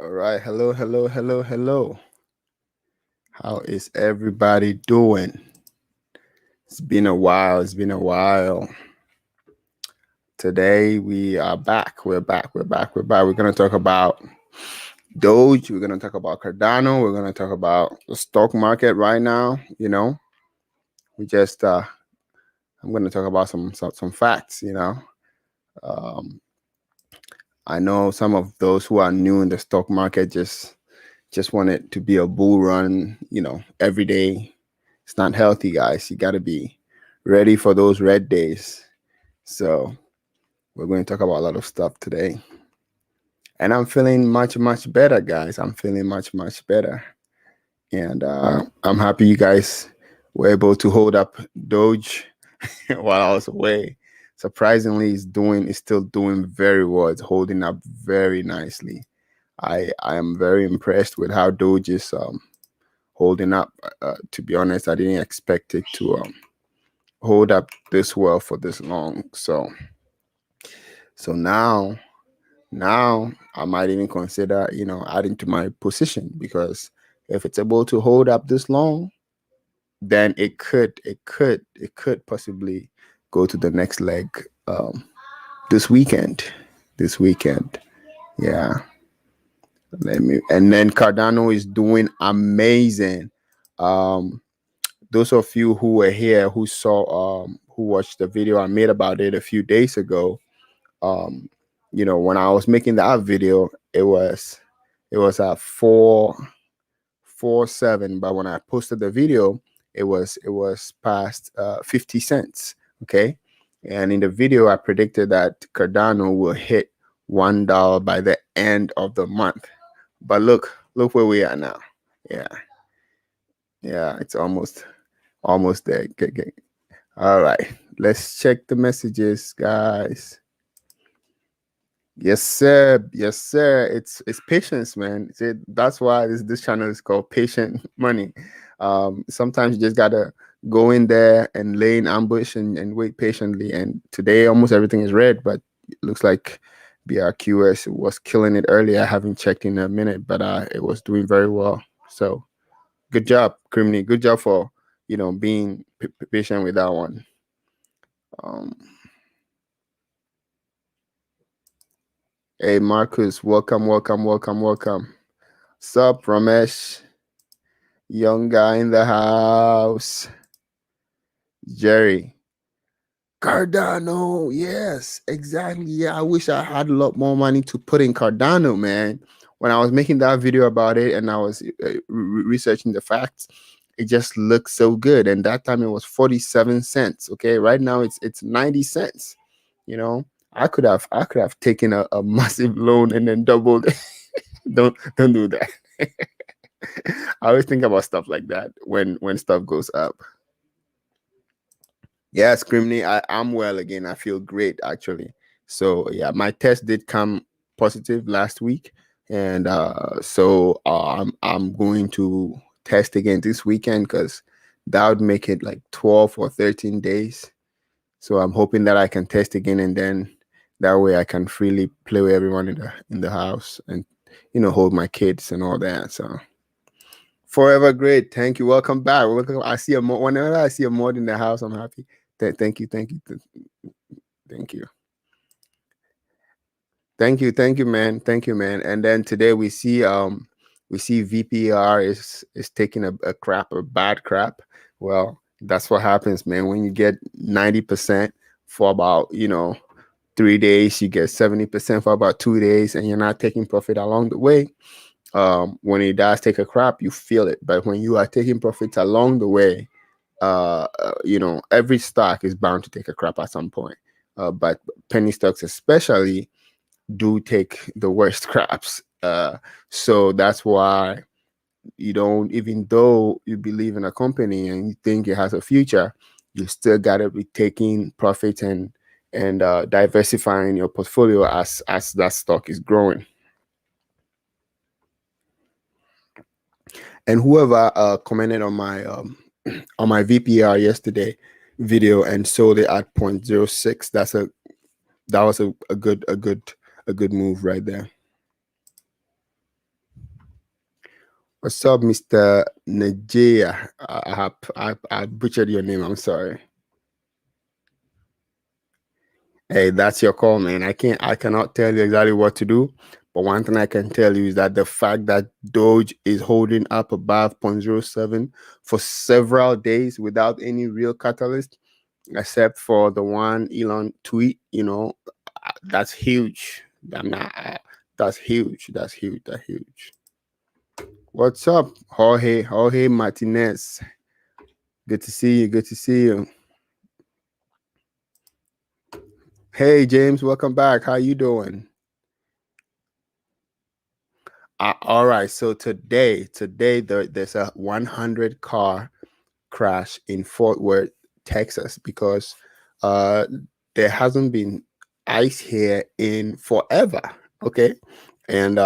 All right. Hello, hello, hello, hello. How is everybody doing? It's been a while. It's been a while. Today we are back. We're back. We're back. We're back. We're going to talk about Doge. We're going to talk about Cardano. We're going to talk about the stock market right now. We just, I'm going to talk about some facts, Um, I know some of those who are new in the stock market just want it to be a bull run, every day. It's not healthy, guys. You got to be ready for those red days. So, we're going to talk about a lot of stuff today. And I'm feeling much, much better, guys. I'm feeling much, much better. And I'm happy you guys were able to hold up Doge while I was away. Surprisingly, it's still doing very well. It's holding up very nicely. I am very impressed with how Doge is holding up. To be honest, I didn't expect it to hold up this well for this long. So now I might even consider adding to my position, because if it's able to hold up this long, then it could possibly go to the next leg this weekend. This weekend, yeah. And then Cardano is doing amazing. Um, those of you who were here who watched the video I made about it a few days ago, when I was making that video, it was at 447, but when I posted the video, it was past 50 cents. Okay, and in the video I predicted that Cardano will hit $1 by the end of the month. But look where we are now. Yeah, yeah, it's almost there. Okay. All right, let's check the messages, guys. Yes, sir. Yes, sir. It's patience, man. That's why this channel is called Patient Money. Sometimes you just gotta go in there and lay in ambush and wait patiently. And today almost everything is red, but it looks like BRQS was killing it earlier. I haven't checked in a minute, but it was doing very well. So good job, Criminy. Good job for being patient with that one. Um, hey, Marcus, welcome, welcome, welcome, welcome. Sup, Ramesh? Young guy in the house. Jerry. Cardano. Yes, exactly. Yeah, I wish I had a lot more money to put in Cardano, man. When I was making that video about it and I was researching the facts, it just looked so good. And that time it was 47 cents. Okay, right now it's 90 cents. I could have taken a massive loan and then doubled. Don't do that. I always think about stuff like that when stuff goes up. Yeah, Scrimney, I'm well again. I feel great actually. So yeah, my test did come positive last week, and I'm going to test again this weekend, because that would make it like 12 or 13 days. So I'm hoping that I can test again, and then that way I can freely play with everyone in the house, and hold my kids and all that. So forever great. Thank you. Welcome back. Welcome. Whenever I see a mod in the house, I'm happy. Thank you. Thank you. Thank you. Thank you, man. Thank you, man. And then today we see VPR is taking a bad crap. Well, that's what happens, man. When you get 90% for about 3 days, you get 70% for about 2 days, and you're not taking profit along the way. When it does take a crap, you feel it. But when you are taking profits along the way, every stock is bound to take a crap at some point. But penny stocks especially do take the worst craps. So that's why you don't, even though you believe in a company and you think it has a future, you still gotta be taking profits and diversifying your portfolio as that stock is growing. And whoever commented on my VPR yesterday video and sold it at 0.06, that was a good move right there. What's up, Mr. Najea? I butchered your name. I'm sorry. Hey, that's your call, man. I cannot tell you exactly what to do, but one thing I can tell you is that the fact that Doge is holding up above 0.07 for several days without any real catalyst, except for the one Elon tweet, that's huge. I'm not. That's huge. That's huge. That's huge. What's up, Jorge Martinez? Good to see you. Good to see you. Hey, James, welcome back. How you doing? All right. So today there's a 100 car crash in Fort Worth, Texas, because uh, there hasn't been ice here in forever. Okay, and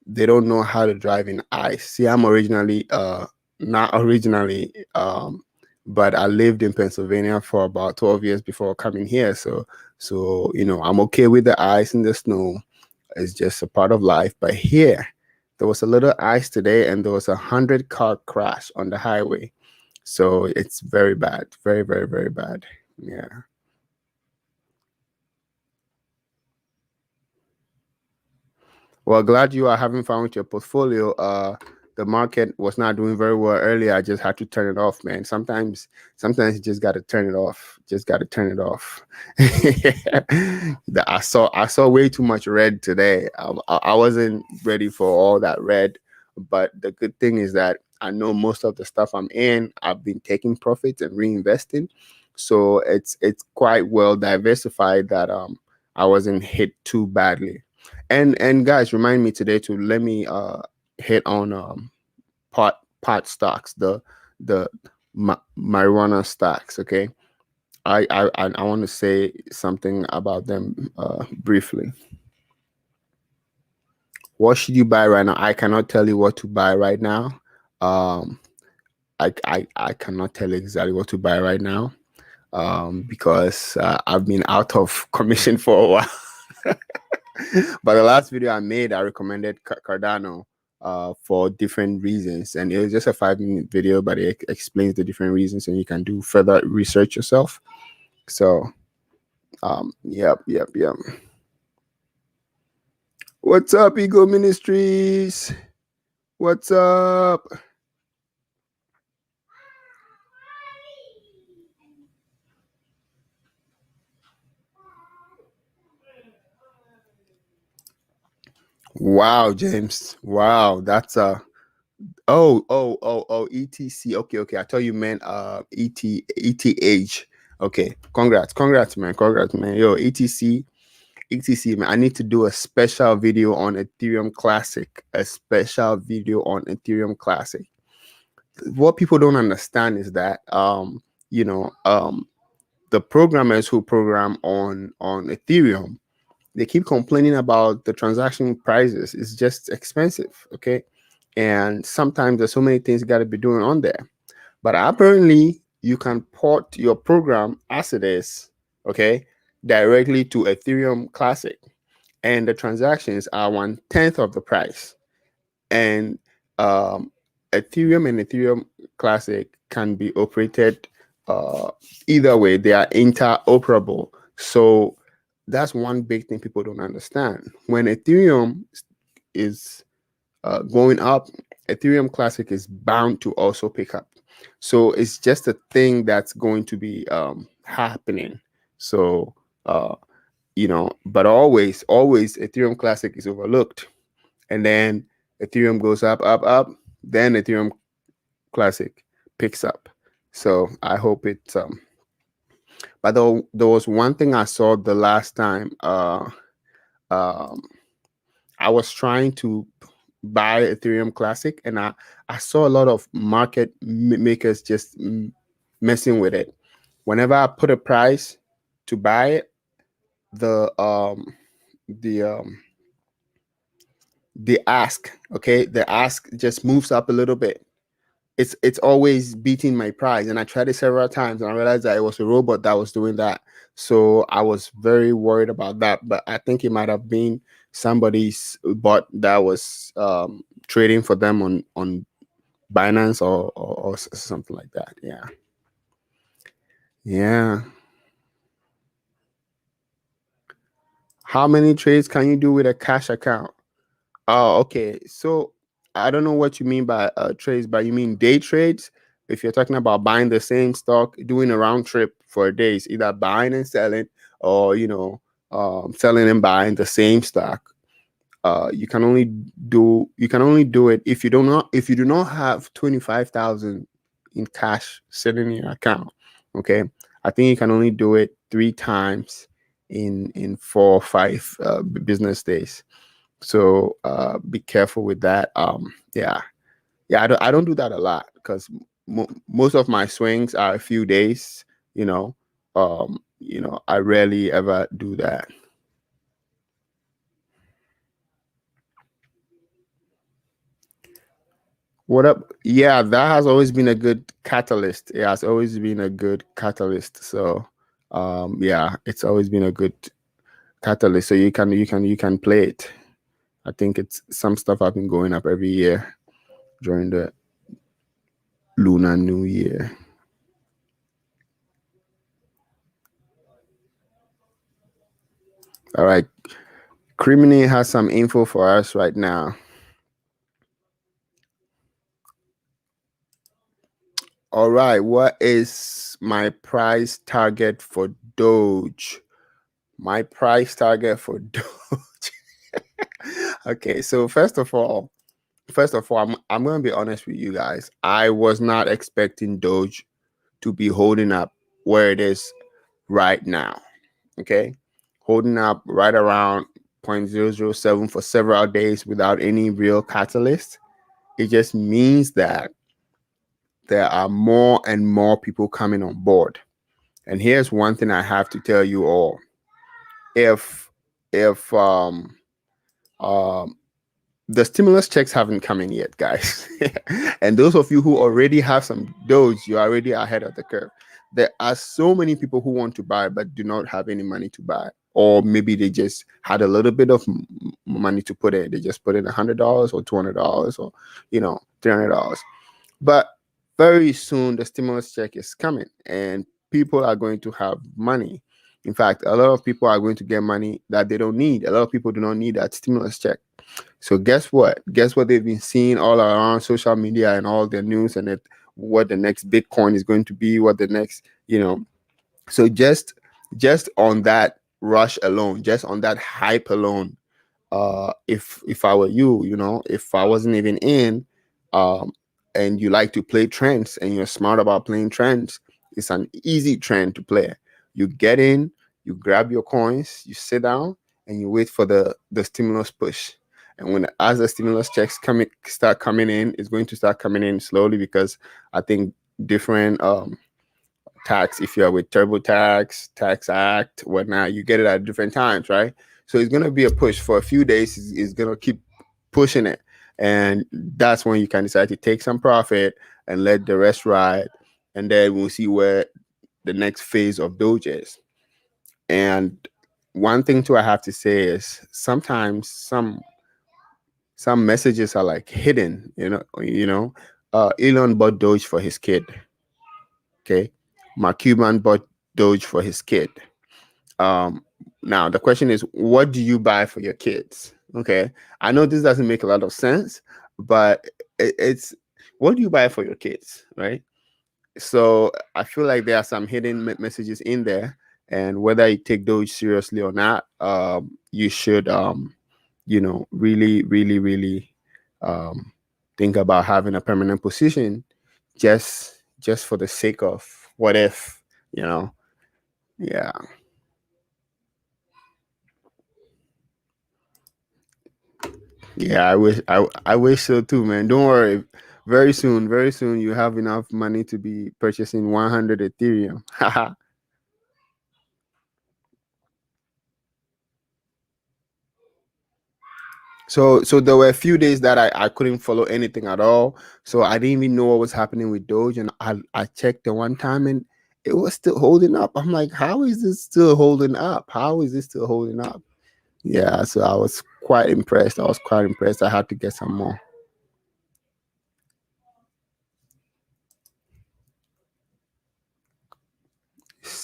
they don't know how to drive in ice. See, I'm originally not originally but I lived in Pennsylvania for about 12 years before coming here. So I'm okay with the ice and the snow. It's just a part of life. But here, there was a little ice today, and there was a 100 car crash on the highway. So it's very bad, very, very, very bad. Yeah. Well, glad you are having fun with your portfolio. The market was not doing very well earlier. I just had to turn it off, man. Sometimes you just got to turn it off. Just got to turn it off. I saw way too much red today. I wasn't ready for all that red, but the good thing is that I know most of the stuff I'm in, I've been taking profits and reinvesting, so it's quite well diversified that I wasn't hit too badly. And guys, remind me today to let me hit on pot stocks, the marijuana stocks. Okay, I want to say something about them briefly. What should you buy right now? I cannot tell you what to buy right now. Um, I cannot tell you exactly what to buy right now because I've been out of commission for a while. But the last video I made, I recommended Cardano for different reasons, and it was just a 5-minute video, but it explains the different reasons, and you can do further research yourself. So, yep. What's up, Ego Ministries? What's up? Wow, James. Wow, that's ETC. Okay. I thought you meant ETH. Okay. Congrats, man. Yo, ETC, man. I need to do a special video on Ethereum Classic. What people don't understand is that the programmers who program on Ethereum, they keep complaining about the transaction prices. It's just expensive, okay? And sometimes there's so many things you got to be doing on there. But apparently, you can port your program as it is, okay, directly to Ethereum Classic, and the transactions are 1/10 of the price. And Ethereum and Ethereum Classic can be operated either way. They are interoperable. So that's one big thing people don't understand. When Ethereum is going up, Ethereum Classic is bound to also pick up. So it's just a thing that's going to be happening. So but always Ethereum Classic is overlooked, and then Ethereum goes up, then Ethereum Classic picks up. So I hope it's but there was one thing I saw the last time I was trying to buy Ethereum Classic, and I saw a lot of market makers just messing with it. Whenever I put a price to buy it, the the ask just moves up a little bit. It's always beating my price, and I tried it several times, and I realized that it was a robot that was doing that. So I was very worried about that, but I think it might have been somebody's bot that was trading for them on Binance or something like that. Yeah. Yeah. How many trades can you do with a cash account? Oh, okay. So I don't know what you mean by trades, but you mean day trades? If you're talking about buying the same stock, doing a round trip for a day, it's either buying and selling, or selling and buying the same stock. You can only do it if you do not have 25,000 in cash sitting in your account. Okay, I think you can only do it 3 times in 4 or 5 business days. So be careful with that. Yeah, I don't do that a lot because most of my swings are a few days. I rarely ever do that. What up? Yeah, that has always been a good catalyst. It has always been a good catalyst. So, yeah, it's always been a good catalyst. So you can play it. I think it's some stuff have been going up every year during the Lunar New Year. All right, Criminy has some info for us right now. All right, what is my price target for Doge? My price target for Doge. Okay, so first of all, I'm going to be honest with you guys. I was not expecting Doge to be holding up where it is right now. Okay, holding up right around 0.007 for several days without any real catalyst. It just means that there are more and more people coming on board. And here's one thing I have to tell you all: if the stimulus checks haven't come in yet, guys. And those of you who already have some Doge, you're already ahead of the curve. There are so many people who want to buy but do not have any money to buy, or maybe they just had a little bit of money to put in. They just put in $100 or $200 or $300. But very soon the stimulus check is coming, and people are going to have money. In fact, a lot of people are going to get money that they don't need. A lot of people do not need that stimulus check. So guess what? Guess what they've been seeing all around social media and all the news and what the next Bitcoin is going to be, what the next, So just on that rush alone, just on that hype alone, if I were you, if I wasn't even in, um, and you like to play trends and you're smart about playing trends, it's an easy trend to play. You get in, you grab your coins, you sit down, and you wait for the stimulus push. And as the stimulus checks start coming in, it's going to start coming in slowly because I think different tax, if you're with TurboTax, Tax Act, whatnot, you get it at different times, right? So it's going to be a push for a few days. It's going to keep pushing it. And that's when you can decide to take some profit and let the rest ride. And then we'll see where the next phase of Doge is. And one thing too I have to say is sometimes some messages are like hidden, Elon bought Doge for his kid. Okay. Mark Cuban bought Doge for his kid. Now the question is, what do you buy for your kids? Okay, I know this doesn't make a lot of sense, but it's what do you buy for your kids, right? So I feel like there are some hidden messages in there, and whether you take Doge seriously or not, you should, really, really, really think about having a permanent position, just for the sake of what if, yeah. Yeah, I wish so too, man. Don't worry. Very soon you have enough money to be purchasing 100 Ethereum. So there were a few days that I couldn't follow anything at all. So I didn't even know what was happening with Doge, and I checked the one time and it was still holding up. I'm like, how is this still holding up? How is this still holding up? Yeah, so I was quite impressed. I had to get some more.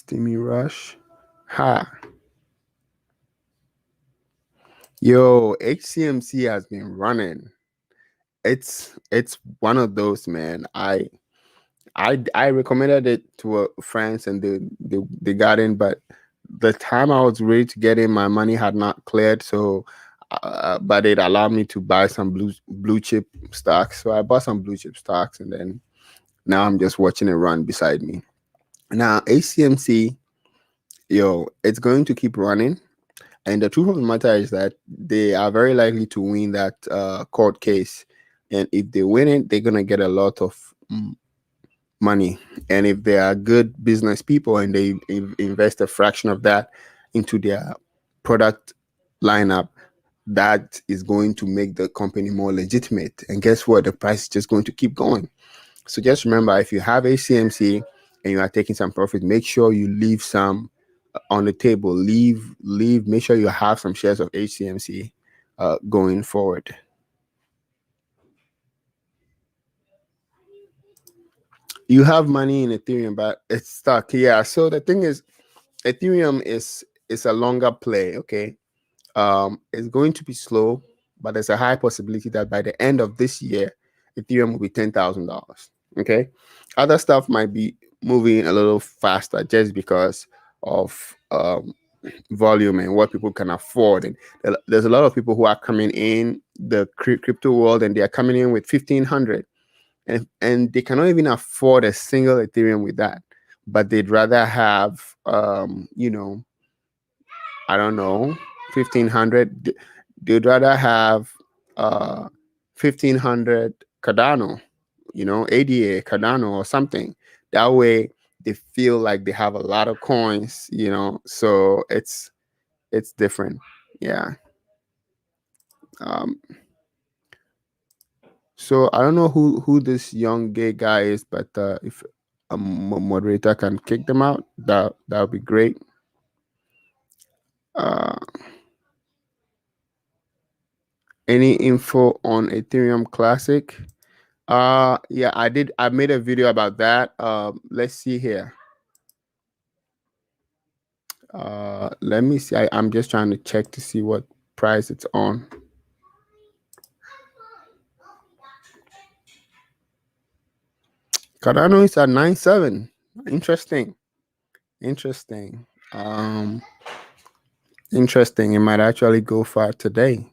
Steamy Rush. Ha. Yo, HCMC has been running. It's one of those, man. I recommended it to friends and they got in, but the time I was ready to get in, my money had not cleared. So, but it allowed me to buy some blue chip stocks. So I bought some blue chip stocks, and then now I'm just watching it run beside me. Now HCMC, yo, it's going to keep running. And the truth of the matter is that they are very likely to win that court case. And if they win it, they're gonna get a lot of money. And if they are good business people and they invest a fraction of that into their product lineup, that is going to make the company more legitimate. And guess what? The price is just going to keep going. So just remember, if you have a CMC and you are taking some profit, make sure you leave some on the table. Make sure you have some shares of HCMC going forward. You have money in Ethereum, but it's stuck. Yeah. So the thing is, Ethereum is a longer play. Okay. It's going to be slow, but there's a high possibility that by the end of this year, Ethereum will be $10,000. Okay. Other stuff might be moving a little faster just because of volume and what people can afford. And there's a lot of people who are coming in the crypto world, and they are coming in with 1,500, and they cannot even afford a single Ethereum with that. But they'd rather have, I don't know, 1,500. They'd rather have 1,500 Cardano, ADA Cardano or something. That way, they feel like they have a lot of coins, So it's different. Yeah. Um, so I don't know who this young gay guy is, but if a moderator can kick them out, that would be great. Any info on Ethereum Classic? Yeah, I did. I made a video about that. Let's see here. Let me see. I'm just trying to check to see what price it's on. Cardano is at 9.7. Interesting. Interesting. Interesting. It might actually go far today.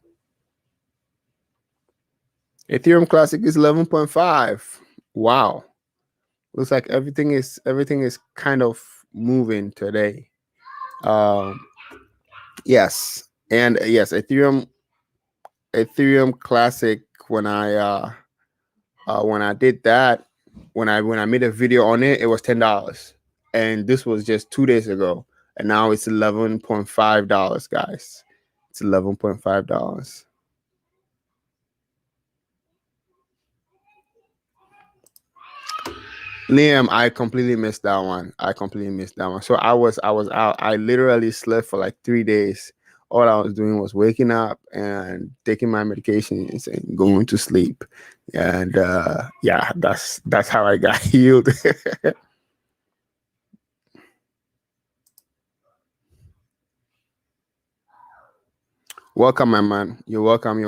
Ethereum Classic is 11.5. Wow. Looks like everything is kind of moving today. Yes. And yes, Ethereum Classic, when I did that, when I made a video on it, it was $10. And this was just 2 days ago. And now it's $11.5, guys. It's $11.5. Liam, I completely missed that one. So I was out. I literally slept for like 3 days. All I was doing was waking up and taking my medications and going to sleep. And yeah, that's how I got healed. Welcome, my man. You're welcome.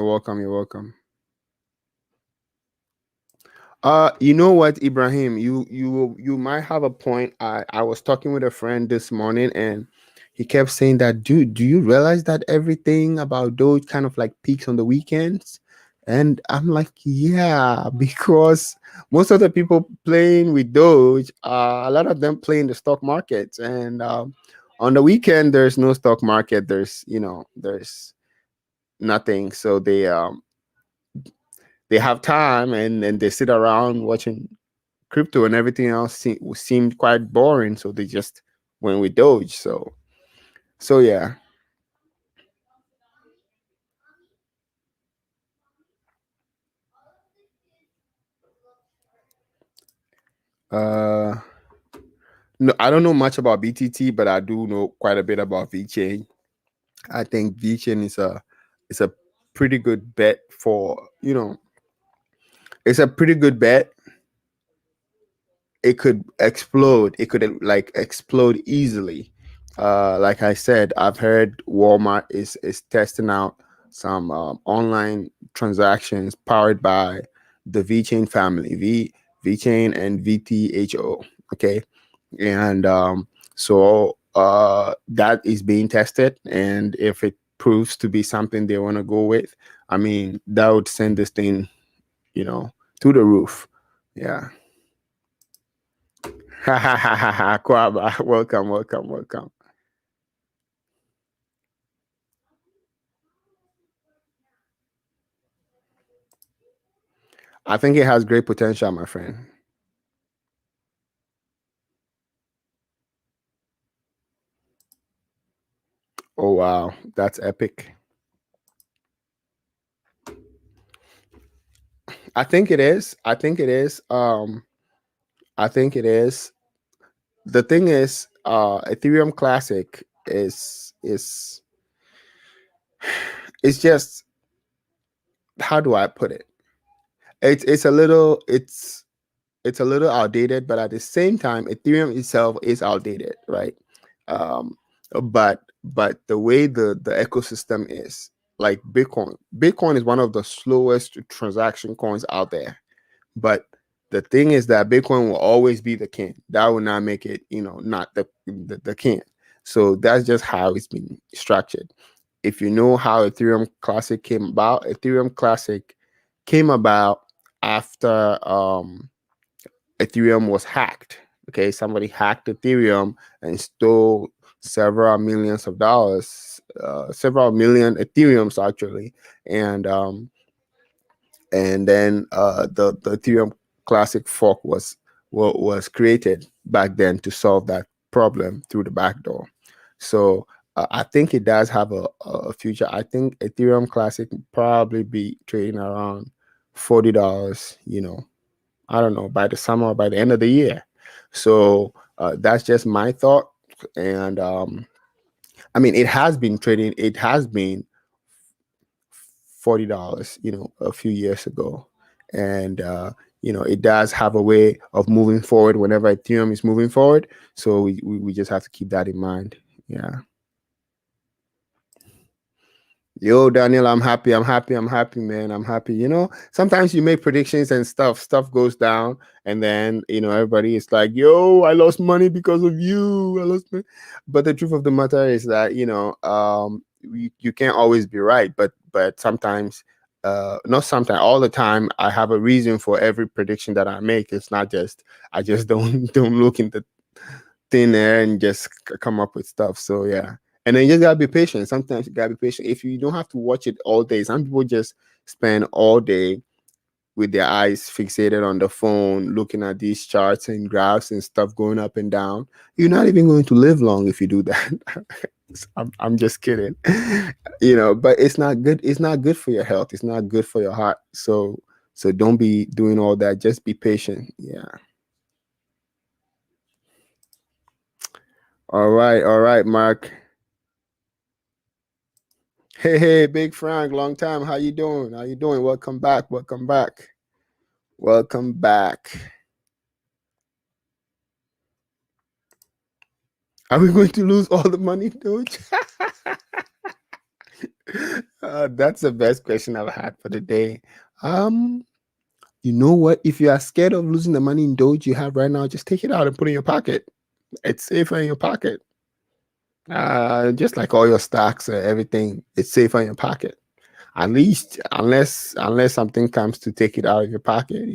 You know what, Ibrahim, you might have a point. I was talking with a friend this morning, and he kept saying that, dude, do you realize that everything about Doge kind of like peaks on the weekends? And I'm like, yeah, because most of the people playing with Doge, a lot of them play in the stock markets, and on the weekend there's no stock market. There's nothing. So they have time, and they sit around watching crypto, and everything else seemed quite boring. So they just went with Doge. So yeah. No, I don't know much about BTT, but I do know quite a bit about VeChain. I think VeChain is a pretty good bet for, it's a pretty good bet. it could explode. It could like explode easily. Like I said, I've heard Walmart is testing out some online transactions powered by the VeChain family, VeChain and VTHO. Okay, and so that is being tested, and if it proves to be something they want to go with, I mean, that would send this thing, you know, to the roof. Yeah. Ha ha ha ha ha. Kwaba. Welcome, welcome, welcome. I think it has great potential, my friend. Oh wow, that's epic. I think it is. I think it is. I think it is. The thing is, Ethereum Classic is it's just, how do I put it? It's a little it's a little outdated, but at the same time, Ethereum itself is outdated, right? Um, but the way the ecosystem is, like Bitcoin is one of the slowest transaction coins out there. But the thing is that Bitcoin will always be the king. That will not make it, not the king. So that's just how it's been structured. If you know how Ethereum Classic came about, Ethereum Classic came about after Ethereum was hacked. Okay, somebody hacked Ethereum and stole several millions of dollars, several million Ethereums actually, and then the Ethereum Classic fork was created back then to solve that problem through the back door. So I think it does have a future. I think Ethereum Classic probably be trading around $40. I don't know, by the summer or by the end of the year. So that's just my thought. And I mean, it has been trading. It has been $40, a few years ago, and it does have a way of moving forward whenever Ethereum is moving forward. So we just have to keep that in mind. Yeah. Yo, Daniel, I'm happy. I'm happy. I'm happy, man. I'm happy. Sometimes you make predictions and stuff goes down, and then everybody is like, "Yo, I lost money because of you. I lost money." But the truth of the matter is that you can't always be right, but sometimes, not sometimes, all the time, I have a reason for every prediction that I make. It's not just I just don't look in the thin air and just come up with stuff. So yeah. And then you just gotta be patient. Sometimes you gotta be patient. If you don't have to watch it all day, some people just spend all day with their eyes fixated on the phone, looking at these charts and graphs and stuff going up and down. You're not even going to live long if you do that. I'm just kidding. But it's not good. It's not good for your health. It's not good for your heart. So don't be doing all that. Just be patient. Yeah. All right, Mark. Hey, Big Frank, long time. How you doing? How you doing? Welcome back. Welcome back. Welcome back. Are we going to lose all the money, Doge? That's the best question I've had for the day. Um, you know what? If you are scared of losing the money in Doge you have right now, just take it out and put it in your pocket. It's safer in your pocket. Just like all your stocks, everything, it's safer in your pocket. At least, unless something comes to take it out of your pocket.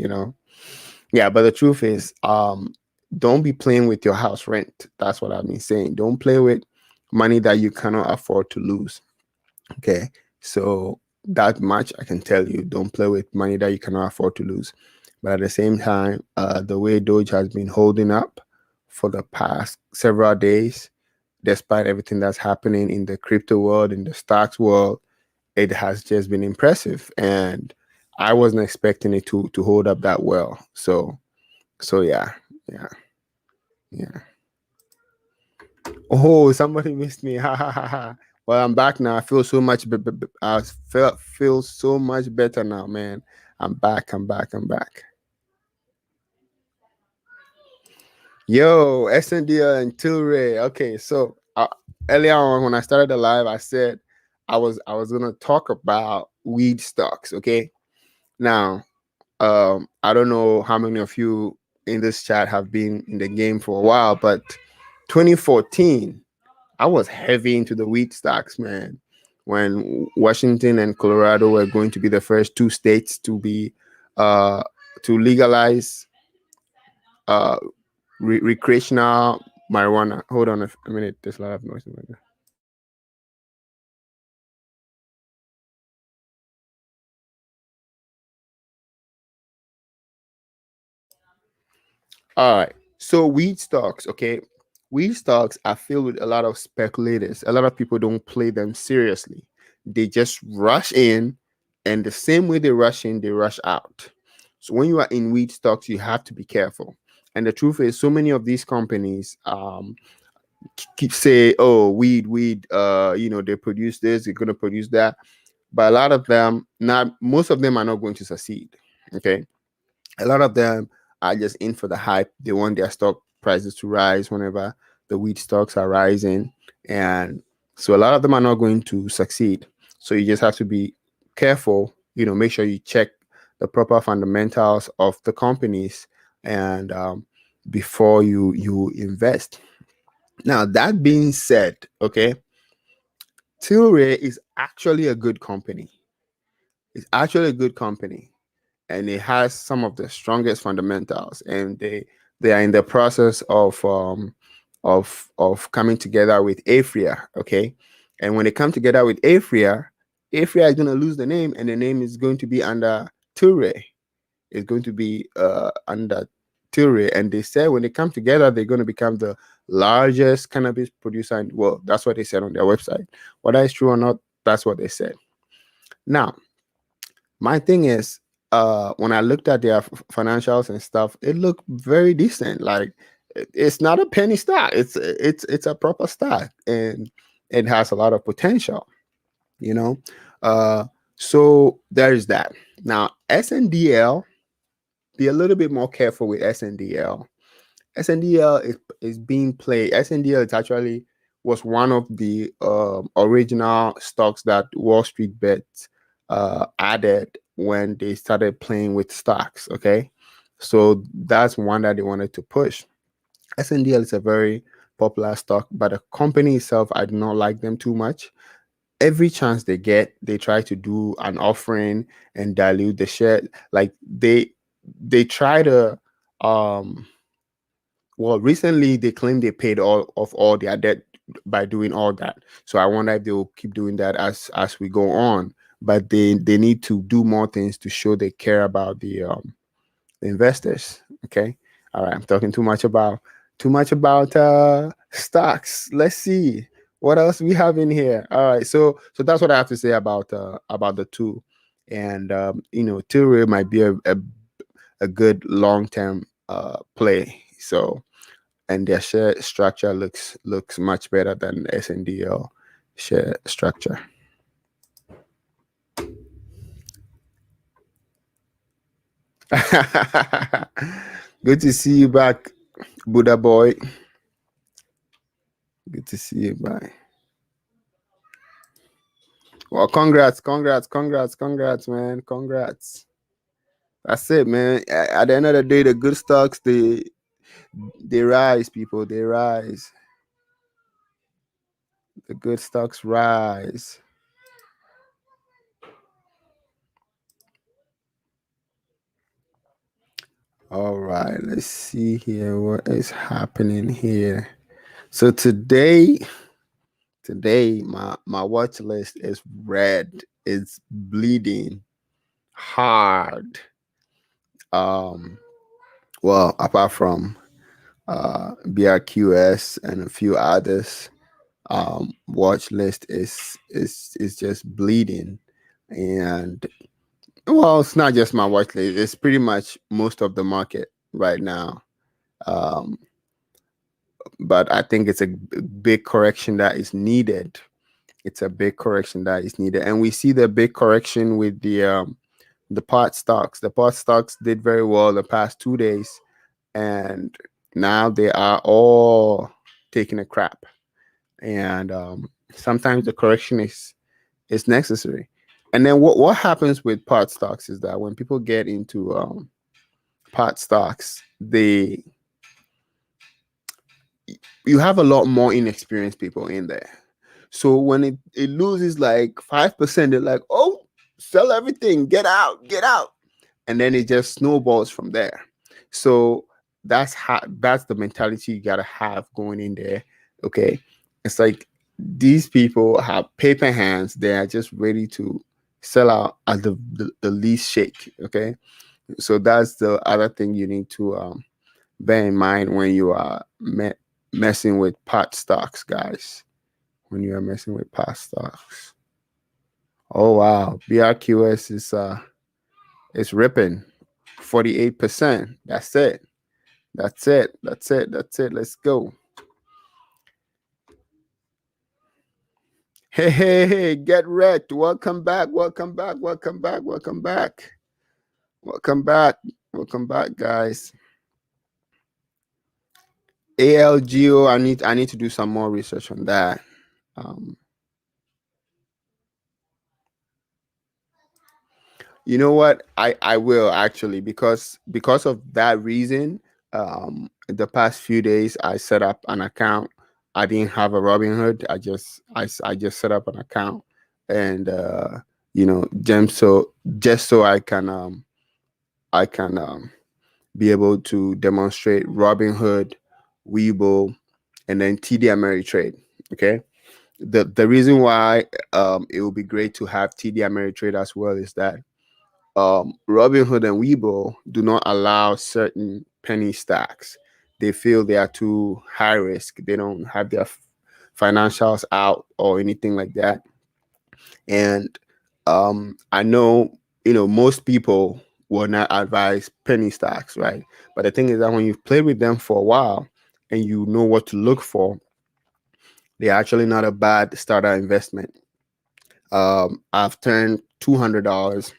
Yeah, but the truth is, don't be playing with your house rent. That's what I've been saying. Don't play with money that you cannot afford to lose. Okay, so that much I can tell you. Don't play with money that you cannot afford to lose. But at the same time, the way Doge has been holding up for the past several days, despite everything that's happening in the crypto world, in the stocks world, it has just been impressive. And I wasn't expecting it to hold up that well. So yeah, yeah, yeah. Oh, somebody missed me. Ha ha ha ha. Well, I'm back now. I feel so much. I feel so much better now, man. I'm back. I'm back. I'm back. Yo, SNDL and Tilray. Okay, so earlier on when I started the live, I said I was gonna talk about weed stocks. Okay, now I don't know how many of you in this chat have been in the game for a while, but 2014, I was heavy into the weed stocks, man. When Washington and Colorado were going to be the first two states uh, to legalize uh, recreational marijuana. Hold on a minute. There's a lot of noise in my. All right. So weed stocks, okay. Weed stocks are filled with a lot of speculators. A lot of people don't play them seriously. They just rush in, and the same way they rush in, they rush out. So when you are in weed stocks, you have to be careful. And the truth is, so many of these companies keep say, "Oh, weed, they produce this, they're gonna produce that," but a lot of them, not most of them, are not going to succeed. Okay, a lot of them are just in for the hype. They want their stock prices to rise whenever the wheat stocks are rising, and so a lot of them are not going to succeed. So you just have to be careful. Make sure you check the proper fundamentals of the companies, and before you invest. Now that being said, okay, Tilray is actually a good company. It's actually a good company, and it has some of the strongest fundamentals, and they are in the process of coming together with Afria. Okay, and when they come together with Afria, Afria is going to lose the name, and the name is going to be under Tilray. It's going to be under Tilray, and they said when they come together, they're going to become the largest cannabis producer in the world. That's what they said on their website. Whether it's true or not, that's what they said. Now, my thing is, when I looked at their financials and stuff, it looked very decent. Like it's not a penny stock. It's a proper stock, and it has a lot of potential. You know, uh, so there is that. Now SNDL, be a little bit more careful with SNDL. SNDL is being played. SNDL is actually was one of the original stocks that Wall Street Bets added when they started playing with stocks. Okay, so that's one that they wanted to push. SNDL is a very popular stock, but the company itself, I do not like them too much. Every chance they get, they try to do an offering and dilute the share. Like they try to um well, recently they claim they paid all their debt by doing all that. So I wonder if they'll keep doing that as we go on. But they need to do more things to show they care about the investors. Okay. All right. I'm talking too much about stocks. Let's see what else we have in here. All right. So that's what I have to say about the two. And Tilray might be a good long term play. So, and their share structure looks much better than SNDL share structure. Good to see you back, Buddha boy. Good to see you back. Well, congrats, man. Congrats. That's it, man. At the end of the day, the good stocks they rise, people. They rise. The good stocks rise. All right, let's see here what is happening here. So today my watch list is red. It's bleeding hard. Um, well, apart from BRQS and a few others, watch list is just bleeding, and well, it's not just my watch list. It's pretty much most of the market right now. Um, but I think it's a big correction that is needed. It's a big correction that is needed, and we see the big correction with the pot stocks. The pot stocks did very well the past 2 days, and Now they are all taking a crap, and sometimes the correction is necessary. And then what happens with pot stocks is that when people get into pot stocks, you have a lot more inexperienced people in there. So when it loses like 5%, they're like, oh, sell everything, get out, get out. And then it just snowballs from there. So that's the mentality you gotta have going in there. Okay. It's like these people have paper hands, they are just ready to sell out at the least shake. Okay. So that's the other thing you need to bear in mind when you are messing with pot stocks, guys. When you are messing with pot stocks. Oh wow, BRQS is ripping 48%. That's it. That's it. That's it. That's it. Let's go. Hey, hey, hey, get wrecked. Welcome back. Welcome back. Welcome back. Welcome back. Welcome back. Welcome back, guys. ALGO, I need to do some more research on that. You know what? I will actually, because of that reason. The past few days I set up an account. I didn't have a Robinhood. I just set up an account, and just so I can be able to demonstrate Robinhood, Webull, and then TD Ameritrade. Okay. The reason why it would be great to have TD Ameritrade as well is that Robinhood and Webull do not allow certain penny stacks. They feel they are too high risk. They don't have their financials out or anything like that. And I know, most people will not advise penny stacks, right? But the thing is that when you've played with them for a while and you know what to look for, they're actually not a bad starter investment. I've turned $200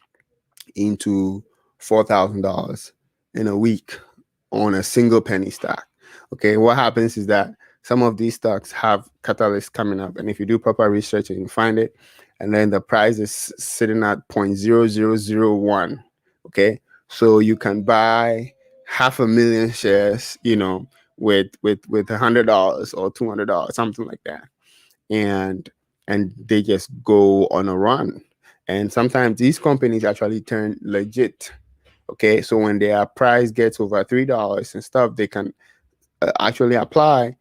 into $4,000 in a week on a single penny stock. Okay, what happens is that some of these stocks have catalysts coming up, and if you do proper research and you find it, and then the price is sitting at 0.0001. Okay, so you can buy 500,000 shares, with $100 or $200, something like that, and they just go on a run. And sometimes these companies actually turn legit. Okay, so when their price gets over $3 and stuff, they can actually apply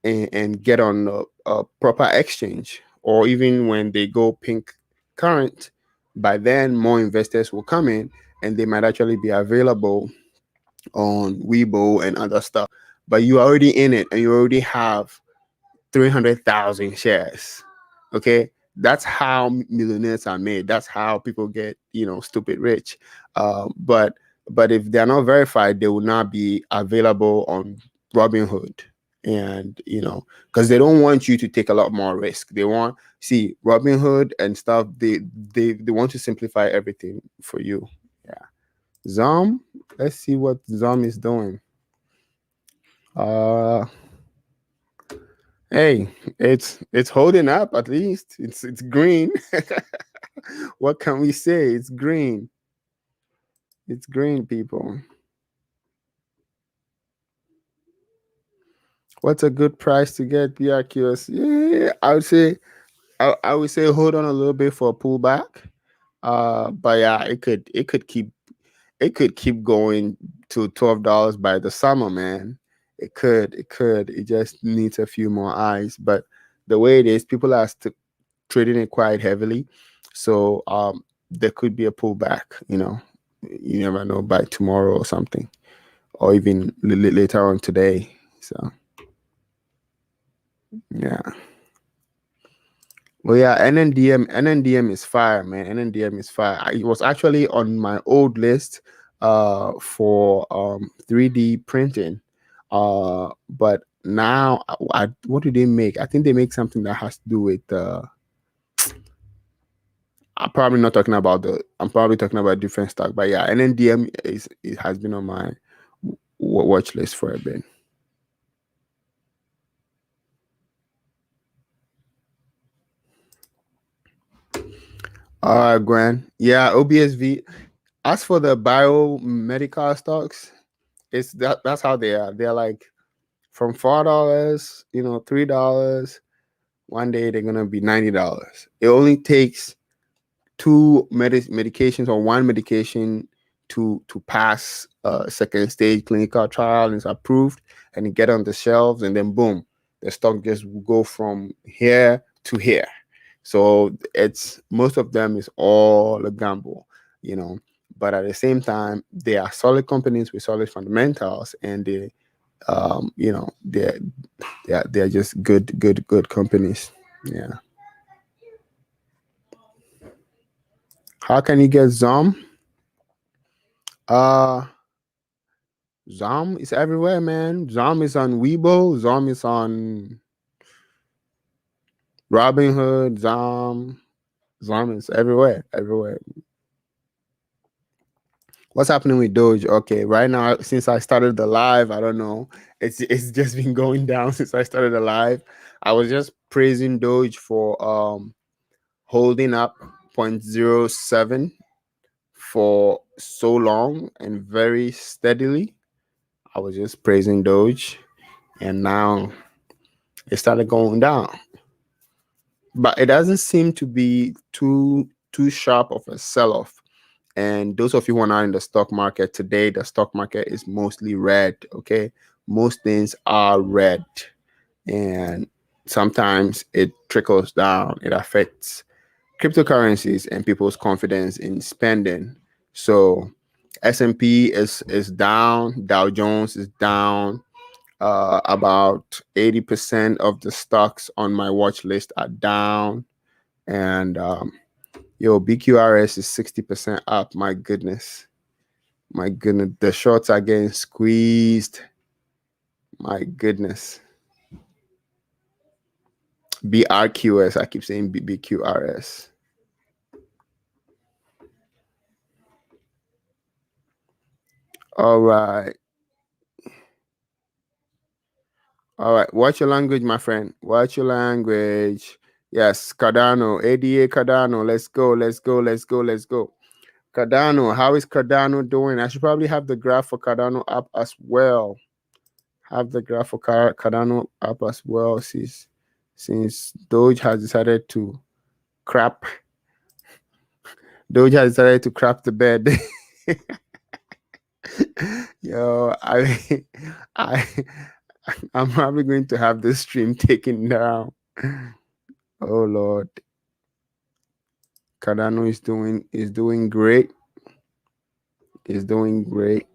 and get on a proper exchange. Or even when they go pink current, by then more investors will come in and they might actually be available on Weibo and other stuff. But you're already in it and you already have 300,000 shares. Okay, that's how millionaires are made. That's how people get, stupid rich. But if they're not verified, they will not be available on Robinhood. And because they don't want you to take a lot more risk. They want Robinhood and stuff. They want to simplify everything for you. Yeah. Zom. Let's see what Zom is doing. Hey, it's holding up at least. It's green. What can we say? It's green. It's green, people. What's a good price to get BRQS? Yeah, I would say hold on a little bit for a pullback. But yeah, it could keep going to $12 by the summer, man. It just needs a few more eyes. But the way it is, people are trading it quite heavily, so there could be a pullback. You never know, by tomorrow or something, or even later on today. So yeah. Well, yeah, NNDM is fire, man. NNDM is fire. It was actually on my old list for 3D printing. But now, what do they make? I think they make something that has to do with I'm probably not talking about I'm probably talking about different stock, but yeah, NNDM it has been on my watch list for a bit. All right, Gwen. Yeah, OBSV. As for the biomedical stocks, that's how they are. They're like from $4, $3. One day they're gonna be $90. It only takes two medications or one medication to pass a second stage clinical trial and it's approved and it get on the shelves and then boom, the stock just will go from here to here. So it's most of them is all a gamble, you know. But at the same time, they are solid companies with solid fundamentals, and they're just good companies. Yeah. How can you get Zom? Uh Zom is everywhere, man. Zom is on Weibo. Zom is on Robinhood. Zom is everywhere, everywhere. What's happening with Doge? Okay, right now, since I started the live, I don't know. It's just been going down since I started the live. I was just praising Doge for holding up 0.07 for so long and very steadily. I was just praising Doge, and now it started going down. But it doesn't seem to be too sharp of a sell-off. And those of you who are not in the stock market today, the stock market is mostly red. Okay, most things are red, and sometimes it trickles down. It affects cryptocurrencies and people's confidence in spending. So S&P is down, Dow Jones is down. About 80% of the stocks on my watch list are down, and BQRS is 60% up. My goodness, the shorts are getting squeezed. My goodness. BRQS, I keep saying BQRS. All right. All right. Watch your language, my friend. Watch your language. Yes, Cardano, ADA Cardano. Let's go. Cardano, how is Cardano doing? I should probably have the graph for Cardano up as well. Have the graph for Cardano up as well, since Doge has decided to crap. Doge has decided to crap the bed. Yo, I, I'm probably going to have this stream taken down. Oh Lord, Cardano is doing great. Is doing great.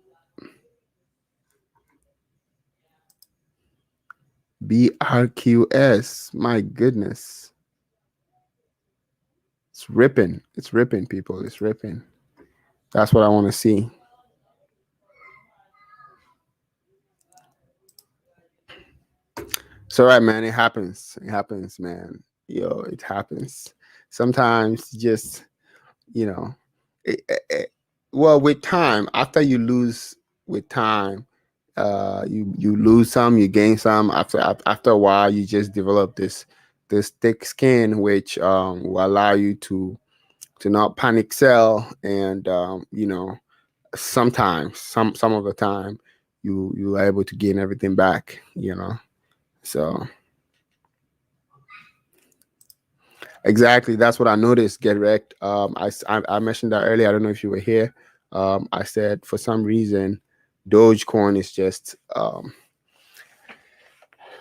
BRQS, my goodness, it's ripping. It's ripping, people. It's ripping. That's what I want to see. It's all right, man. It happens. It happens, man. Yo, it happens. Sometimes just, you know, well, with time, after you lose with time, you lose some, you gain some. After a while, you just develop this thick skin, which will allow you to not panic sell, and sometimes, some of the time, you are able to gain everything back. So exactly, that's what I noticed. Get wrecked. I mentioned that earlier. I don't know if you were here. I said for some reason, Dogecoin is just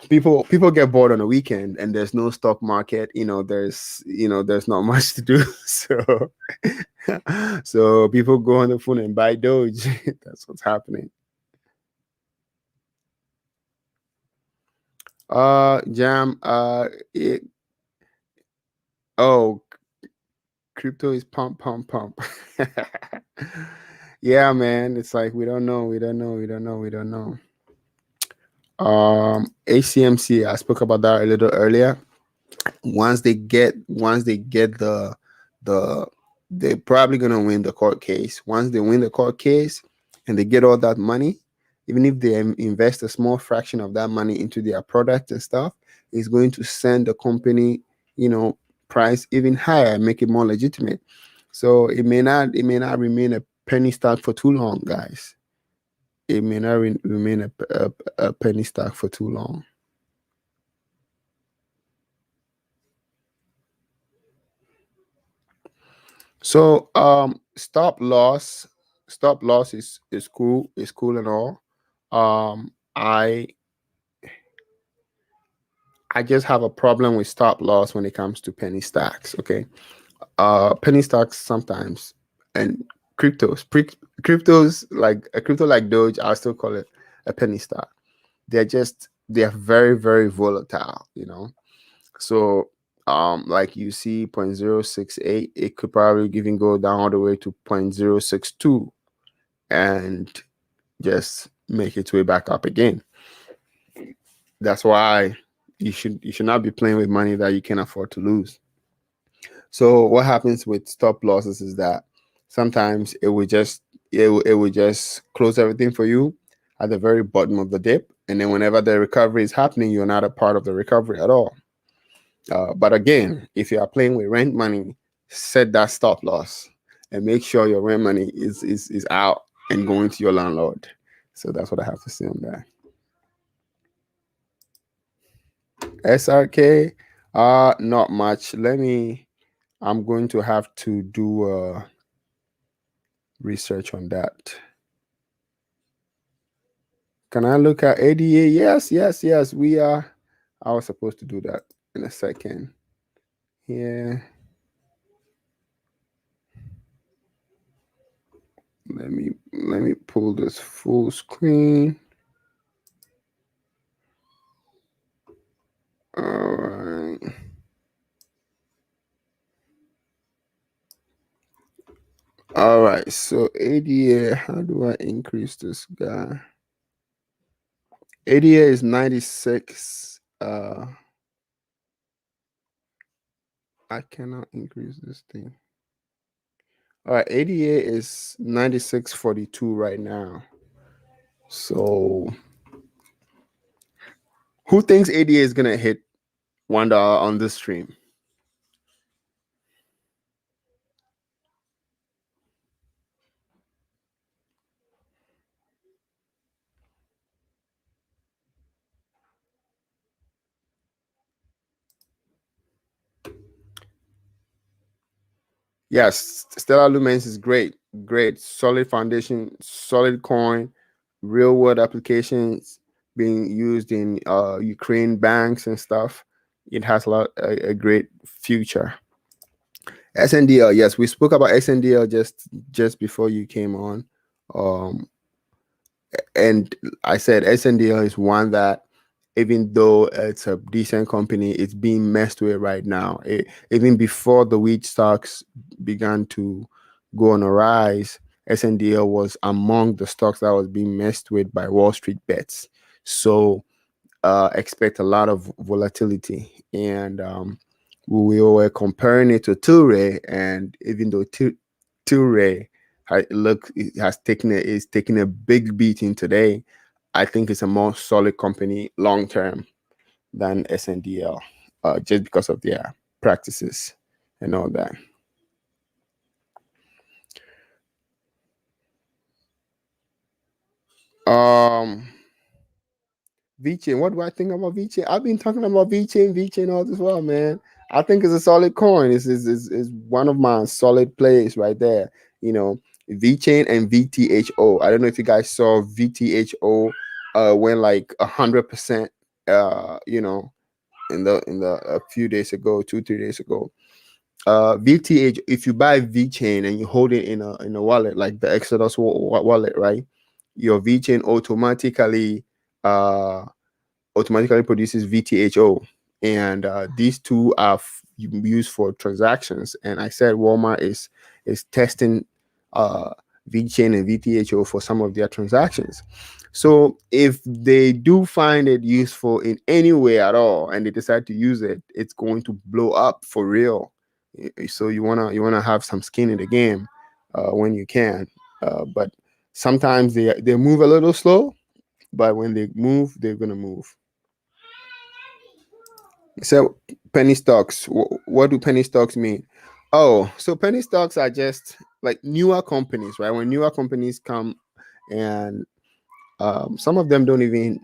people get bored on the weekend and there's no stock market. There's not much to do. So people go on the phone and buy Doge. That's what's happening. Jam. Oh, crypto is pump. Yeah, man. It's like we don't know. HCMC, I spoke about that a little earlier. Once they get the they're probably gonna win the court case. Once they win the court case and they get all that money, even if they invest a small fraction of that money into their product and stuff, it's going to send the company, price even higher and make it more legitimate. So it may not remain a penny stock for too long, guys. It may not remain a penny stock for too long. So stop loss is cool, and all. Um I I just have a problem with stop loss when it comes to penny stocks. Okay. Penny stocks sometimes, and cryptos, like a crypto like Doge, I still call it a penny stock. They're very, very volatile, So like you see 0.068, it could probably even go down all the way to 0.062 and just make its way back up again. That's why you should not be playing with money that you can afford to lose. So what happens with stop losses is that sometimes it will just close everything for you at the very bottom of the dip, and then whenever the recovery is happening, you're not a part of the recovery at all. But again, if you are playing with rent money, set that stop loss and make sure your rent money is out and going to your landlord. So that's what I have to say on that. SRK, not much. I'm going to have to do research on that. Can I look at ADA? Yes, yes, yes. I was supposed to do that in a second. Yeah. Let me pull this full screen. All right. All right. So ADA, how do I increase this guy? ADA is 96. I cannot increase this thing. All right, ADA is 96.42 right now. So who thinks ADA is gonna hit $1 on this stream? Yes, Stellar Lumens is great, great, solid foundation, solid coin, real world applications being used in Ukraine banks and stuff. It has a great future. SNDL, yes, we spoke about SNDL just before you came on, um, and I said SNDL is one that, even though it's a decent company, it's being messed with right now. Even before the wheat stocks began to go on a rise, SNDL was among the stocks that was being messed with by Wall Street bets. So expect a lot of volatility. And we were comparing it to Tilray, and even though Tilray is taking a big beating today, I think it's a more solid company long term than SNDL, just because of their practices and all that. VChain, what do I think about VChain? I've been talking about VChain all this while, man. I think it's a solid coin. It's one of my solid plays right there. VChain and VTHO. I don't know if you guys saw VTHO went like 100%. In the a few days ago, 2-3 days ago. VTH. If you buy VChain and you hold it in a wallet like the Exodus wallet, right? Your VChain automatically produces VTHO, and these two are used for transactions. And I said Walmart is testing VChain and VTHO for some of their transactions. So if they do find it useful in any way at all, and they decide to use it, it's going to blow up for real. So you wanna have some skin in the game when you can, but sometimes they move a little slow, but when they move, they're gonna move. So penny stocks. What do penny stocks mean? Oh, so penny stocks are just like newer companies, right? When newer companies come, and some of them don't even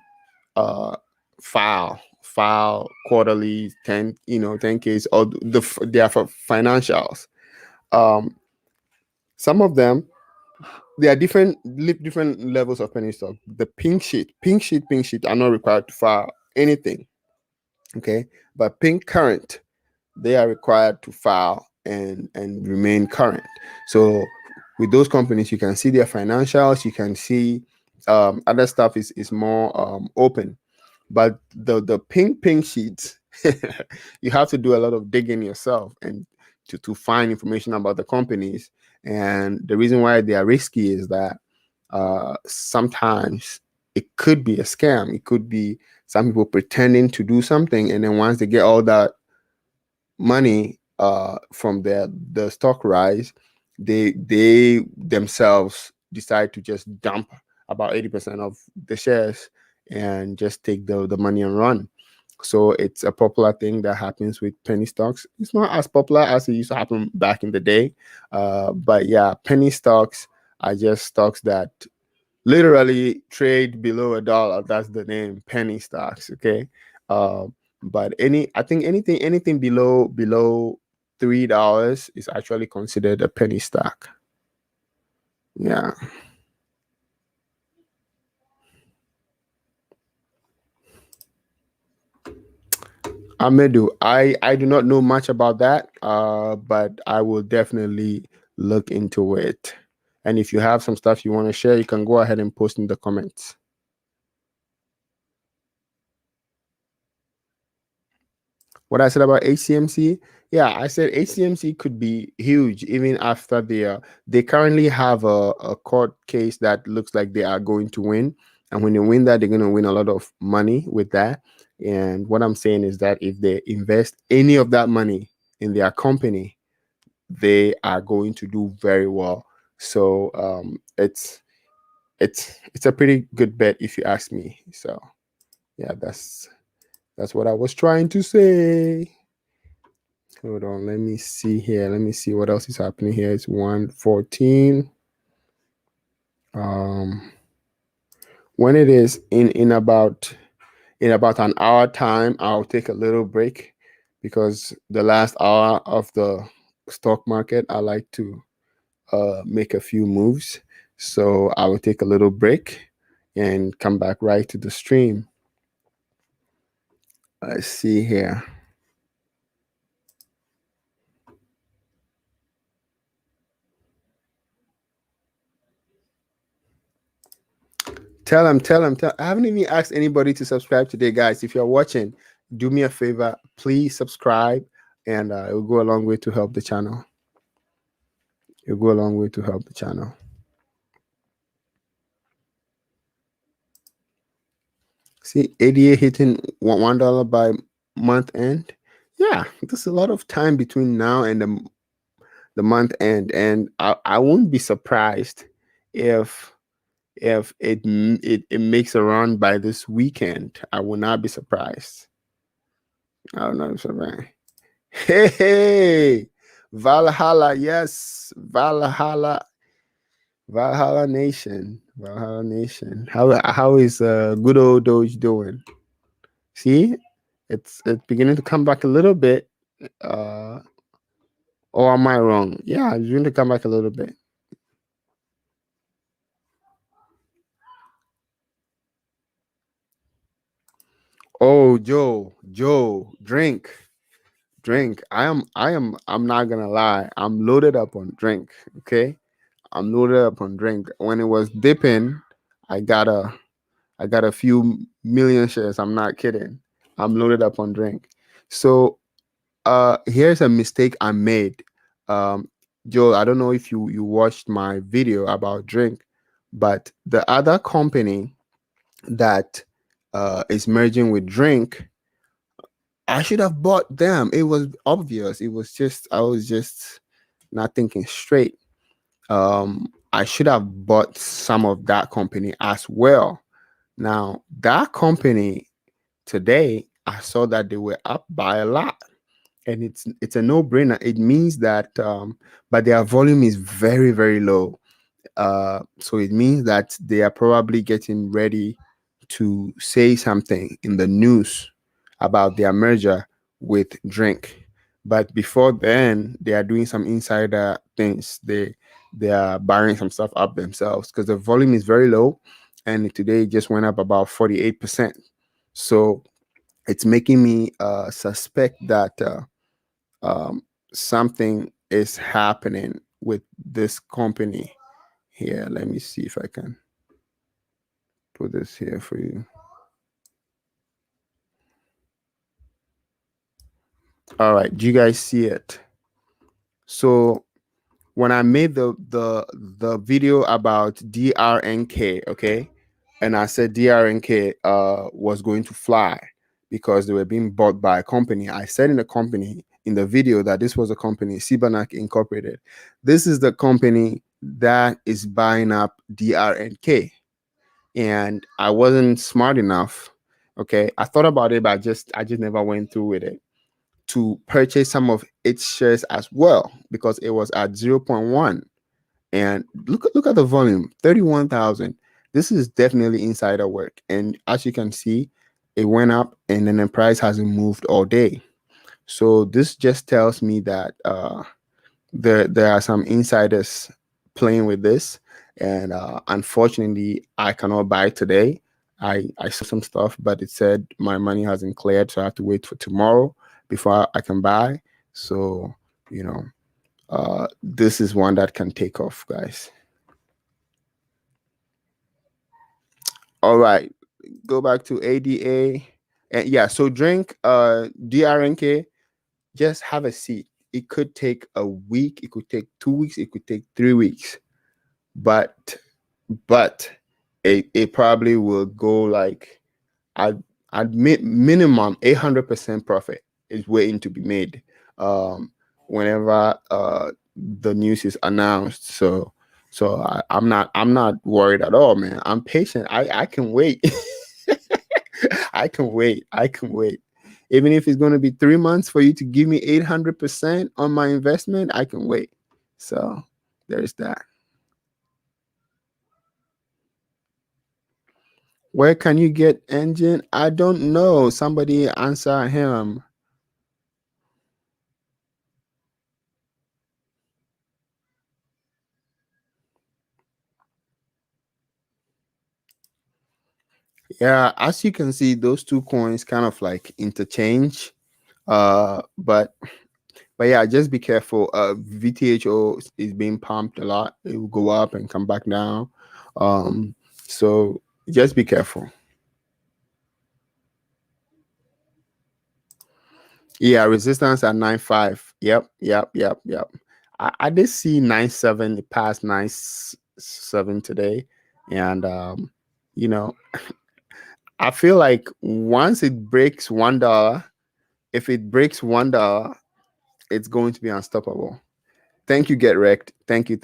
uh, file quarterly 10Ks or their financials. Um, some of them, there are different levels of penny stock. The pink sheet are not required to file anything. Okay, but pink current, they are required to file and remain current. So with those companies, you can see their financials, you can see other stuff is more open. But the pink sheets, you have to do a lot of digging yourself and to find information about the companies. And the reason why they are risky is that sometimes it could be a scam. It could be some people pretending to do something, and then once they get all that money from the stock rise, they themselves decide to just dump about 80% of the shares and just take the money and run. So it's a popular thing that happens with penny stocks. It's not as popular as it used to happen back in the day, but yeah, penny stocks are just stocks that literally trade below $1. That's the name, penny stocks. Okay. But I think anything below $3 is actually considered a penny stock. Yeah. Amedu, I do not know much about that, but I will definitely look into it. And if you have some stuff you want to share, you can go ahead and post in the comments. What I said about HCMC, yeah, I said HCMC could be huge even after they currently have a court case that looks like they are going to win. And when they win that, they're going to win a lot of money with that. And what I'm saying is that if they invest any of that money in their company, they are going to do very well. So it's a pretty good bet if you ask me. So yeah, that's what I was trying to say. Hold on, let me see here. Let me see what else is happening here. It's 1:14. When it is in about an hour time, I'll take a little break because the last hour of the stock market, I like to make a few moves. So I will take a little break and come back right to the stream. Let's see here. Tell them. I haven't even asked anybody to subscribe today, guys. If you're watching, do me a favor, please subscribe, and it will go a long way to help the channel. It will go a long way to help the channel. See, ADA hitting $1 by month end. Yeah, there's a lot of time between now and the month end, and I won't be surprised if it makes a run by this weekend. I will not be surprised. I will not be surprised. Hey, Valhalla, yes, Valhalla Nation, Valhalla Nation. How is good old Doge doing? See, it's beginning to come back a little bit. Or am I wrong? Yeah, it's beginning to come back a little bit. Oh, Joe, drink. I'm not gonna lie. I'm loaded up on drink. Okay, I'm loaded up on drink. When it was dipping, I got a few million shares. I'm not kidding. I'm loaded up on drink. So here's a mistake I made. Joe, I don't know if you watched my video about drink, but the other company that is merging with drink, I should have bought them. It was obvious. It was just I was just not thinking straight. I should have bought some of that company as well. Now, that company today I saw that they were up by a lot, and it's a no-brainer. It means that, but their volume is very, very low. So it means that they are probably getting ready to say something in the news about their merger with Drink. But before then, they are doing some insider things. They are buying some stuff up themselves because the volume is very low, and today it just went up about 48%. So it's making me suspect that something is happening with this company here. Let me see if I can put this here for you. All right, do you guys see it? So when I made the video about DRNK, okay, and I said DRNK was going to fly because they were being bought by a company. I said in the company in the video that this was a company, Sibanak Incorporated. This is the company that is buying up DRNK, and I wasn't smart enough. Okay, I thought about it, but I just never went through with it to purchase some of its shares as well because it was at 0.1. And look at the volume, 31,000. This is definitely insider work. And as you can see, it went up and then the price hasn't moved all day. So this just tells me that there are some insiders playing with this, and unfortunately, I cannot buy today. I saw some stuff, but it said my money hasn't cleared, so I have to wait for tomorrow before I can buy. So you know, this is one that can take off, guys. All right, go back to ADA, and yeah. So drink DRNK. Just have a seat. It could take a week. It could take 2 weeks. It could take 3 weeks. But it probably will go like at minimum 800% profit is waiting to be made whenever the news is announced. So I'm not worried at all, man. I'm patient. I can wait. I can wait. Even if it's going to be 3 months for you to give me 800% on my investment, I can wait. So there's that. Where can you get engine? I don't know. Somebody answer him. Yeah, as you can see, those two coins kind of like interchange. But yeah, just be careful. VTHO is being pumped a lot. It will go up and come back down. So just be careful. Yeah, resistance at 9.5. Yep. I did see 9.7. It passed 9.7 today, and you know, I feel like once it breaks $1, if it breaks $1, it's going to be unstoppable. Thank you, Get Wrecked. Thank you.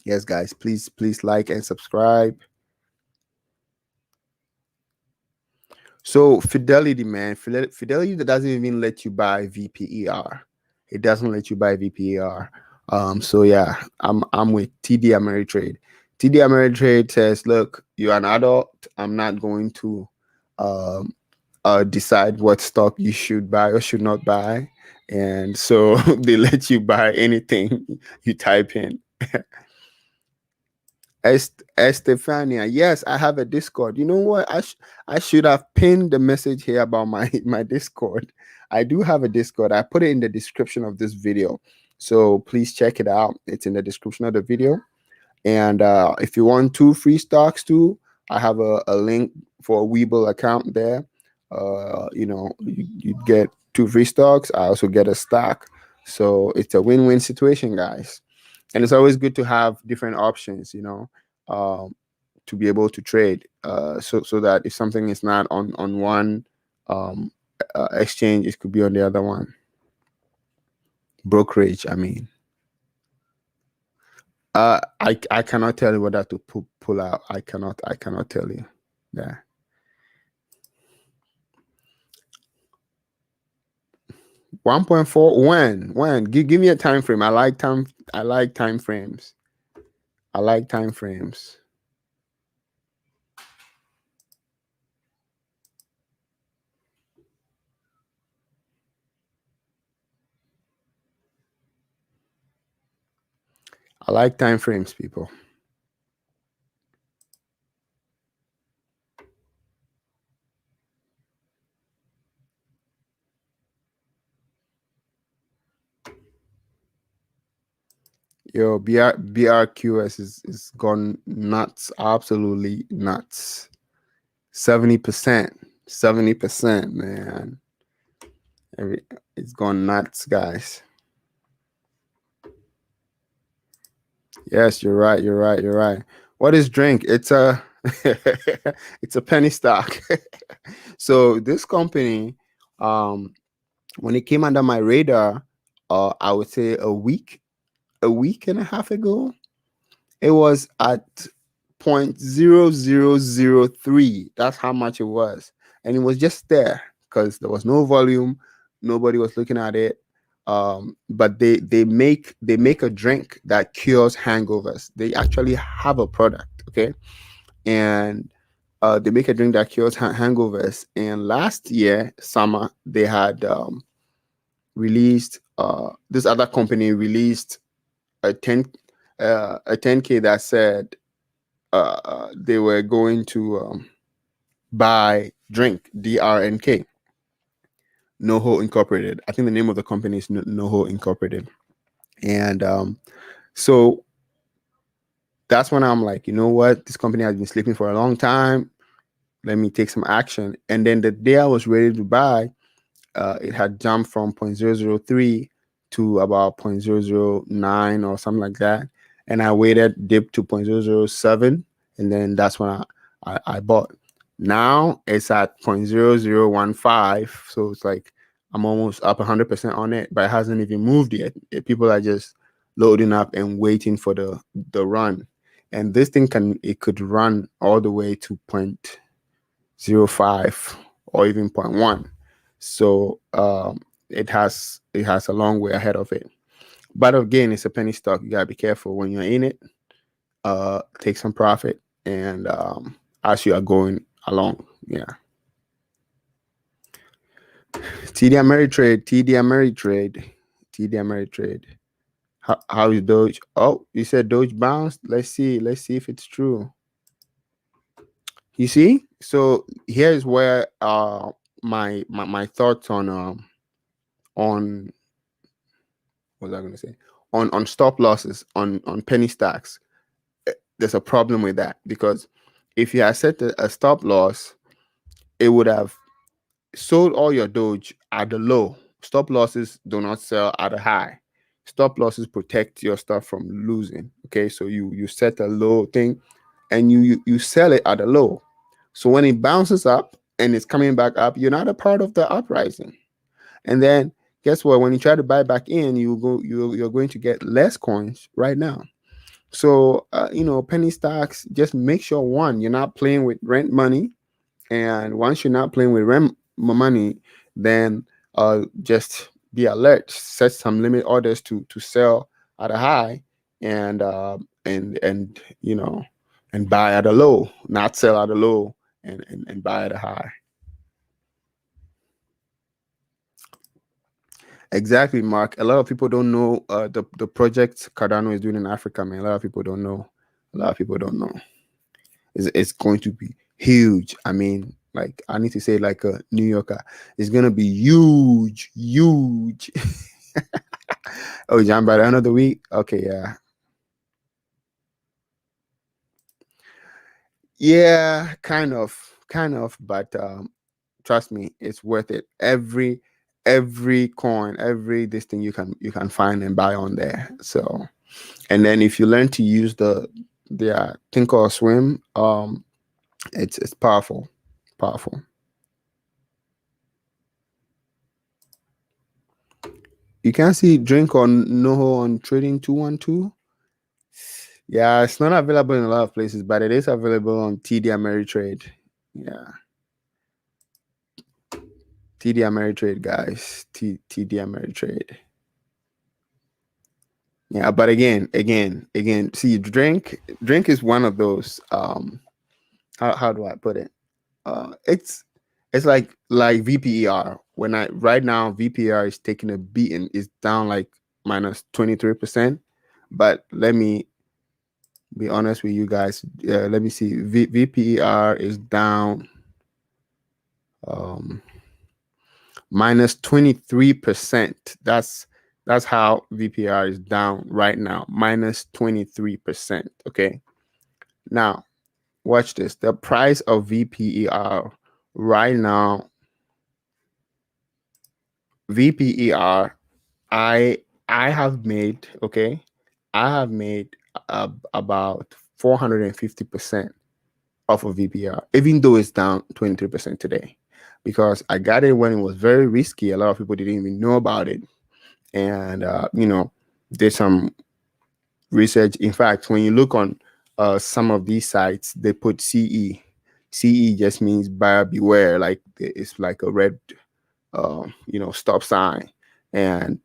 Yes, guys, please like and subscribe. So Fidelity, man, Fidelity that doesn't even let you buy VPER. It doesn't let you buy VPER. So yeah, I'm with TD Ameritrade. TD Ameritrade says, look, you're an adult. I'm not going to um, decide what stock you should buy or should not buy, and so they let you buy anything you type in. Estefania, yes, I have a Discord. You know what? I should have pinned the message here about my Discord. I do have a Discord. I put it in the description of this video, so please check it out. It's in the description of the video. And if you want 2 free stocks too, I have a link for a Webull account there. You get 2 free stocks. I also get a stock, so it's a win-win situation, guys. And it's always good to have different options, um, to be able to trade. So that if something is not on one um, exchange, it could be on the other one. Brokerage, I mean. I cannot tell you whether to pull out. I cannot tell you. Yeah. 1.4. When? Give me a time frame. I like time frames. I like time frames. I like time frames, people. Yo, BRQS is gone nuts, absolutely nuts. 70%, 70%, man. It's gone nuts, guys. Yes, you're right. You're right. You're right. What is drink? It's a it's a penny stock. So this company, when it came under my radar, I would say a week and a half ago, it was at 0.0003. That's how much it was. And it was just there because there was no volume. Nobody was looking at it. But they make a drink that cures hangovers. They actually have a product, okay? And they make a drink that cures hangovers. And last year, summer, they had released, this other company released a 10K that said they were going to buy drink DRNK, NoHo Incorporated. I think the name of the company is NoHo Incorporated. And so that's when I'm like, you know what? This company has been sleeping for a long time. Let me take some action. And then the day I was ready to buy, it had jumped from 0.003 to about 0.009 or something like that. And I waited, dipped to 0.007, and then that's when I bought. Now it's at 0.0015, so it's like I'm almost up 100% on it, but it hasn't even moved yet. People are just loading up and waiting for the run. And this thing could run all the way to 0.05 or even 0.1. So it has a long way ahead of it. But again, it's a penny stock. You gotta be careful when you're in it. Take some profit, and as you are going along, yeah. TD Ameritrade. How is Doge? Oh, you said Doge bounced. Let's see if it's true. You see, so here's where my thoughts on what was I going to say, on stop losses on penny stacks. There's a problem with that, because if you had set a stop loss, it would have sold all your Doge at the low. Stop losses do not sell at a high. Stop losses protect your stuff from losing. Okay, so you set a low thing, and you sell it at a low. So when it bounces up and it's coming back up, you're not a part of the uprising. And then guess what? When you try to buy back in, you're going to get less coins right now. So penny stocks, just make sure, one, you're not playing with rent money. And once you're not playing with rent money, then just be alert. Set some limit orders to sell at a high, and and buy at a low, not sell at a low and buy at a high. Exactly, Mark. A lot of people don't know the project Cardano is doing in Africa, man. A lot of people don't know. It's going to be huge. I mean, like, I need to say, like a New Yorker, it's gonna be huge. Oh, John, by the end of the week. Okay, yeah, kind of, but trust me, it's worth it. Every coin, every this thing you can find and buy on there. So, and then if you learn to use the think or swim, it's powerful. You can see drink on NoHo on trading 212. Yeah, it's not available in a lot of places, but it is available on TD Ameritrade. Yeah, TD Ameritrade, guys. TD Ameritrade. Yeah, but again, see, drink is one of those. How do I put it? It's like VPER. Right now VPER is taking a beating. It's down like minus 23%. But let me be honest with you guys. Let me see. VPER is down minus 23%. That's how VPR is down right now, minus 23%. Okay. Now, watch this. The price of VPER right now, VPER, I have made, okay, I have made about 450% off of VPR, even though it's down 23% today, because I got it when it was very risky. A lot of people didn't even know about it, and did some research. In fact, when you look on some of these sites, they put CE. CE just means buyer beware. Like it's like a red, stop sign. And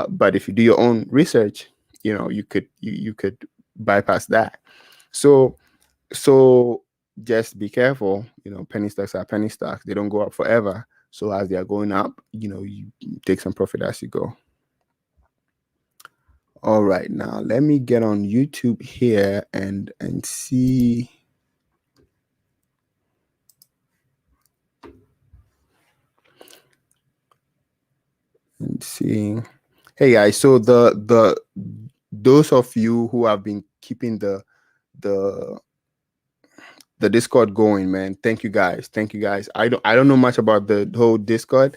but if you do your own research, you could bypass that. So just be careful. Penny stocks are penny stocks. They don't go up forever. So as they are going up, you take some profit as you go. All right, now let me get on YouTube here and see. Hey guys, so those of you who have been keeping the Discord going, man, thank you guys. I don't know much about the whole Discord.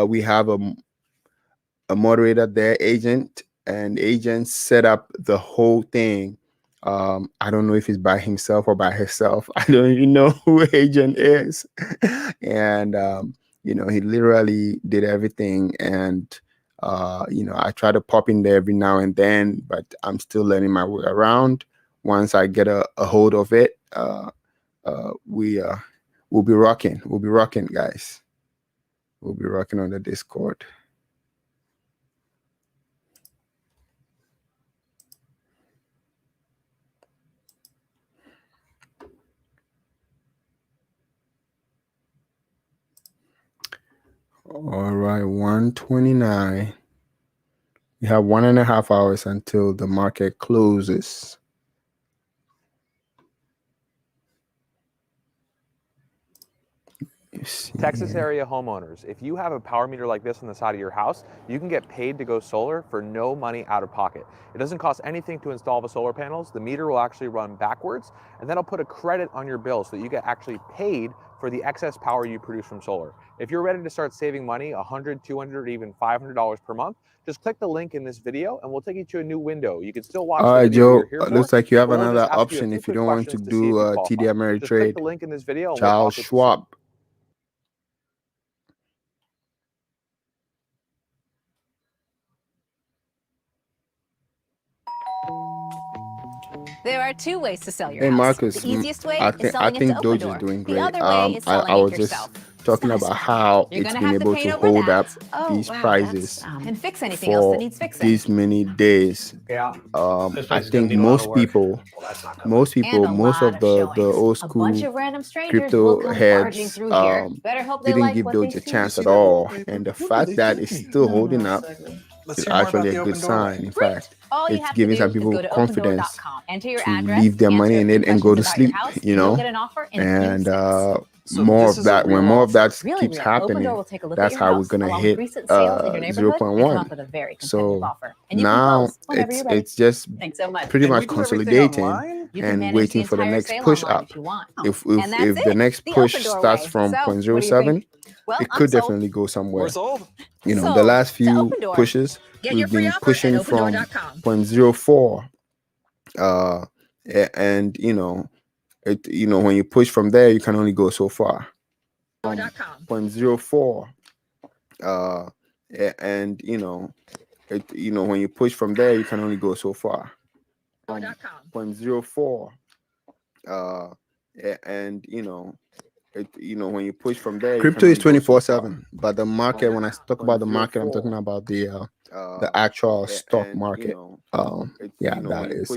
We have a moderator there, Agent, and Agent set up the whole thing. I don't know if he's by himself or by herself. I don't even know who Agent is. And he literally did everything. And I try to pop in there every now and then, but I'm still learning my way around. Once I get a hold of it, we'll be rocking. We'll be rocking, guys. We'll be rocking on the Discord. All right, 129. We have 1.5 hours until the market closes. Texas area homeowners, if you have a power meter like this on the side of your house, you can get paid to go solar for no money out of pocket. It doesn't cost anything to install the solar panels. The meter will actually run backwards, and that'll put a credit on your bill so that you get actually paid for the excess power you produce from solar. If you're ready to start saving money, $100, $200, even $500 per month, just click the link in this video and we'll take you to a new window. You can still watch the video Joe, you're here for. looks like you have We'll another just ask option you if you don't want to questions do see if you TD qualify. Just click Ameritrade. the link in this video and Charles we'll talk Schwab. There are two ways to sell your Hey house. Marcus, The easiest way I is selling it to think Doge is Opendoor. doing The great. other way is selling I it was yourself. just talking about how You're it's gonna been have to able paint to over hold that. up these prices And fix anything else that for needs fixing. these many days. Yeah. I think most people, most of the old A bunch school of random strangers will crypto come barging heads through here. Better hope they didn't like give what they Doge a see. chance at all. And the fact that it's still holding up Let's is hear more about actually the a good Open Door sign. way. In fact, All you it's have to giving do some is people go to confidence opendoor.com, enter your to address, leave their money answer in a it few and go to questions about your sleep, house, and you'll get an offer in a few and seconds. So more this of is a that. When real more of that offer. keeps Opendoor happening, will take a look that's at your how house, we're gonna along hit with recent sales in your neighborhood, and come 0.1. up with a very competitive So offer. And you can now close whenever you're ready. it's just Thanks so much. pretty And much we do everything consolidating online? You can and manage waiting the for the entire next sale push online up. if you want. If And that's the it, next the push Opendoor starts way. from So, what do you 0.07, think? Well, it I'm could sold. definitely go somewhere. We're sold. The Sold last to few Opendoor. pushes, Get your we've free been offer at pushing from opendoor.com. 0.04, and when you push from there, you can only go so far. 0.04, and when you push from there, you can only go so far. 0.04, and when you push from there, crypto is 24/7. But the market, when I talk about the market, I'm talking about the actual stock market. That is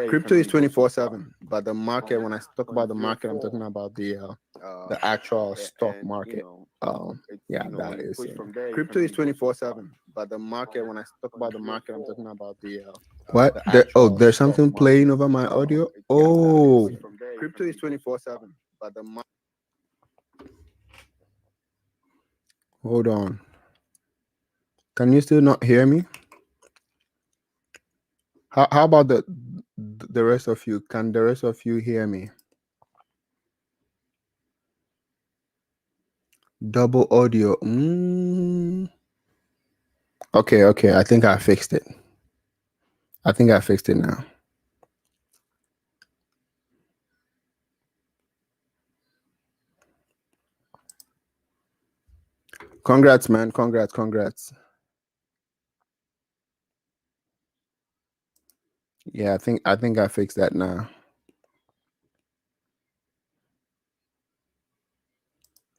crypto is 24/7. But the market, when I talk about the market, I'm talking about the actual stock market. That is crypto is 24/7. But the market, when I talk about the market, I'm talking about what? There's something playing over my audio. Oh, crypto is 24/7. But the hold on. Can you still not hear me? How about the rest of you? Can the rest of you hear me? Double audio. Okay. I think I fixed it. Now. Congrats, man. Congrats. Yeah, I think I fixed that now.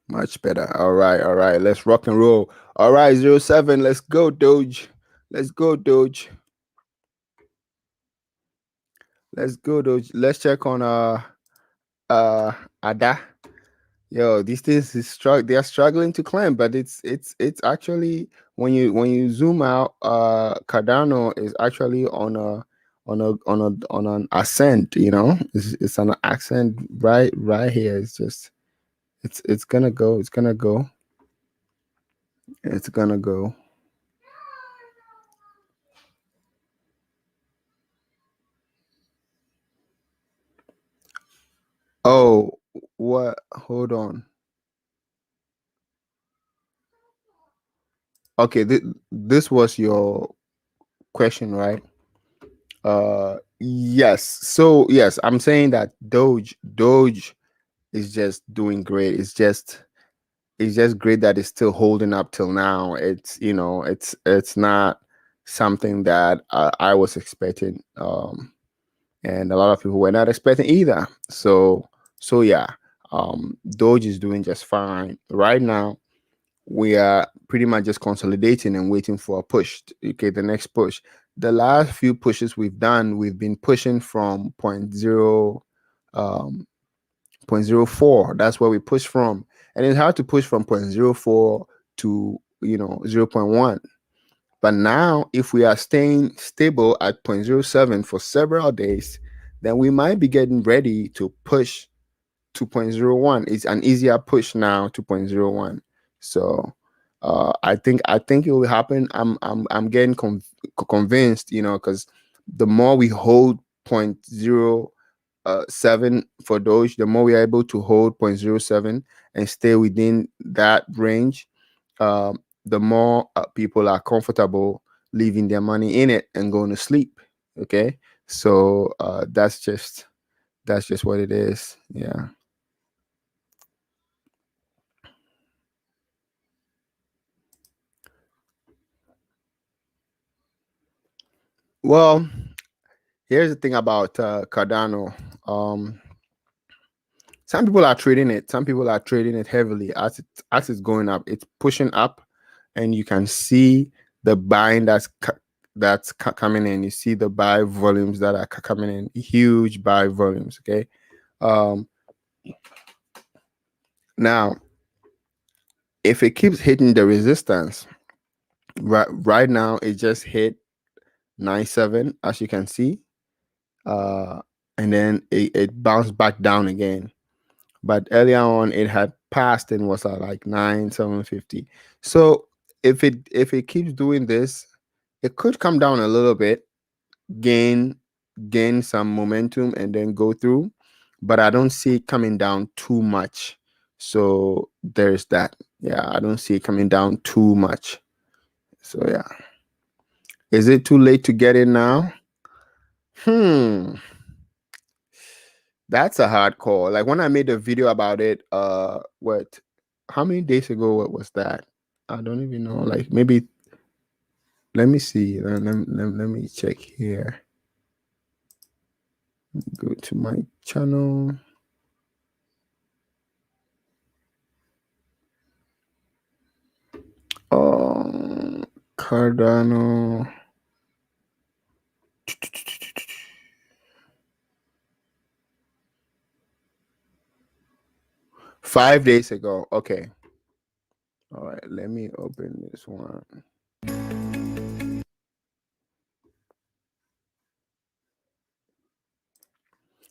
Much better. All right. Let's rock and roll. All right, 07. Let's go, Doge. Let's go, Doge. Let's check on ADA. Yo, these things they are struggling to climb, but it's actually when you zoom out, Cardano is actually on an ascent, it's an ascent right here. It's just it's gonna go. Oh, what? Hold on. Okay, this was your question, right? Yes. So yes, I'm saying that Doge is just doing great. It's just great that it's still holding up till now. It's not something that I was expecting, and a lot of people were not expecting either. So yeah, Doge is doing just fine right now. We are pretty much just consolidating and waiting for a push. Okay, the next push. The last few pushes we've done, we've been pushing from 0.0, 0.04. That's where we push from, and it's hard to push from 0.04 to 0.1. But now, if we are staying stable at 0.07 for several days, then we might be getting ready to push 2.01. It's an easier push now, 2.01. So I think it will happen. I'm getting convinced, because the more we hold 0.07 for Doge, the more we are able to hold 0.07 and stay within that range, the more people are comfortable leaving their money in it and going to sleep. Okay, so that's just what it is. Yeah. Well, here's the thing about Cardano. Some people are trading it. Some people are trading it heavily as it's going up. It's pushing up, and you can see the buying that's coming in. You see the buy volumes that are coming in. Huge buy volumes. Okay. Now, if it keeps hitting the resistance, right now it just hit 9.7, as you can see, and then it bounced back down again. But earlier on, it had passed and was at like 9,750. So if it keeps doing this, it could come down a little bit, gain some momentum, and then go through. But I don't see it coming down too much. So there's that. Yeah, I don't see it coming down too much. So yeah. Is it too late to get in now? That's a hard call. Like when I made a video about it, how many days ago what was that? I don't even know. Like maybe, let me see. Let me check here. Go to my channel. Cardano. $5 ago. Okay. All right. Let me open this one.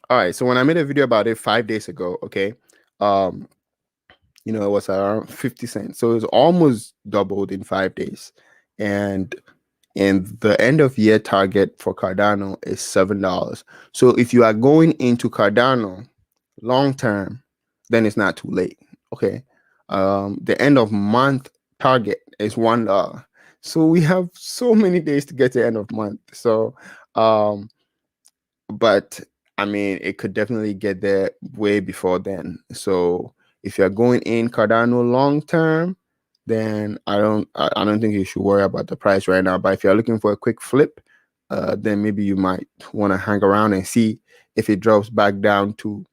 All right. So when I made a video about it 5 days ago, okay, it was around 50 cents. So it's almost doubled in 5 days. And the end of year target for Cardano is $7. So if you are going into Cardano long term, then it's not too late. Okay. The end of month target is $1. So we have so many days to get to the end of month. So but I mean, it could definitely get there way before then. So if you're going in Cardano long term, then I don't think you should worry about the price right now. But if you're looking for a quick flip, then maybe you might want to hang around and see if it drops back down to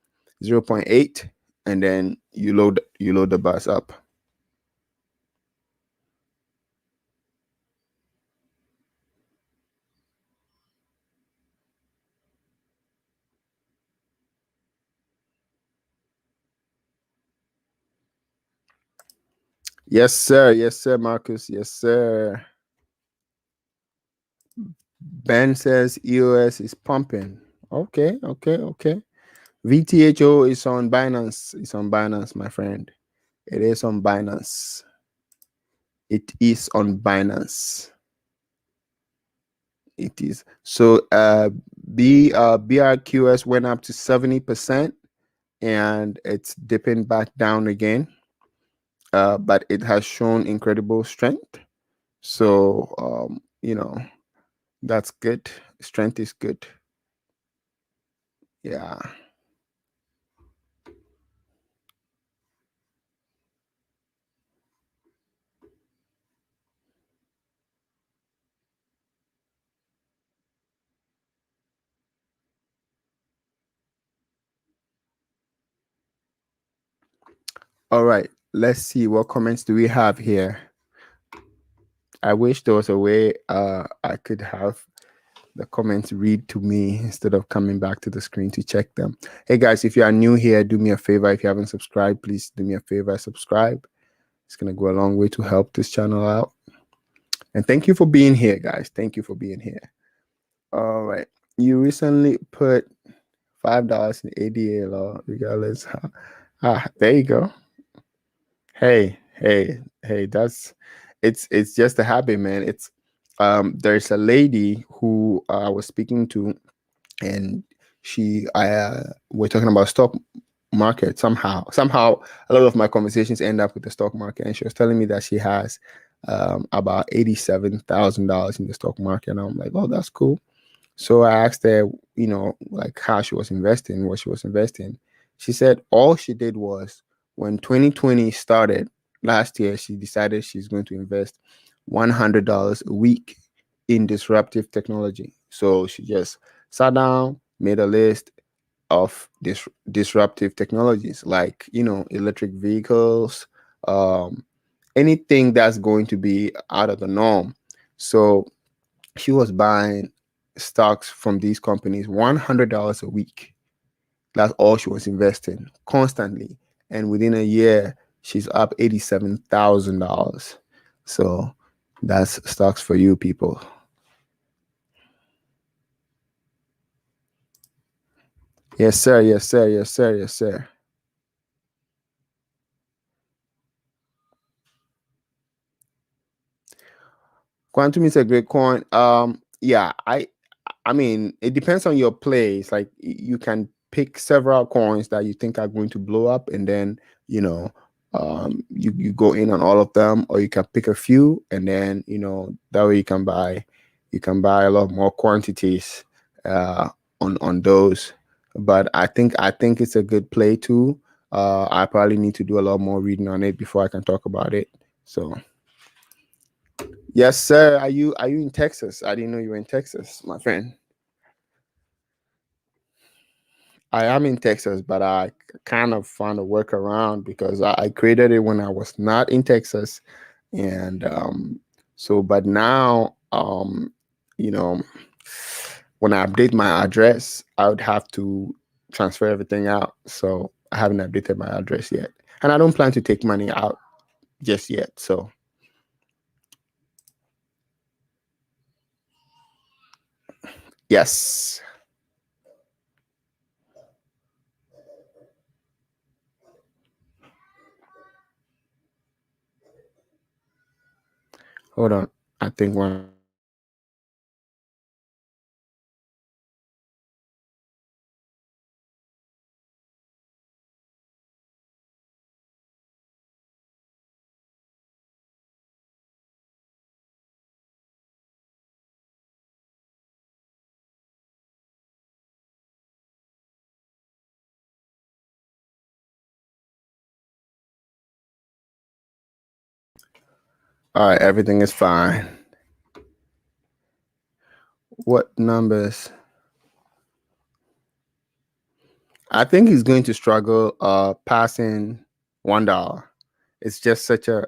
0.8, and then you load the bus up. Yes, sir. Yes, sir, Marcus. Yes, sir. Ben says EOS is pumping. Okay. VTHO is on Binance. It's on Binance, my friend. It is on Binance. It is on Binance. It is. So BRQS went up to 70%, and it's dipping back down again. But it has shown incredible strength. So that's good. Strength is good. Yeah. All right. Let's see, what comments do we have here. I wish there was a way I could have the comments read to me instead of coming back to the screen to check them. Hey guys, if you are new here, do me a favor. If you haven't subscribed, please do me a favor, subscribe. It's going to go a long way to help this channel out. And thank you for being here, guys. Thank you for being here. All right. You recently put $5 in ADA law, regardless. There you go. Hey, that's it's just a habit, man. It's there's a lady who I was speaking to, and we're talking about stock market. Somehow a lot of my conversations end up with the stock market, and she was telling me that she has about $87,000 in the stock market, and I'm like, oh, that's cool. So I asked her, like how she was investing, what she was investing. She said all she did was, when 2020 started last year, she decided she's going to invest $100 a week in disruptive technology. So she just sat down, made a list of disruptive technologies, like electric vehicles, anything that's going to be out of the norm. So she was buying stocks from these companies $100 a week. That's all she was investing constantly, and within a year she's up $87,000. So that's stocks for you people. Yes, sir. Yes, sir. Yes, sir. Yes, sir. Quantum is a great coin. Yeah, I mean, it depends on your place. Like, you can pick several coins that you think are going to blow up, and then you go in on all of them, or you can pick a few, and then that way you can buy a lot more quantities on those. But I think it's a good play too. I probably need to do a lot more reading on it before I can talk about it. So. Yes, sir. Are you in Texas? I didn't know you were in Texas, my friend. I am in Texas, but I kind of found a workaround because I created it when I was not in Texas, and So, but now, you know, when I update my address, I would have to transfer everything out. So I haven't updated my address yet, and I don't plan to take money out just yet. So yes. Hold on. I think one. All right, everything is fine. What numbers? I think he's going to struggle passing $1. It's just such a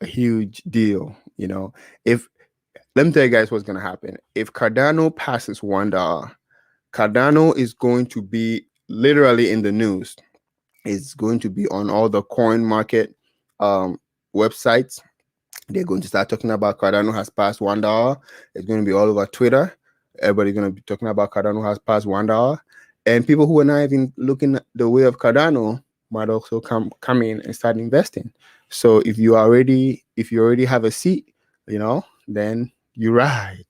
huge deal, you know. If Let me tell you guys what's gonna happen. If Cardano passes $1, Cardano is going to be literally in the news. It's going to be on all the coin market um, websites. They're going to start talking about Cardano has passed $1. It's going to be all over Twitter. Everybody's going to be talking about Cardano has passed $1. And people who are not even looking the way of Cardano might also come in and start investing. So if you already have a seat, then you ride.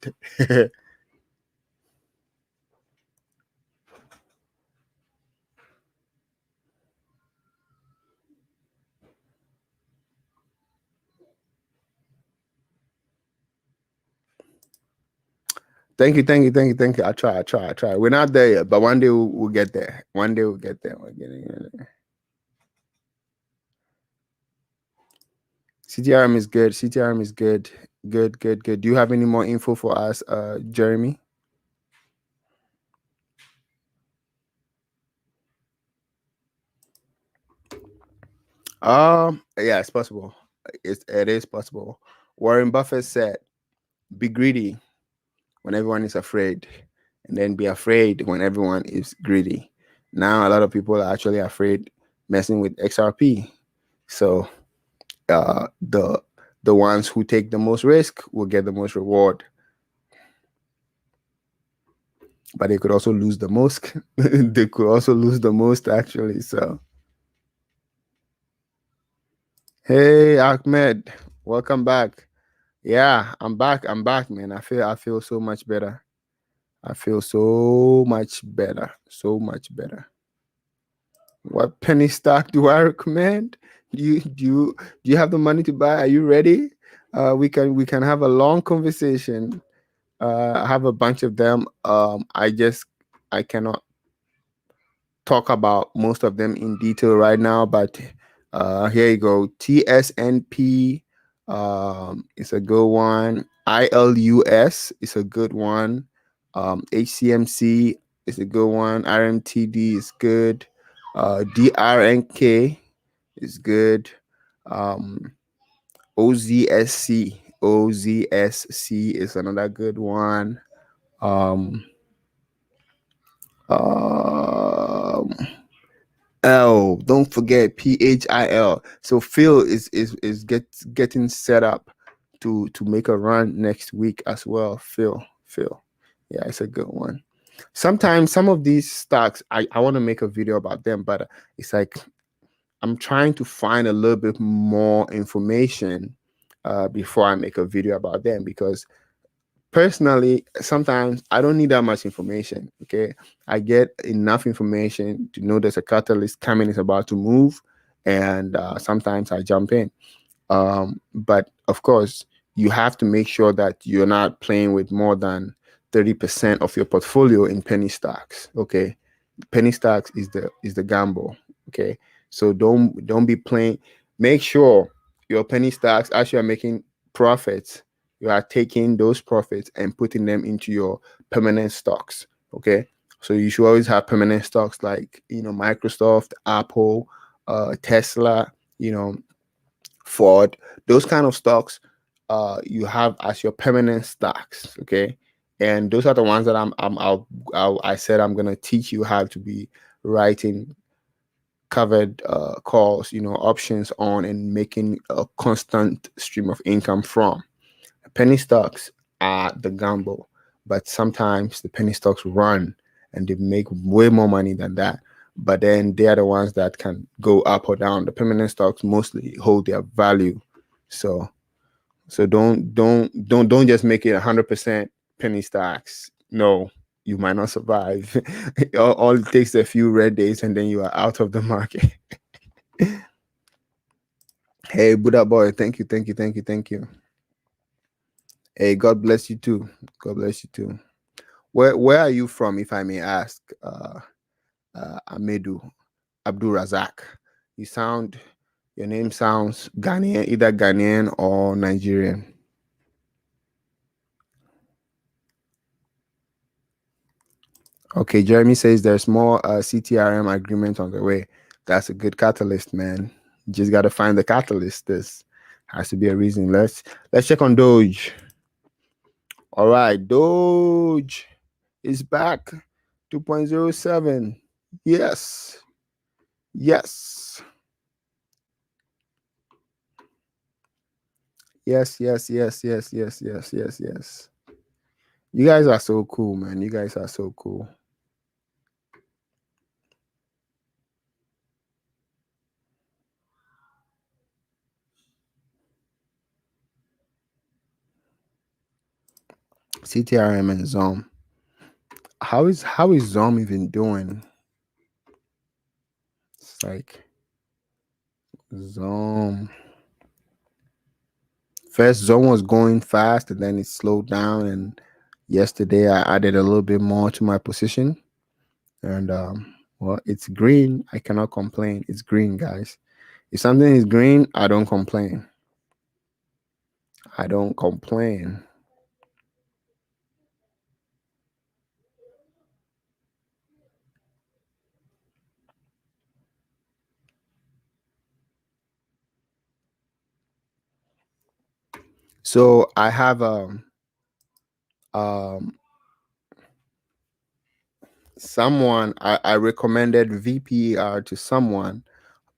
Thank you, thank you, thank you, thank you. I try. We're not there yet, but one day we'll get there. One day we'll get there. We're getting there. CTRM is good. CTRM is good. Good, good, good. Do you have any more info for us, Jeremy? Yeah, it's possible. It is possible. Warren Buffett said, "Be greedy when everyone is afraid, and then be afraid when everyone is greedy." Now, a lot of people are actually afraid messing with XRP. So, the ones who take the most risk will get the most reward, but they could also lose the most. They could also lose the most, actually. So, hey, Ahmed, welcome back. Yeah, I'm back. I'm back, man. I feel so much better. I feel so much better. So much better. What penny stock do I recommend? Do you have the money to buy? Are you ready? We can have a long conversation. I have a bunch of them. I cannot talk about most of them in detail right now, but here you go. TSNP is a good one. ILUS is a good one. HCMC is a good one. RMTD is good. DRNK is good. Um, OZSC is another good one. Um, um, don't forget PHIL. So Phil is getting set up to make a run next week as well. Phil, yeah, it's a good one. Sometimes some of these stocks, I want to make a video about them, but it's like I'm trying to find a little bit more information before I make a video about them, because personally, sometimes I don't need that much information. Okay, I get enough information to know there's a catalyst coming, is about to move, and sometimes I jump in. But of course, you have to make sure that you're not playing with more than 30% of your portfolio in penny stocks. Okay, penny stocks is the gamble. Okay, so don't be playing. Make sure your penny stocks, as you are making profits, you are taking those profits and putting them into your permanent stocks. Okay, so you should always have permanent stocks like Microsoft, Apple, Tesla, Ford, those kind of stocks. you have as your permanent stocks. Okay, and those are the ones that I said I'm gonna teach you how to be writing covered calls, options on, and making a constant stream of income from. Penny stocks are the gamble, but sometimes the penny stocks run and they make way more money than that. But then they are the ones that can go up or down. The permanent stocks mostly hold their value. So don't just make it 100% penny stocks. No, you might not survive. All it takes a few red days and then you are out of the market. Hey, Buddha boy, thank you, thank you, thank you, thank you. Hey, God bless you too. God bless you too. Where are you from, if I may ask? Amedu Abdul Razak. You sound your name sounds Ghanaian, either Ghanaian or Nigerian. Okay, Jeremy says there's more CTRM agreement on the way. That's a good catalyst, man. You just got to find the catalyst. This has to be a reason. Let's check on Doge. All right, Doge is back. 2.07. Yes. Yes. Yes, yes, yes, yes, yes, yes, yes, yes. You guys are so cool, man. You guys are so cool. CTRM and Zom. How is Zom even doing? It's like Zom. First, Zom was going fast, and then it slowed down. And yesterday, I added a little bit more to my position, and well, it's green. I cannot complain. It's green, guys. If something is green, I don't complain. I don't complain. So I have um someone I recommended VPR to someone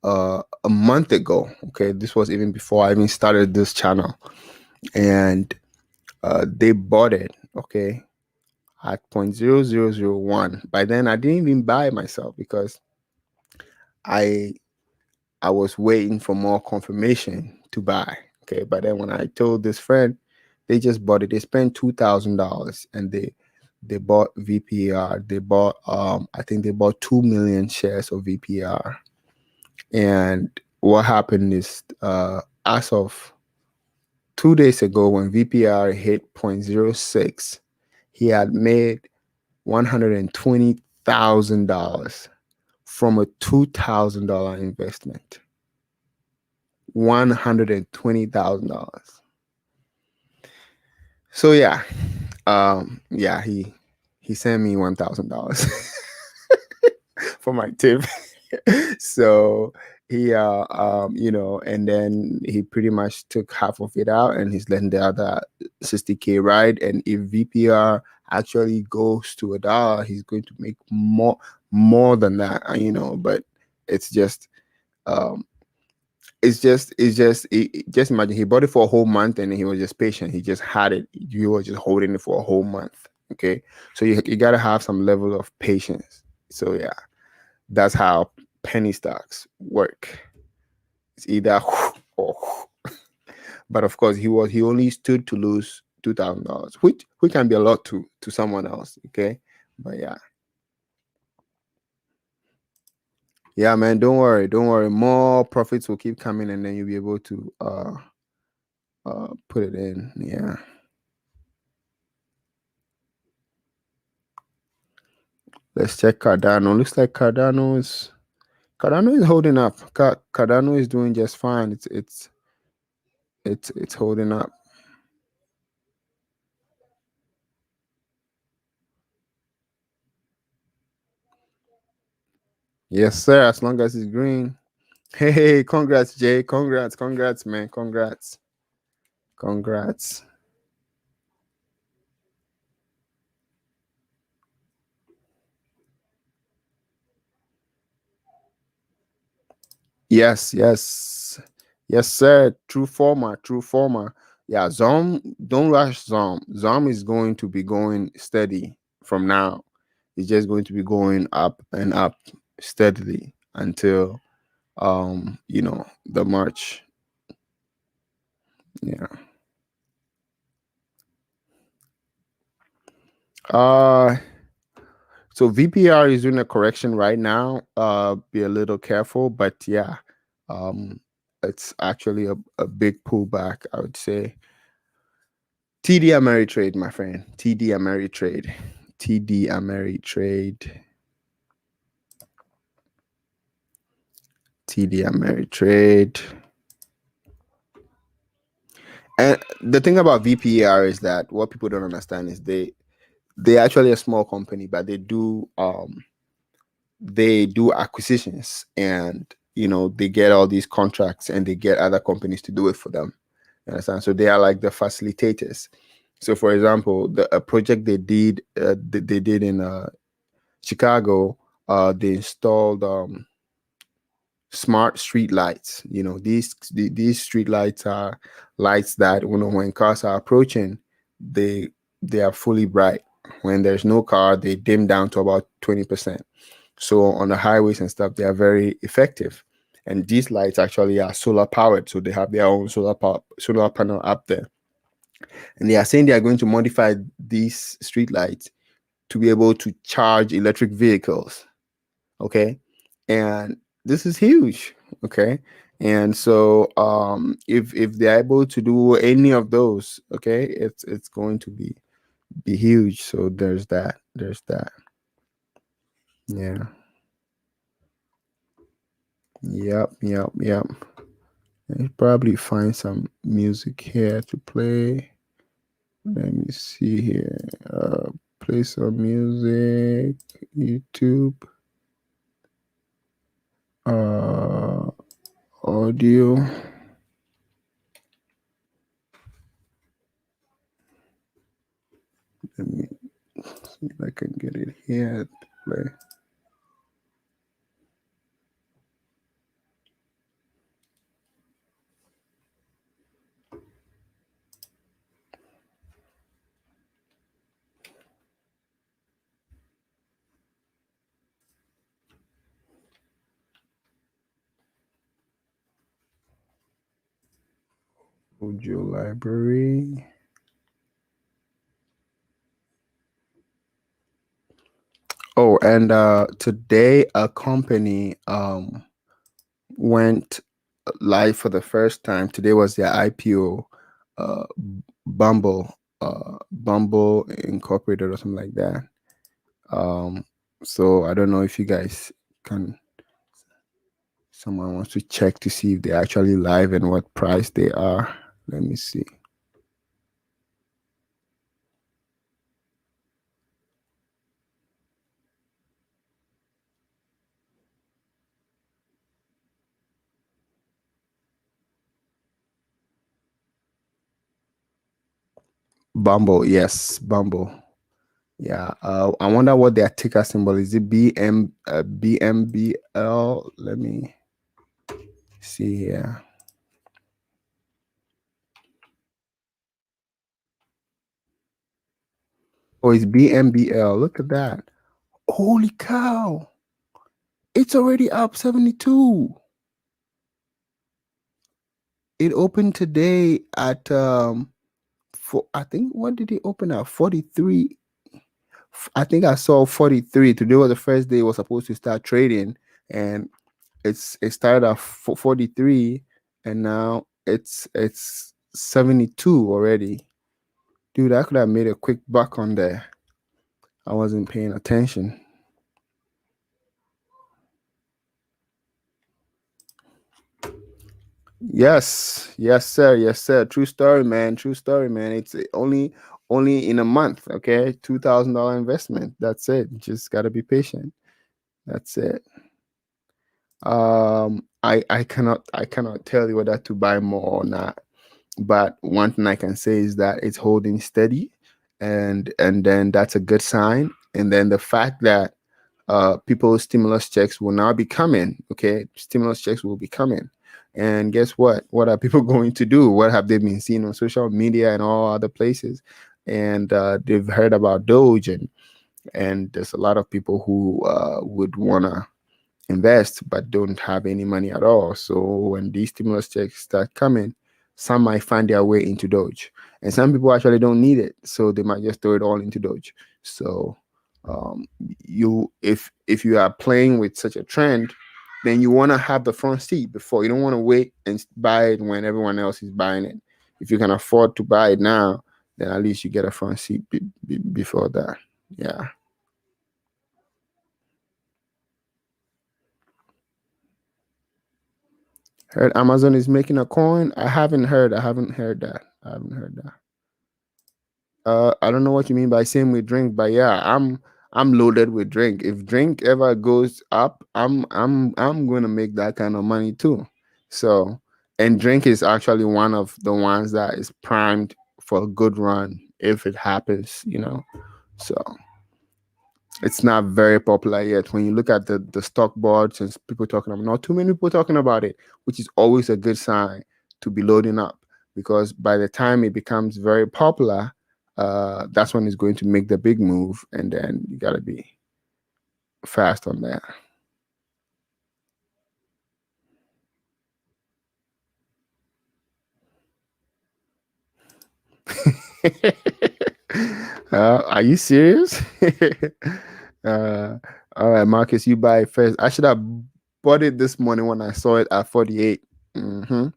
a month ago. Okay, this was even before I even started this channel, and they bought it. Okay, at 0.0001. By then, I didn't even buy it myself because I I was waiting for more confirmation to buy. Okay, but then when I told this friend, they just bought it. They spent $2,000 and they bought VPR. They bought I think they bought 2 million shares of VPR. And what happened is as of 2 days ago when VPR hit 0.06, he had made $120,000 from a $2,000 investment. $120,000. So yeah, yeah, he sent me $1,000 for my tip. So he and then he pretty much took half of it out and he's letting the other 60K ride. And if VPR actually goes to $1, he's going to make more than that, but it's just um just imagine he bought it for a whole month and he was just patient. He just had it. You were just holding it for a whole month. Okay, so you got to have some level of patience. So yeah, that's how penny stocks work. It's either or. But of course, he only stood to lose $2,000, which can be a lot to someone else. Okay, but yeah. Yeah, man, don't worry, don't worry. More profits will keep coming, and then you'll be able to put it in. Yeah. Let's check Cardano. Looks like Cardano is holding up. Cardano is doing just fine. It's holding up. Yes, sir. As long as it's green. Hey, congrats, Jay. Congrats, man. Congrats. Congrats. Yes, yes. Yes, sir. True former, true former. Yeah, Zom, don't rush Zom. Zom is going to be going steady from now. It's just going to be going up and up steadily until the March. Yeah. Uh so VPR is doing a correction right now. Be a little careful, but yeah. Um it's actually a big pullback, I would say. TD Ameritrade, my friend. TD Ameritrade. TD Ameritrade. TD Ameritrade. And the thing about VPR is that what people don't understand is they actually a small company, but they do acquisitions, and they get all these contracts and they get other companies to do it for them. You understand? So they are like the facilitators. So for example, a project they did in Chicago, they installed smart street lights. These street lights are lights that when cars are approaching, they they are fully bright. When there's no car, they dim down to about 20%. So on the highways and stuff, they are very effective. And these lights actually are solar powered, so they have their own solar panel up there. And they are saying they are going to modify these street lights to be able to charge electric vehicles. Okay, and this is huge. Okay, and so if they're able to do any of those, okay, it's going to be huge. So there's that. Yeah. Yep. I'll probably find some music here to play. Let me see here. Play some music. YouTube. Audio. Let me see if I can get it here to play. Audio library. Oh, and today a company went live for the first time. Today was their IPO. Uh, Bumble Incorporated or something like that. So I don't know if you guys can. Someone wants to check to see if they're actually live and what price they are. Let me see. Bumble, yes, Bumble. Yeah. I wonder what their ticker symbol is. It BMBL? Let me see here. Oh, it's BMBL. Look at that. Holy cow. It's already up 72. It opened today at I think, what did it open at? 43. I think I saw 43. Today was the first day it was supposed to start trading, and it started at 43, and now it's 72 already. Dude, I could have made a quick buck on there. I wasn't paying attention. Yes, sir. Yes, sir. True story, man. True story, man. It's only in a month. Okay, $2,000 investment. That's it. Just gotta be patient. That's it. I cannot tell you whether to buy more or not. but one thing I can say is that it's holding steady, and then that's a good sign. And then the fact that people's stimulus checks will now be coming. Okay, stimulus checks will be coming, and guess what? What are people going to do? What have they been seeing on social media and all other places? And they've heard about Doge, and there's a lot of people who would wanna invest but don't have any money at all. So when these stimulus checks start coming, some might find their way into Doge, and some people actually don't need it, so they might just throw it all into Doge. So um, you, if you are playing with such a trend, then you want to have the front seat before. You don't want to wait and buy it when everyone else is buying it. If you can afford to buy it now, then at least you get a front seat before that. Yeah. Heard Amazon is making a coin. I haven't heard. I haven't heard that. I haven't heard that. I don't know what you mean by same with drink, but yeah, I'm loaded with drink. If drink ever goes up, I'm gonna make that kind of money too. So, and drink is actually one of the ones that is primed for a good run if it happens. So it's not very popular yet. When you look at the stock boards and people talking about, not too many people talking about it, which is always a good sign to be loading up, because by the time it becomes very popular, that's when it's going to make the big move, and then you gotta be fast on that. Are you serious? uh, all right, Marcus, you buy it first. I should have bought it this morning when I saw it at 48. Mm-hmm.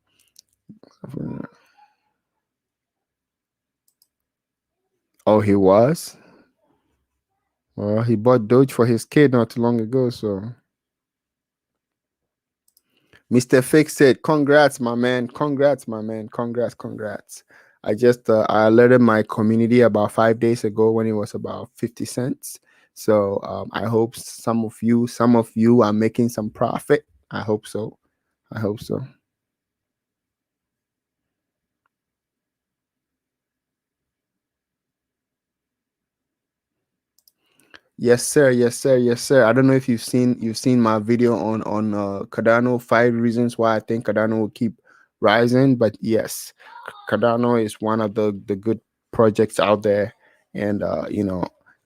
Oh, he was? Well, he bought Doge for his kid not too long ago, so Mr. Fix said, "Congrats, my man! Congrats, my man! Congrats, congrats!" I alerted my community about 5 days ago when it was about 50 cents. So I hope some of you are making some profit. I hope so. I hope so. Yes, sir. Yes, sir. Yes, sir. I don't know if you've seen my video on Cardano, 5 reasons why I think Cardano will keep rising. But yes, Cardano is one of the good projects out there, and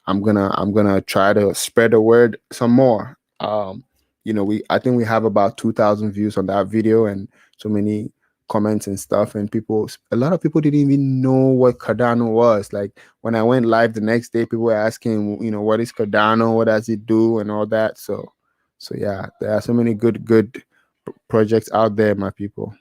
I'm gonna try to spread the word some more. We I think we have about 2,000 views on that video, and so many comments and stuff, and a lot of people didn't even know what Cardano was. Like when I went live the next day, people were asking, what is Cardano, what does it do, and all that. So yeah, there are so many good projects out there, my people.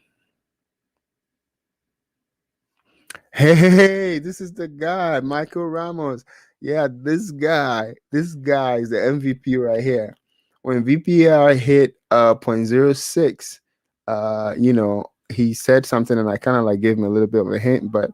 Hey, this is the guy, Michael Ramos. Yeah, this guy is the MVP right here. When VPR hit point zero 0.06, he said something, and I kind of like gave him a little bit of a hint, but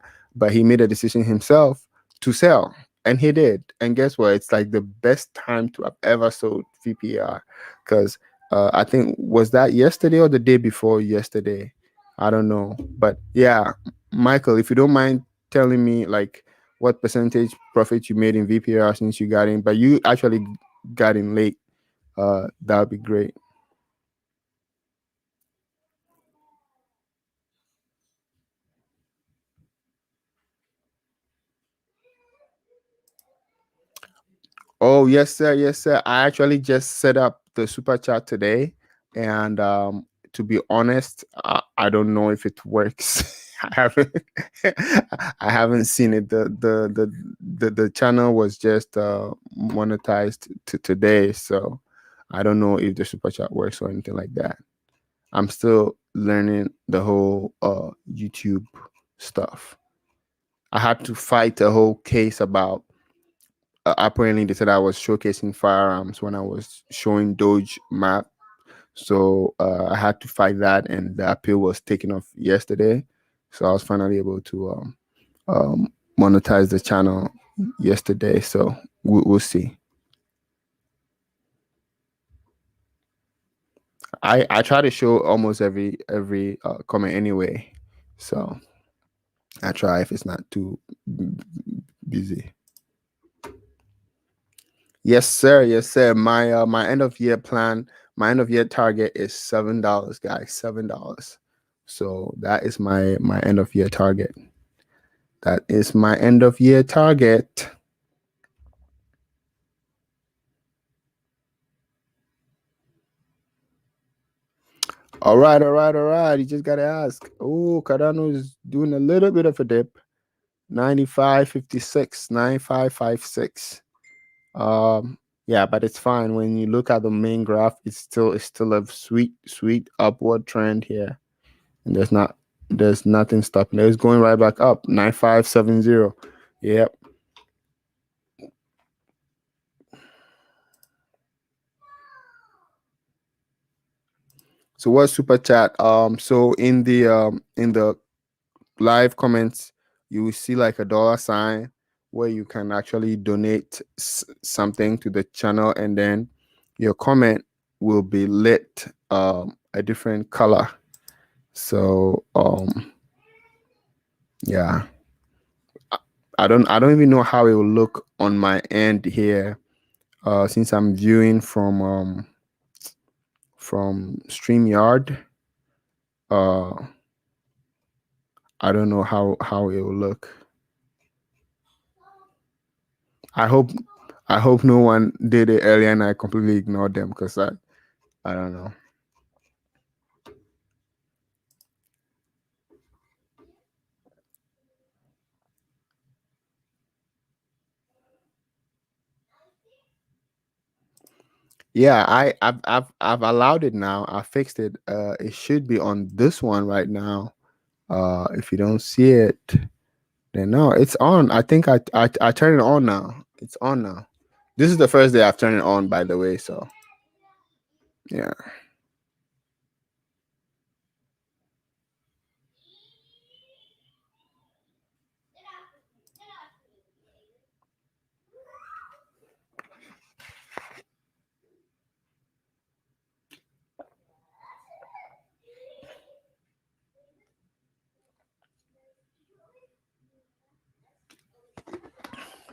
he made a decision himself to sell, and he did. And guess what? It's like the best time to have ever sold VPR, because I think, was that yesterday or the day before yesterday? I don't know, but yeah, Michael, if you don't mind telling me like what percentage profit you made in VPR since you got in, but you actually got in late, that would be great. Oh, yes, sir. Yes, sir. I actually just set up the super chat today, and to be honest, I don't know if it works. I haven't, I haven't seen it. The channel was just monetized today, so I don't know if the super chat works or anything like that. I'm still learning the whole YouTube stuff. I had to fight a whole case about, apparently they said I was showcasing firearms when I was showing Doge map. So I had to fight that, and the appeal was taken off yesterday. So I was finally able to monetize the channel yesterday. So we'll see. I try to show almost every comment anyway. So I try if it's not too busy. Yes, sir. Yes, sir. My end of year plan, my end of year target is $7, guys. $7. So that is my end of year target. That is my end of year target. All right, all right, all right. You just gotta ask. Oh, Cardano is doing a little bit of a dip. 95.56, 95.56. Yeah, but it's fine. When you look at the main graph, it's still a sweet upward trend here. And there's nothing stopping it. It's going right back up. 9570. Yep. So what's super chat? So in the live comments, you will see like a dollar sign where you can actually donate something to the channel, and then your comment will be lit a different color. So yeah, I don't even know how it will look on my end here, since I'm viewing from StreamYard. uh I don't know how it will look. I hope no one did it earlier and I completely ignored them, because I don't know. Yeah, I've allowed it now. I fixed it. It should be on this one right now. If you don't see it, then no, it's on. I think I turned it on now. It's on now. This is the first day I've turned it on, by the way. So yeah,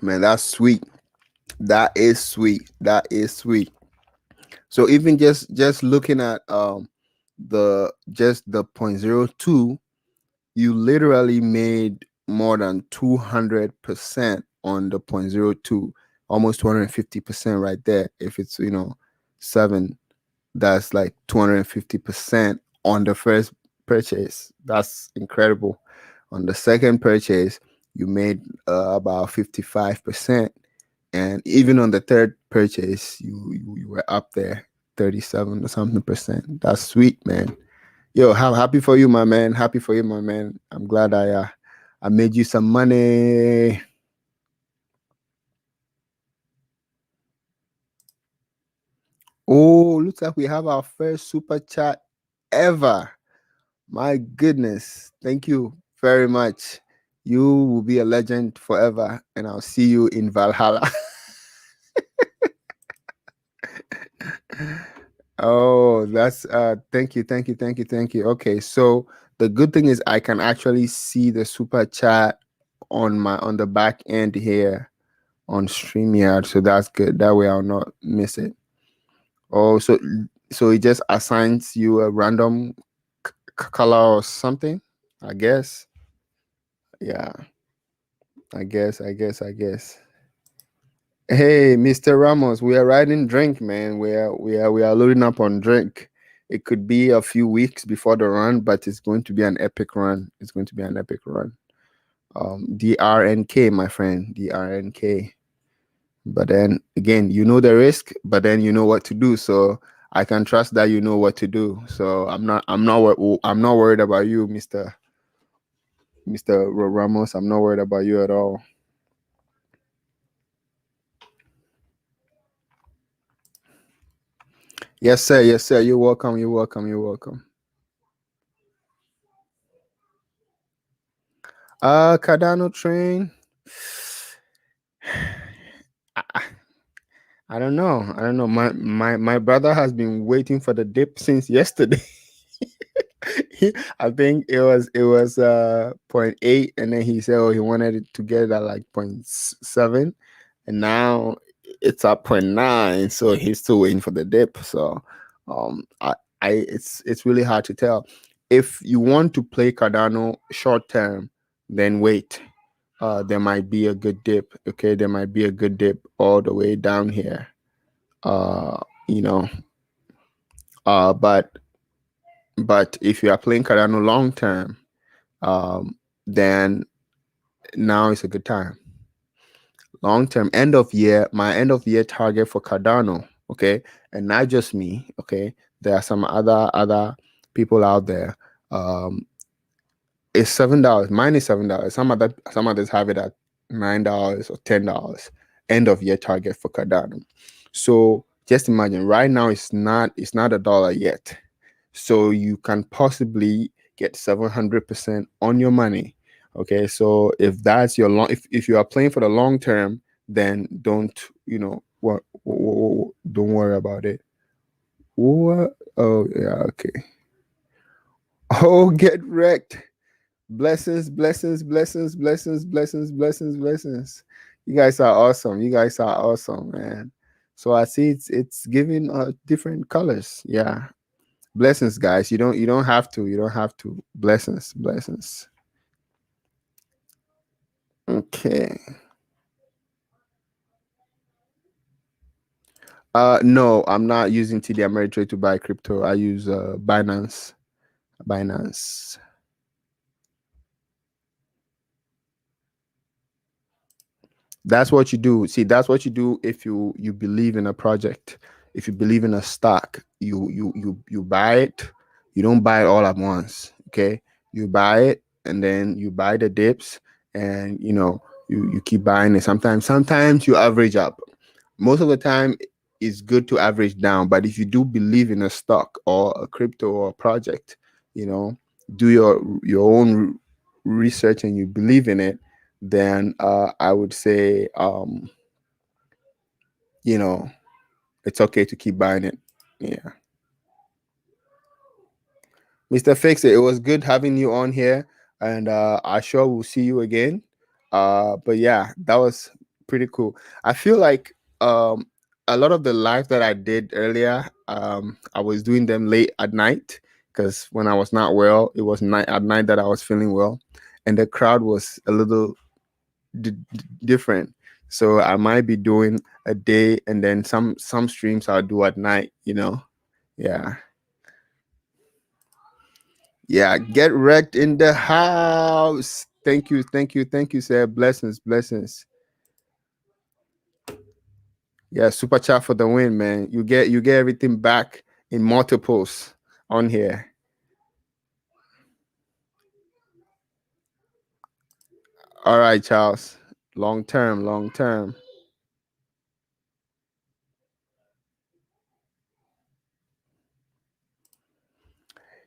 man, that's sweet. That is sweet. That is sweet. So even just looking at the point 0.02, you literally made more than 200% on the point 0.02, almost 250% right there. If it's 7, that's like 250% on the first purchase. That's incredible. On the second purchase, you made about 55%, and even on the third purchase, you were up there 37 or something percent. That's sweet, man. Yo, how happy for you, my man. Happy for you, my man. I'm glad I made you some money. Oh, looks like we have our first super chat ever. My goodness. Thank you very much. You will be a legend forever, and I'll see you in Valhalla. Oh, that's thank you, thank you, thank you, thank you. Okay, so the good thing is I can actually see the super chat on the back end here on StreamYard, so that's good. That way I'll not miss it. Oh, so it just assigns you a random color or something, I guess. Yeah, I guess. Hey, Mr. Ramos, we are riding drink, man. We are loading up on drink. It could be a few weeks before the run, but it's going to be an epic run. It's going to be an epic run. DRNK, my friend, DRNK. But then again, you know the risk, but then you know what to do. So I can trust that you know what to do. So I'm not worried about you, Mr. Ramos. I'm not worried about you at all. Yes, sir. Yes, sir. You're welcome. You're welcome. You're welcome. Cardano train. I, I don't know. I don't know. My brother has been waiting for the dip since yesterday. I think it was point 0.8, and then he said, oh, he wanted it to get at like 0.7, and now it's at 0.9, so he's still waiting for the dip. So it's really hard to tell. If you want to play Cardano short term, then wait. There might be a good dip. Okay, there might be a good dip all the way down here. Uh, you know, but if you are playing Cardano long term, then now is a good time. Long term, end of year, my end of year target for Cardano, okay, and not just me, okay. There are some other people out there. It's $7. Mine is $7. Some others have it at $9 or $10. End of year target for Cardano. So just imagine, right now it's not a dollar yet. So you can possibly get 700% on your money. Okay, so if that's your if you are playing for the long term, then don't don't worry about it. What? Oh yeah, okay. Oh, get wrecked. Blessings, blessings, blessings, blessings, blessings, blessings, blessings. You guys are awesome. You guys are awesome, man. So I see it's giving different colors. Yeah. Blessings, guys. You don't have to. You don't have to. Blessings, blessings. Okay. No, I'm not using TD Ameritrade to buy crypto. I use Binance. Binance. That's what you do. See, that's what you do if you believe in a project. If you believe in a stock, you buy it. You don't buy it all at once. Okay, you buy it and then you buy the dips, and you keep buying it. Sometimes you average up. Most of the time, it's good to average down. But if you do believe in a stock or a crypto or a project, do your own research and you believe in it, then I would say, it's okay to keep buying it. Yeah. Mr. Fix It, it was good having you on here, and I sure will see you again. But yeah, that was pretty cool. I feel like a lot of the live that I did earlier, I was doing them late at night because when I was not well, it was night at night that I was feeling well, and the crowd was a little different. So I might be doing a day, and then some streams I'll do at night. Yeah. Yeah, get wrecked in the house. Thank you, thank you, thank you, sir. Blessings, blessings. Yeah, super chat for the win, man. You get everything back in multiples on here. All right, Charles. Long term, long term.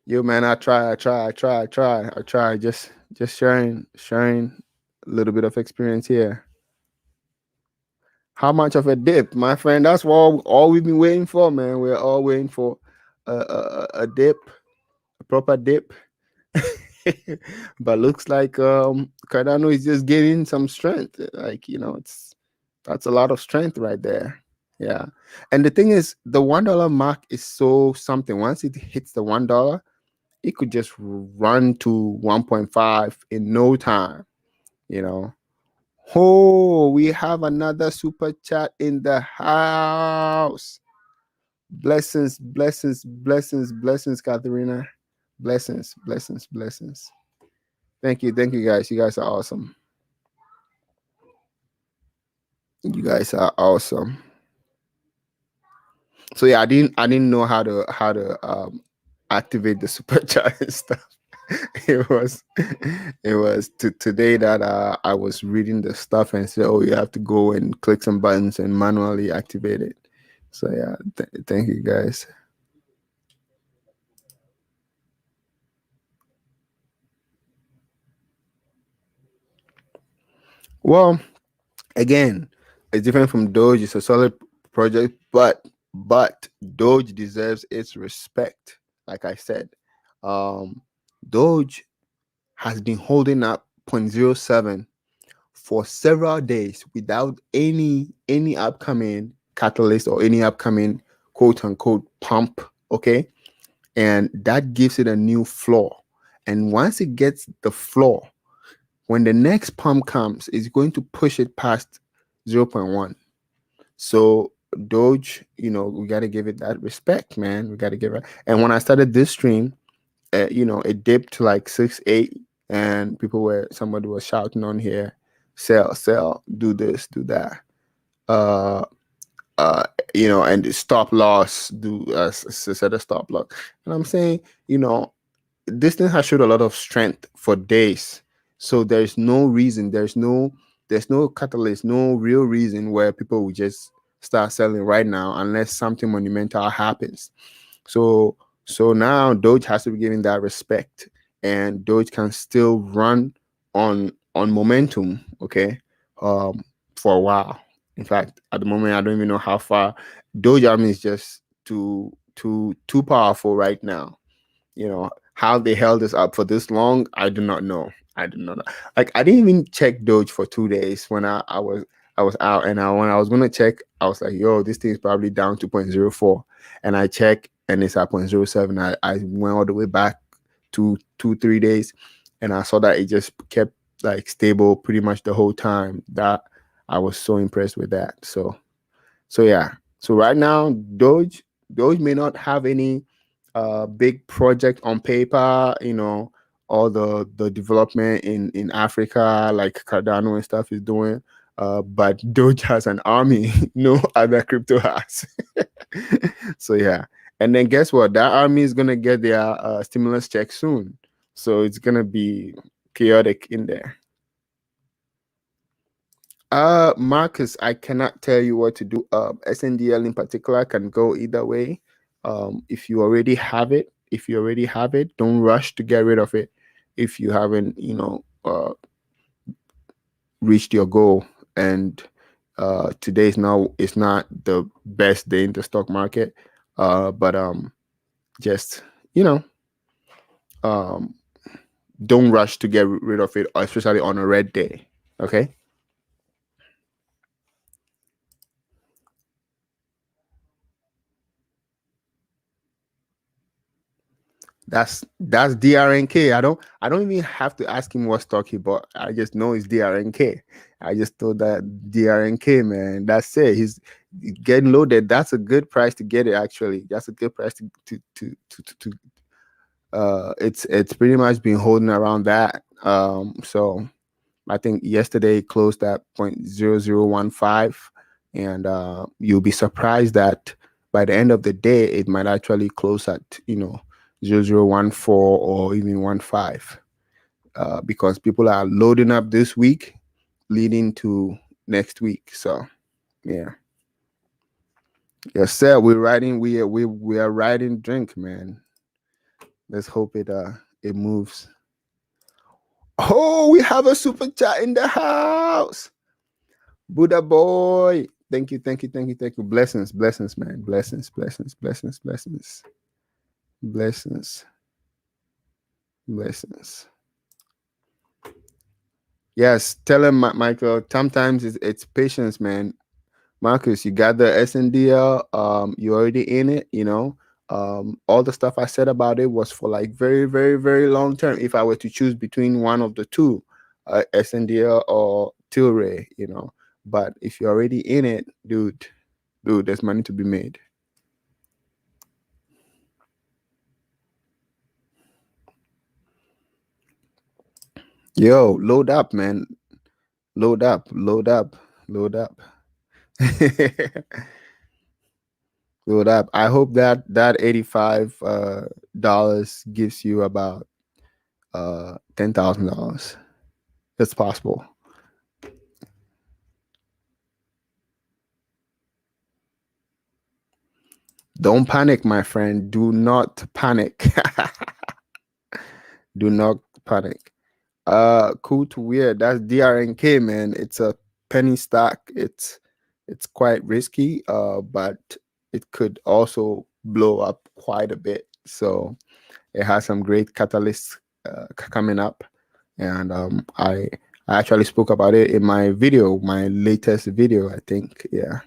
Yo, man, I try. Just sharing a little bit of experience here. How much of a dip, my friend? That's all we've been waiting for, man. We're all waiting for a dip, a proper dip. But looks like Cardano is just gaining some strength. Like that's a lot of strength right there. Yeah, and the thing is, the $1 mark is so something. Once it hits the $1, it could just run to 1.5 in no time. You know. Oh, we have another super chat in the house. Blessings, blessings, blessings, blessings, Katharina. Blessings, blessings, blessings. Thank you, guys. You guys are awesome. You guys are awesome. So yeah, I didn't know how to activate the super chat and stuff. It was today that I was reading the stuff and said, oh, you have to go and click some buttons and manually activate it. So yeah, thank you guys. Well, again, it's different from Doge. It's a solid project, but Doge deserves its respect. Like I said, Um, Doge has been holding up 0.07 for several days without any upcoming catalyst or any upcoming quote unquote pump. Okay, and that gives it a new floor. And once it gets the floor, when the next pump comes, it's going to push it past zero point 0.1. So Doge, we got to give it that respect, man. We got to give it. And when I started this stream, it dipped to like 6.8, and somebody was shouting on here, sell, do this, do that. Uh, and the stop loss, do set a stop loss. And I'm saying, this thing has showed a lot of strength for days. So there's no reason, there's no catalyst, no real reason where people will just start selling right now unless something monumental happens. So now Doge has to be given that respect, and Doge can still run on momentum, okay, for a while. In fact, at the moment, I don't even know how far. Doge Army is just too powerful right now. How they held this up for this long, I do not know. I do not know. Like, I didn't even check Doge for 2 days when I was out, and when I was gonna check, I was like, yo, this thing is probably down to 0.04. And I check and it's at 0.07. I went all the way back to 2-3 days, and I saw that it just kept like stable pretty much the whole time. That I was so impressed with that. So yeah. So right now, Doge may not have any big project on paper, all the development in Africa like Cardano and stuff is doing. But Doge has an army no other crypto has. So yeah. And then guess what? That army is gonna get their stimulus check soon. So it's gonna be chaotic in there. Marcus, I cannot tell you what to do. SNDL in particular can go either way. If you already have it, don't rush to get rid of it. If you haven't, reached your goal, and today is not the best day in the stock market. But just you know, um, don't rush to get rid of it, especially on a red day. Okay. That's DRNK. I don't even have to ask him what stock he bought. I just know it's DRNK. I just thought that DRNK, man. That's it. He's getting loaded. That's a good price to get it. Actually, that's a good price to it's pretty much been holding around that. So I think yesterday it closed at 0.0015, and you'll be surprised that by the end of the day it might actually close at 0014 or even 15, because people are loading up this week leading to next week. So yeah. Yes, sir. We are riding drink, man. Let's hope it moves. Oh, we have a super chat in the house. Buddha boy. Thank you. Blessings, man. Blessings. Yes, tell him, Michael. Sometimes it's patience, man. Marcus, you got the SNDL. You already in it. All the stuff I said about it was for like very, very, very long term. If I were to choose between one of the two, SNDL or Tilray, But if you're already in it, dude, there's money to be made. Yo, load up, man. Load up. Load up. Load up. I hope that $85 gives you about $10,000. It's possible. Don't panic, my friend. Do not panic. Do not panic. Cool to weird. That's DRNK, man. It's a penny stock. It's quite risky, but it could also blow up quite a bit. So It has some great catalysts coming up, and I actually spoke about it in my video, my latest video, I think. Yeah.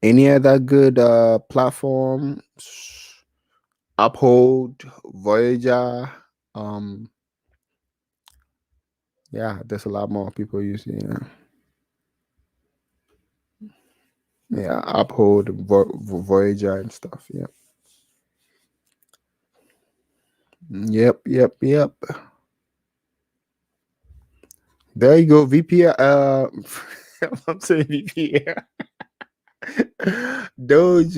Any other good platform? Uphold, Voyager. Yeah, there's a lot more people using. Yeah, Uphold, Voyager, and stuff. Yeah. Yep. There you go, VP. I'm saying VP. Doge,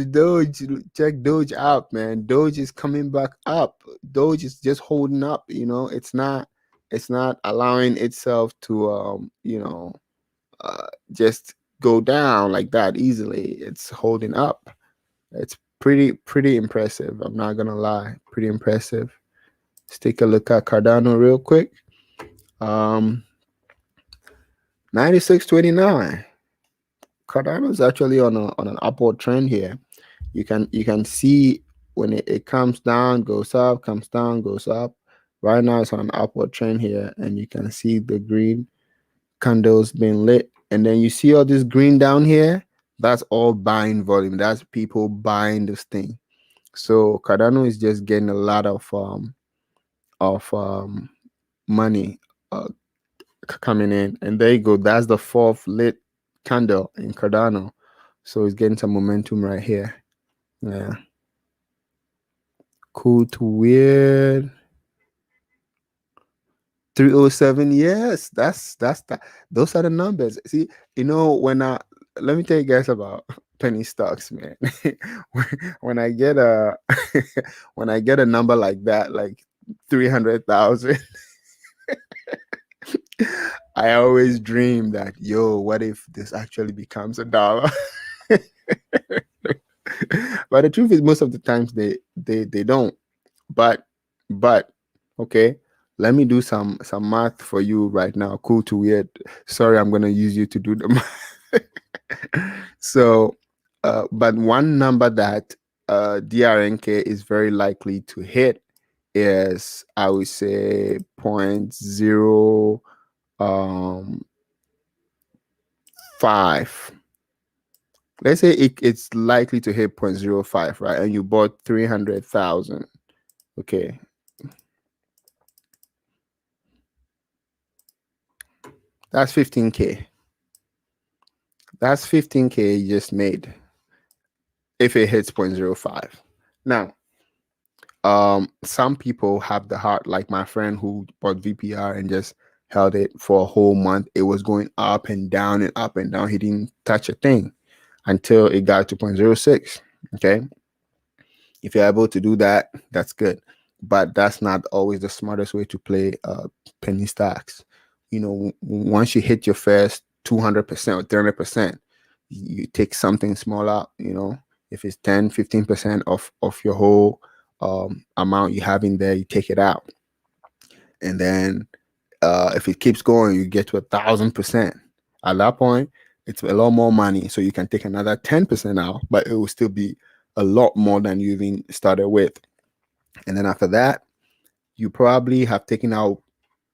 check Doge out, man. Doge is coming back up. Doge is just holding up. It's not allowing itself to, just go down like that easily. It's holding up. It's pretty impressive. I'm not gonna lie, pretty impressive. Let's take a look at Cardano real quick. 96.29. Cardano is actually on an upward trend here. You can see when it comes down, goes up, comes down, goes up. Right now it's on an upward trend here, and you can see the green candles being lit. And then you see all this green down here. That's all buying volume. That's people buying this thing. So Cardano is just getting a lot of money coming in, and there you go. That's the fourth lit candle in Cardano. So it's getting some momentum right here. Yeah. Cool to weird. 307. Yes, that's that. Those are the numbers. See, when let me tell you guys about penny stocks, man. when I get a when I get a number like that, like 300,000, I always dream that, what if this actually becomes $1? But the truth is, most of the times they don't. But okay, let me do some math for you right now. Cool to weird. Sorry, I'm gonna use you to do the math. So, but one number that DRNK is very likely to hit is, I would say, 0.0 5. Let's say it's likely to hit 0.05, right? And you bought 300,000. Okay. That's 15K. That's 15K you just made if it hits 0.05. Now, some people have the heart, like my friend who bought VPR and just held it for a whole month. It was going up and down and up and down. He didn't touch a thing until it got to 0.06. Okay. If you're able to do that, that's good. But that's not always the smartest way to play penny stocks. Once you hit your first 200% or 300%, you take something small out. If it's 10-15% of your whole amount you have in there, you take it out. And then if it keeps going, you get to 1,000%. At that point, it's a lot more money. So you can take another 10% out, but it will still be a lot more than you even started with. And then after that, you probably have taken out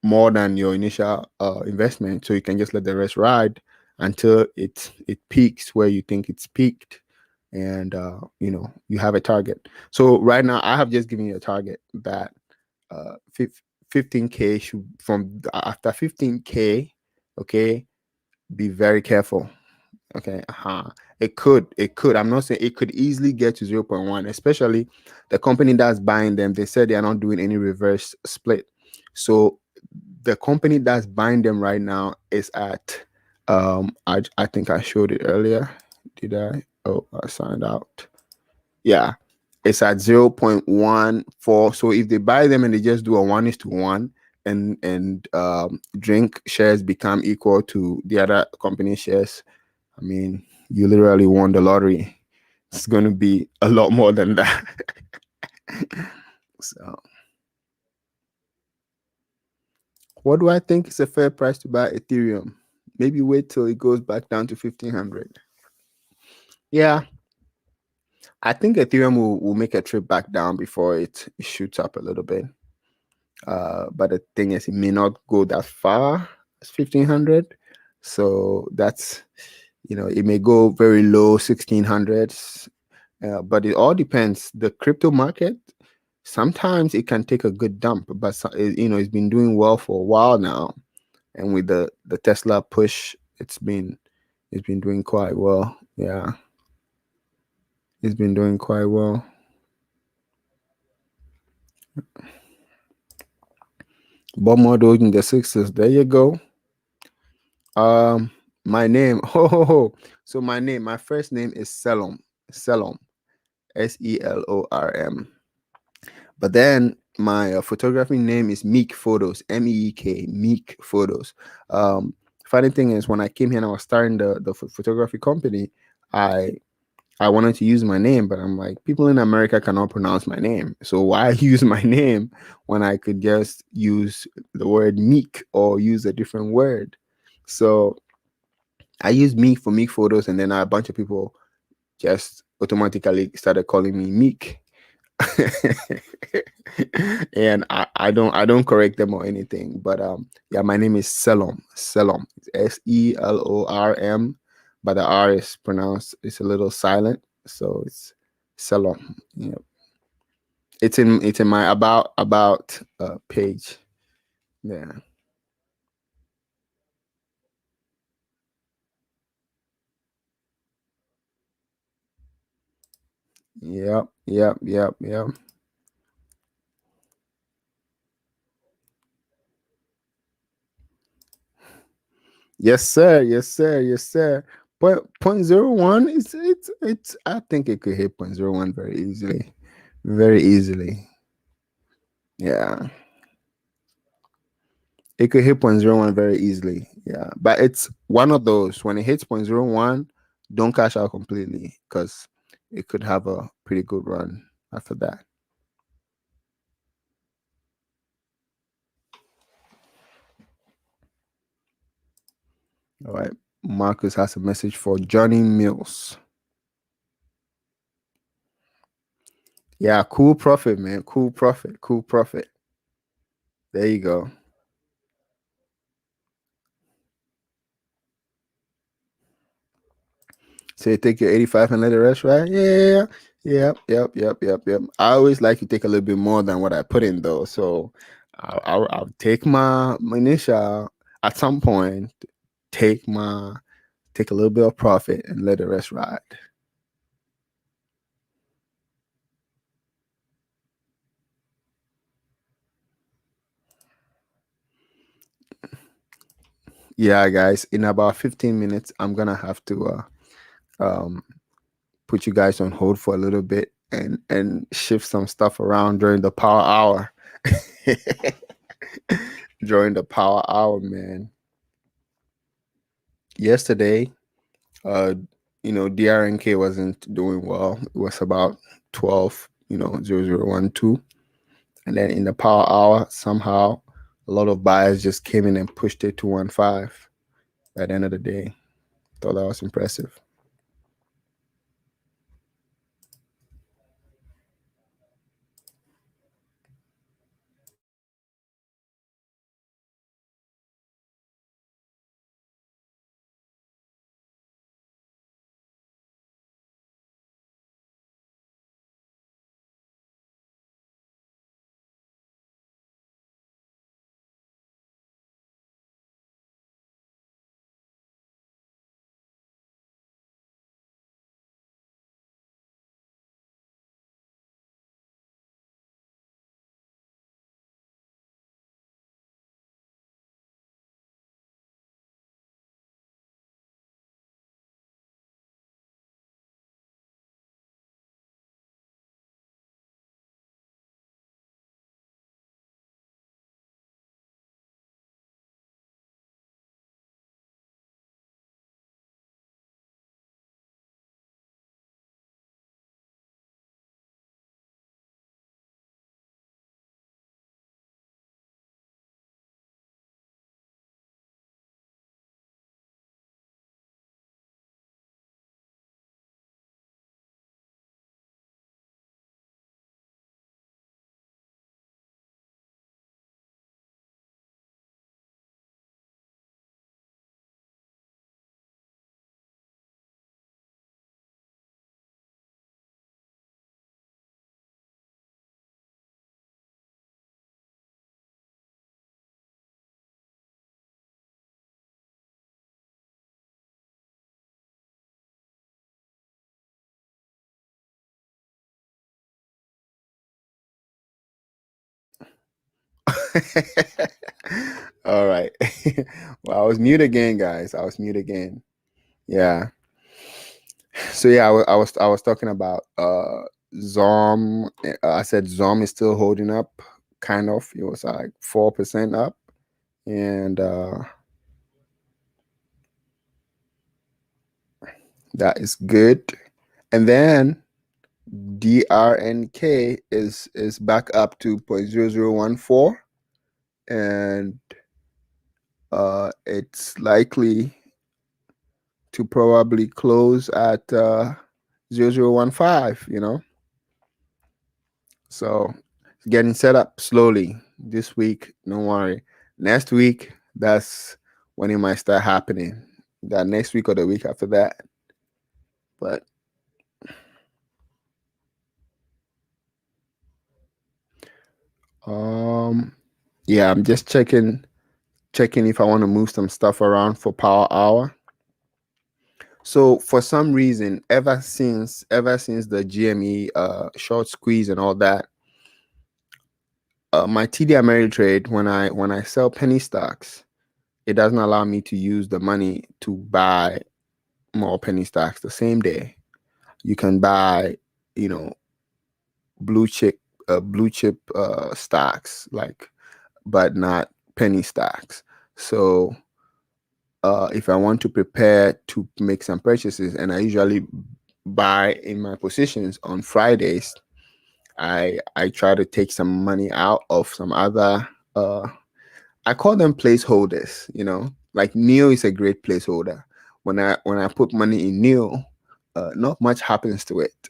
more than your initial investment. So you can just let the rest ride until it peaks where you think it's peaked. And, you have a target. So right now, I have just given you a target that 15K should, from after 15K, okay, be very careful. Okay. It could. I'm not saying it could easily get to 0.1, especially the company that's buying them. They said they are not doing any reverse split. So the company that's buying them right now is at, I think I showed it earlier. Did I? Oh, I signed out. Yeah. It's at 0.14. So if they buy them and they just do a 1:1, and drink shares become equal to the other company shares, I mean, you literally won the lottery. It's going to be a lot more than that. So, what do I think is a fair price to buy Ethereum? Maybe wait till it goes back down to 1,500. Yeah, I think Ethereum will make a trip back down before it shoots up a little bit. But the thing is, it may not go that far as 1500. So that's, it may go very low 1600s. But it all depends. The crypto market, sometimes it can take a good dump, but it's been doing well for a while now. And with the Tesla push, it's been doing quite well. Yeah, it's been doing quite well. Bob model in the sixes. There you go. My name. So my first name is Selom. Selom. Selorm. But then my photography name is Meek Photos. MEEK. Meek Photos. Funny thing is, when I came here and I was starting the photography company, I wanted to use my name, but I'm like, people in America cannot pronounce my name. So why use my name when I could just use the word Meek or use a different word? So I used Meek for Meek Photos, and then a bunch of people just automatically started calling me Meek. And I don't correct them or anything. But yeah, my name is Selom. Selom. It's Selorm, but the R is pronounced, it's a little silent. So it's Selom. Yeah. It's in my about page. Yeah. Yep. Yep. Yep. Yep. Yes, sir. Yes, sir. Yes, sir. Point 0.01 is it's I think it could hit 0.01 very easily. Very easily. Yeah. It could hit 0.01 very easily. Yeah. But it's one of those, when it hits 0.01, don't cash out completely, because it could have a pretty good run after that. All right. Marcus has a message for Johnny Mills. Yeah, cool profit, man. Cool profit. Cool profit. There you go. So you take your 85 and let the rest ride? Yeah. Yep. Yep. Yep. Yep. Yep. I always like to take a little bit more than what I put in, though. So I'll take my initial at some point, take a little bit of profit and let the rest ride. Yeah, guys, in about 15 minutes, I'm gonna have to put you guys on hold for a little bit and shift some stuff around during the power hour. During the power hour, man. Yesterday, DRNK wasn't doing well. It was about 12, 0012. And then in the power hour, somehow a lot of buyers just came in and pushed it to 1.5 at the end of the day. Thought that was impressive. All right. Well, I was mute again, guys. I was mute again. Yeah. So yeah, I was talking about Zom. I said Zom is still holding up, kind of. It was like 4% up, and that is good. And then DRNK is back up to 0.0014, and it's likely to probably close at 0015. So it's getting set up slowly this week. Don't worry. Next week, that's when it might start happening. That next week or the week after that. But yeah, I'm just checking if I want to move some stuff around for power hour. So for some reason, ever since the GME short squeeze and all that, my TD Ameritrade, when I sell penny stocks, it doesn't allow me to use the money to buy more penny stocks the same day. You can buy, blue chip stocks, like, but not penny stocks. So if I want to prepare to make some purchases, and I usually buy in my positions on Fridays, I try to take some money out of some other I call them placeholders, like NEO is a great placeholder. When I put money in NEO, not much happens to it.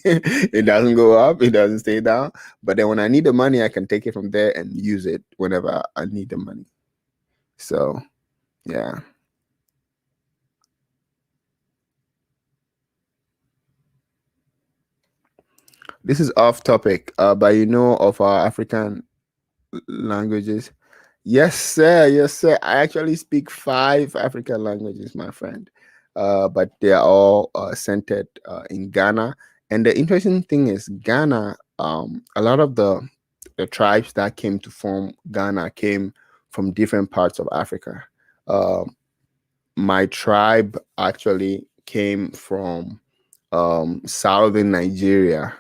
It doesn't go up, it doesn't stay down. But then when I need the money, I can take it from there and use it whenever I need the money. So yeah. This is off topic, but of our African languages. Yes, sir. Yes, sir. I actually speak 5 African languages, my friend. But they are all centered in Ghana. And the interesting thing is, Ghana, a lot of the tribes that came to form Ghana came from different parts of Africa. My tribe actually came from southern Nigeria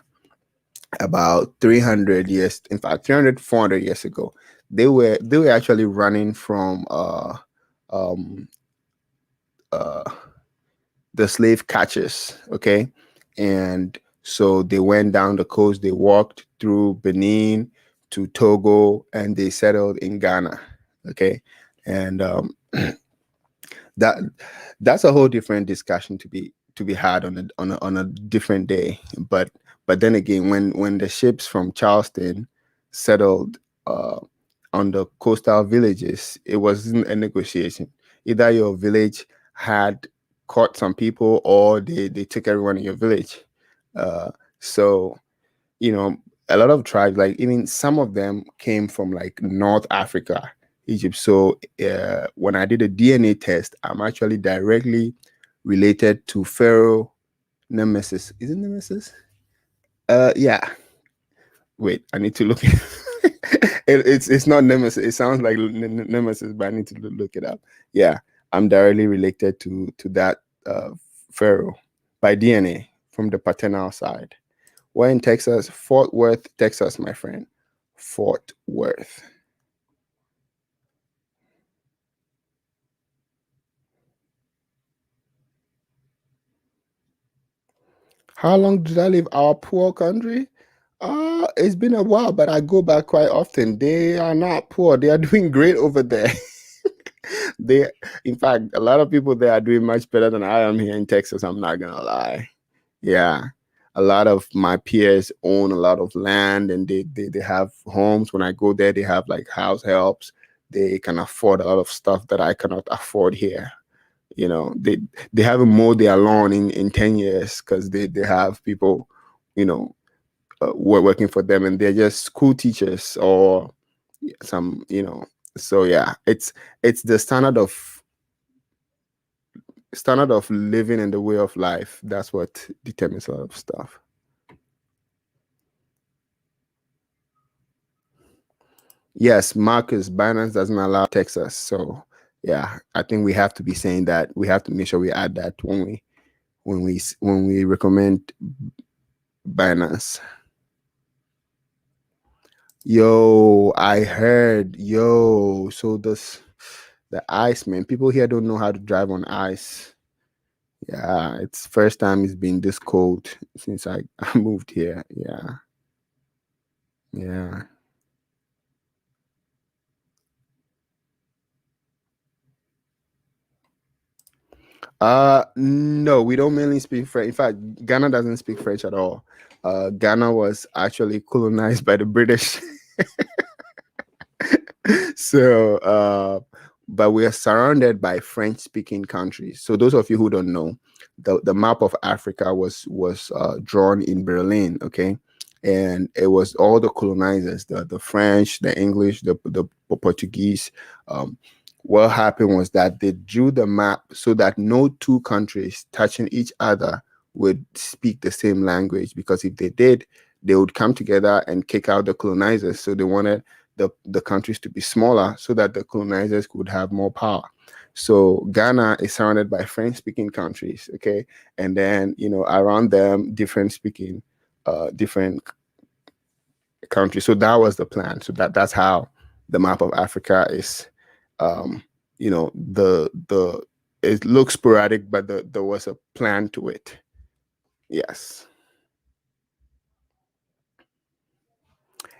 about 300 years, in fact 300 400 years ago. They were actually running from um the slave catchers, okay? And so they went down the coast, they walked through Benin to Togo, and they settled in Ghana, okay? And that that's a whole different discussion to be had on a different day. But then again, when the ships from Charleston settled on the coastal villages, it wasn't a negotiation. Either your village had caught some people, or they took everyone in your village. So a lot of tribes, like even some of them came from like North Africa, Egypt. So when I did a DNA test, I'm actually directly related to Pharaoh Nemesis. Is it Nemesis? Yeah. Wait, I need to look. It's not Nemesis. It sounds like Nemesis, but I need to look it up. Yeah, I'm directly related to that Pharaoh by DNA from the paternal side. We're in Texas, Fort Worth, Texas, my friend. Fort Worth. How long did I leave our poor country? It's been a while, but I go back quite often. They are not poor. They are doing great over there. they, in fact, a lot of people there are doing much better than I am here in Texas. I'm not gonna lie. Yeah, a lot of my peers own a lot of land, and they have homes. When I go there, they have like house helps. They can afford a lot of stuff that I cannot afford here. They haven't mowed their lawn in 10 years because they have people, working for them, and they're just school teachers or some. So yeah, it's the standard of living and the way of life. That's what determines a lot of stuff. Yes, Marcus, Binance doesn't allow Texas. So yeah, I think we have to be saying that. We have to make sure we add that when we recommend Binance. Yo, I heard, yo, so the ice, man. People here don't know how to drive on ice. Yeah, it's first time it's been this cold since I, I moved here. Yeah. Yeah. No, we don't mainly speak French. In fact, Ghana doesn't speak French at all. Ghana was actually colonized by the British. So but we are surrounded by French speaking countries. So those of you who don't know, the map of Africa was drawn in Berlin, okay? And it was all the colonizers, the French, the English, the Portuguese. What happened was that they drew the map so that no two countries touching each other would speak the same language, because if they did, they would come together and kick out the colonizers. So they wanted the countries to be smaller so that the colonizers could have more power. So Ghana is surrounded by French speaking countries, okay? And then, around them, different countries. So that was the plan. So that's how the map of Africa is, the it looks sporadic, but there was a plan to it. Yes.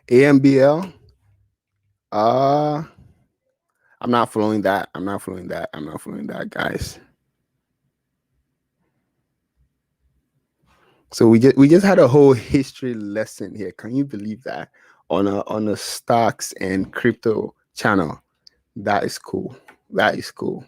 AMBL, I'm not following that. I'm not following that, guys. So we just had a whole history lesson here. Can you believe that? On a stocks and crypto channel. That is cool. That is cool.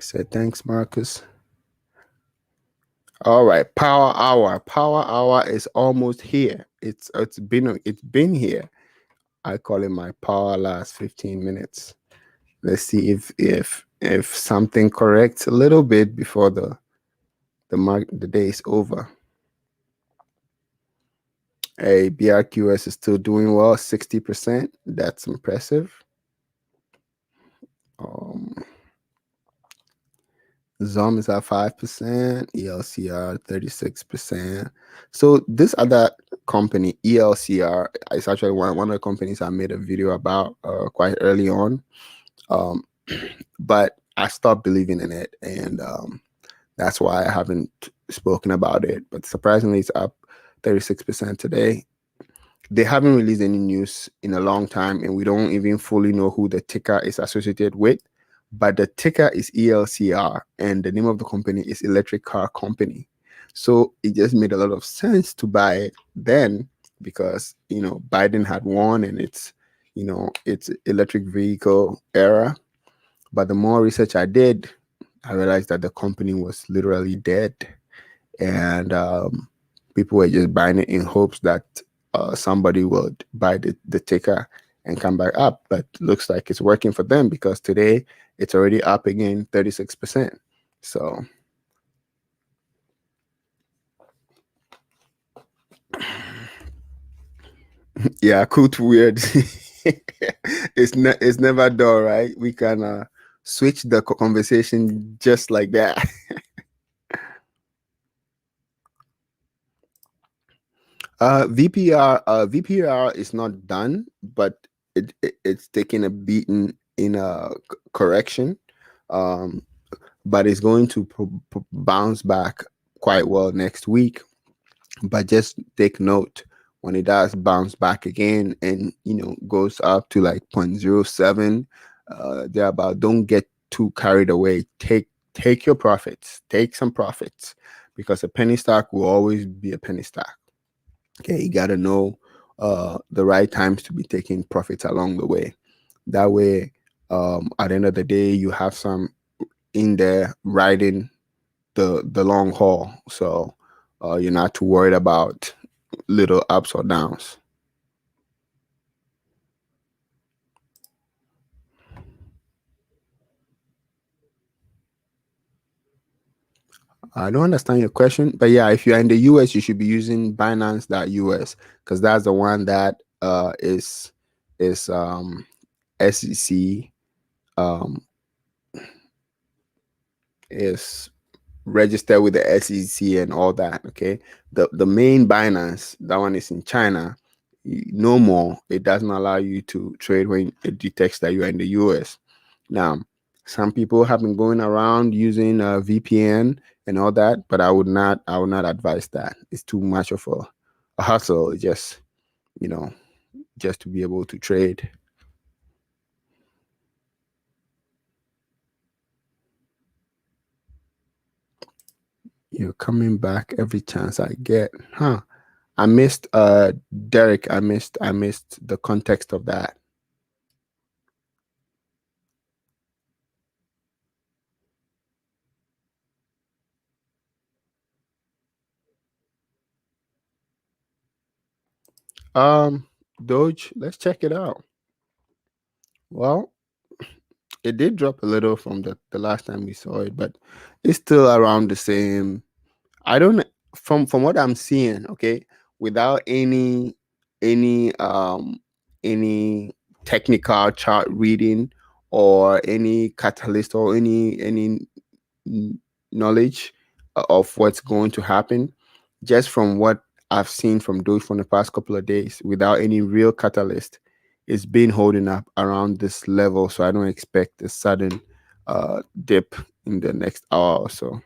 So thanks, Marcus. All right, power hour. Power hour is almost here. It's been here. I call it my power last 15 minutes. Let's see if something corrects a little bit before the day is over. Hey, BRQS is still doing well, 60%. That's impressive. ZOM is at 5%, ELCR 36%. So this other company, ELCR, is actually one of the companies I made a video about quite early on. But I stopped believing in it, and that's why I haven't spoken about it. But surprisingly, it's up 36% today. They haven't released any news in a long time, and we don't even fully know who the ticker is associated with. But the ticker is ELCR, and the name of the company is Electric Car Company. So it just made a lot of sense to buy it then, because Biden had won, and it's electric vehicle era. But the more research I did, I realized that the company was literally dead, and people were just buying it in hopes that somebody would buy the ticker and come back up. But looks like it's working for them, because today it's already up again 36%. So yeah, cool to weird. It's never dull, right? We can switch the conversation just like that. VPR is not done, but it's taking a beating in a correction, but it's going to bounce back quite well next week. But just take note, when it does bounce back again and goes up to like 0.07, thereabout, don't get too carried away. Take your profits, take some profits, because a penny stock will always be a penny stock. Okay, you got to know the right times to be taking profits along the way. That way, at the end of the day, you have some in there riding the long haul. So you're not too worried about little ups or downs. I don't understand your question, but yeah, if you're in the US, you should be using Binance.us because that's the one that is SEC um is registered with the SEC and all that. Okay, the main Binance, that one is in China. No more. It doesn't allow you to trade when it detects that you are in the US. Now, some people have been going around using a VPN and all that, but I would not advise that. It's too much of a hustle. Just you know, just to be able to trade. You're coming back every chance I get, huh? I missed Derek. I missed the context of that. Doge, let's check it out. Well, it did drop a little from the last time we saw it, but it's still around the same. I don't from what I'm seeing, okay, without any technical chart reading or any catalyst or any knowledge of what's going to happen, just from what I've seen from Doge from the past couple of days, without any real catalyst, it's been holding up around this level. So I don't expect a sudden dip in the next hour or so.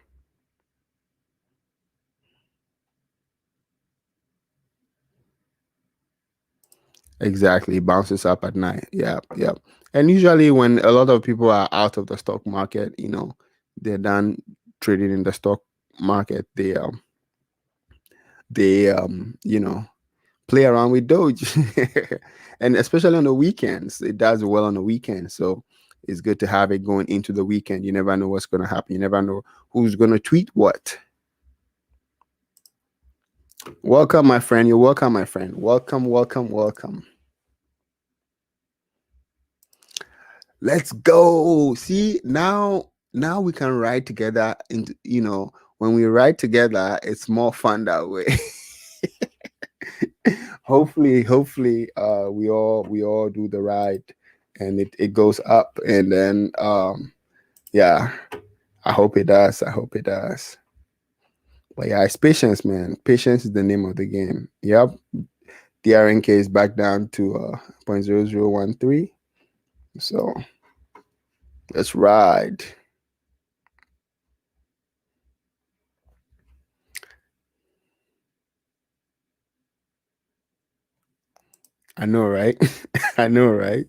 Exactly, it bounces up at night. Yeah, yeah. And usually, when a lot of people are out of the stock market, they're done trading in the stock market. They play around with Doge, and especially on the weekends, it does well on the weekends. So it's good to have it going into the weekend. You never know what's going to happen. You never know who's going to tweet what. Welcome, my friend. You're welcome, my friend. Welcome, welcome, welcome. Let's go. See, now we can ride together. Into when we ride together, it's more fun that way. Hopefully, we all do the ride, and it goes up, and then yeah, I hope it does. I hope it does. But yeah, it's patience, man. Patience is the name of the game. Yep. The RNK is back down to 0.0013. So let's ride. I know, right? I know, right?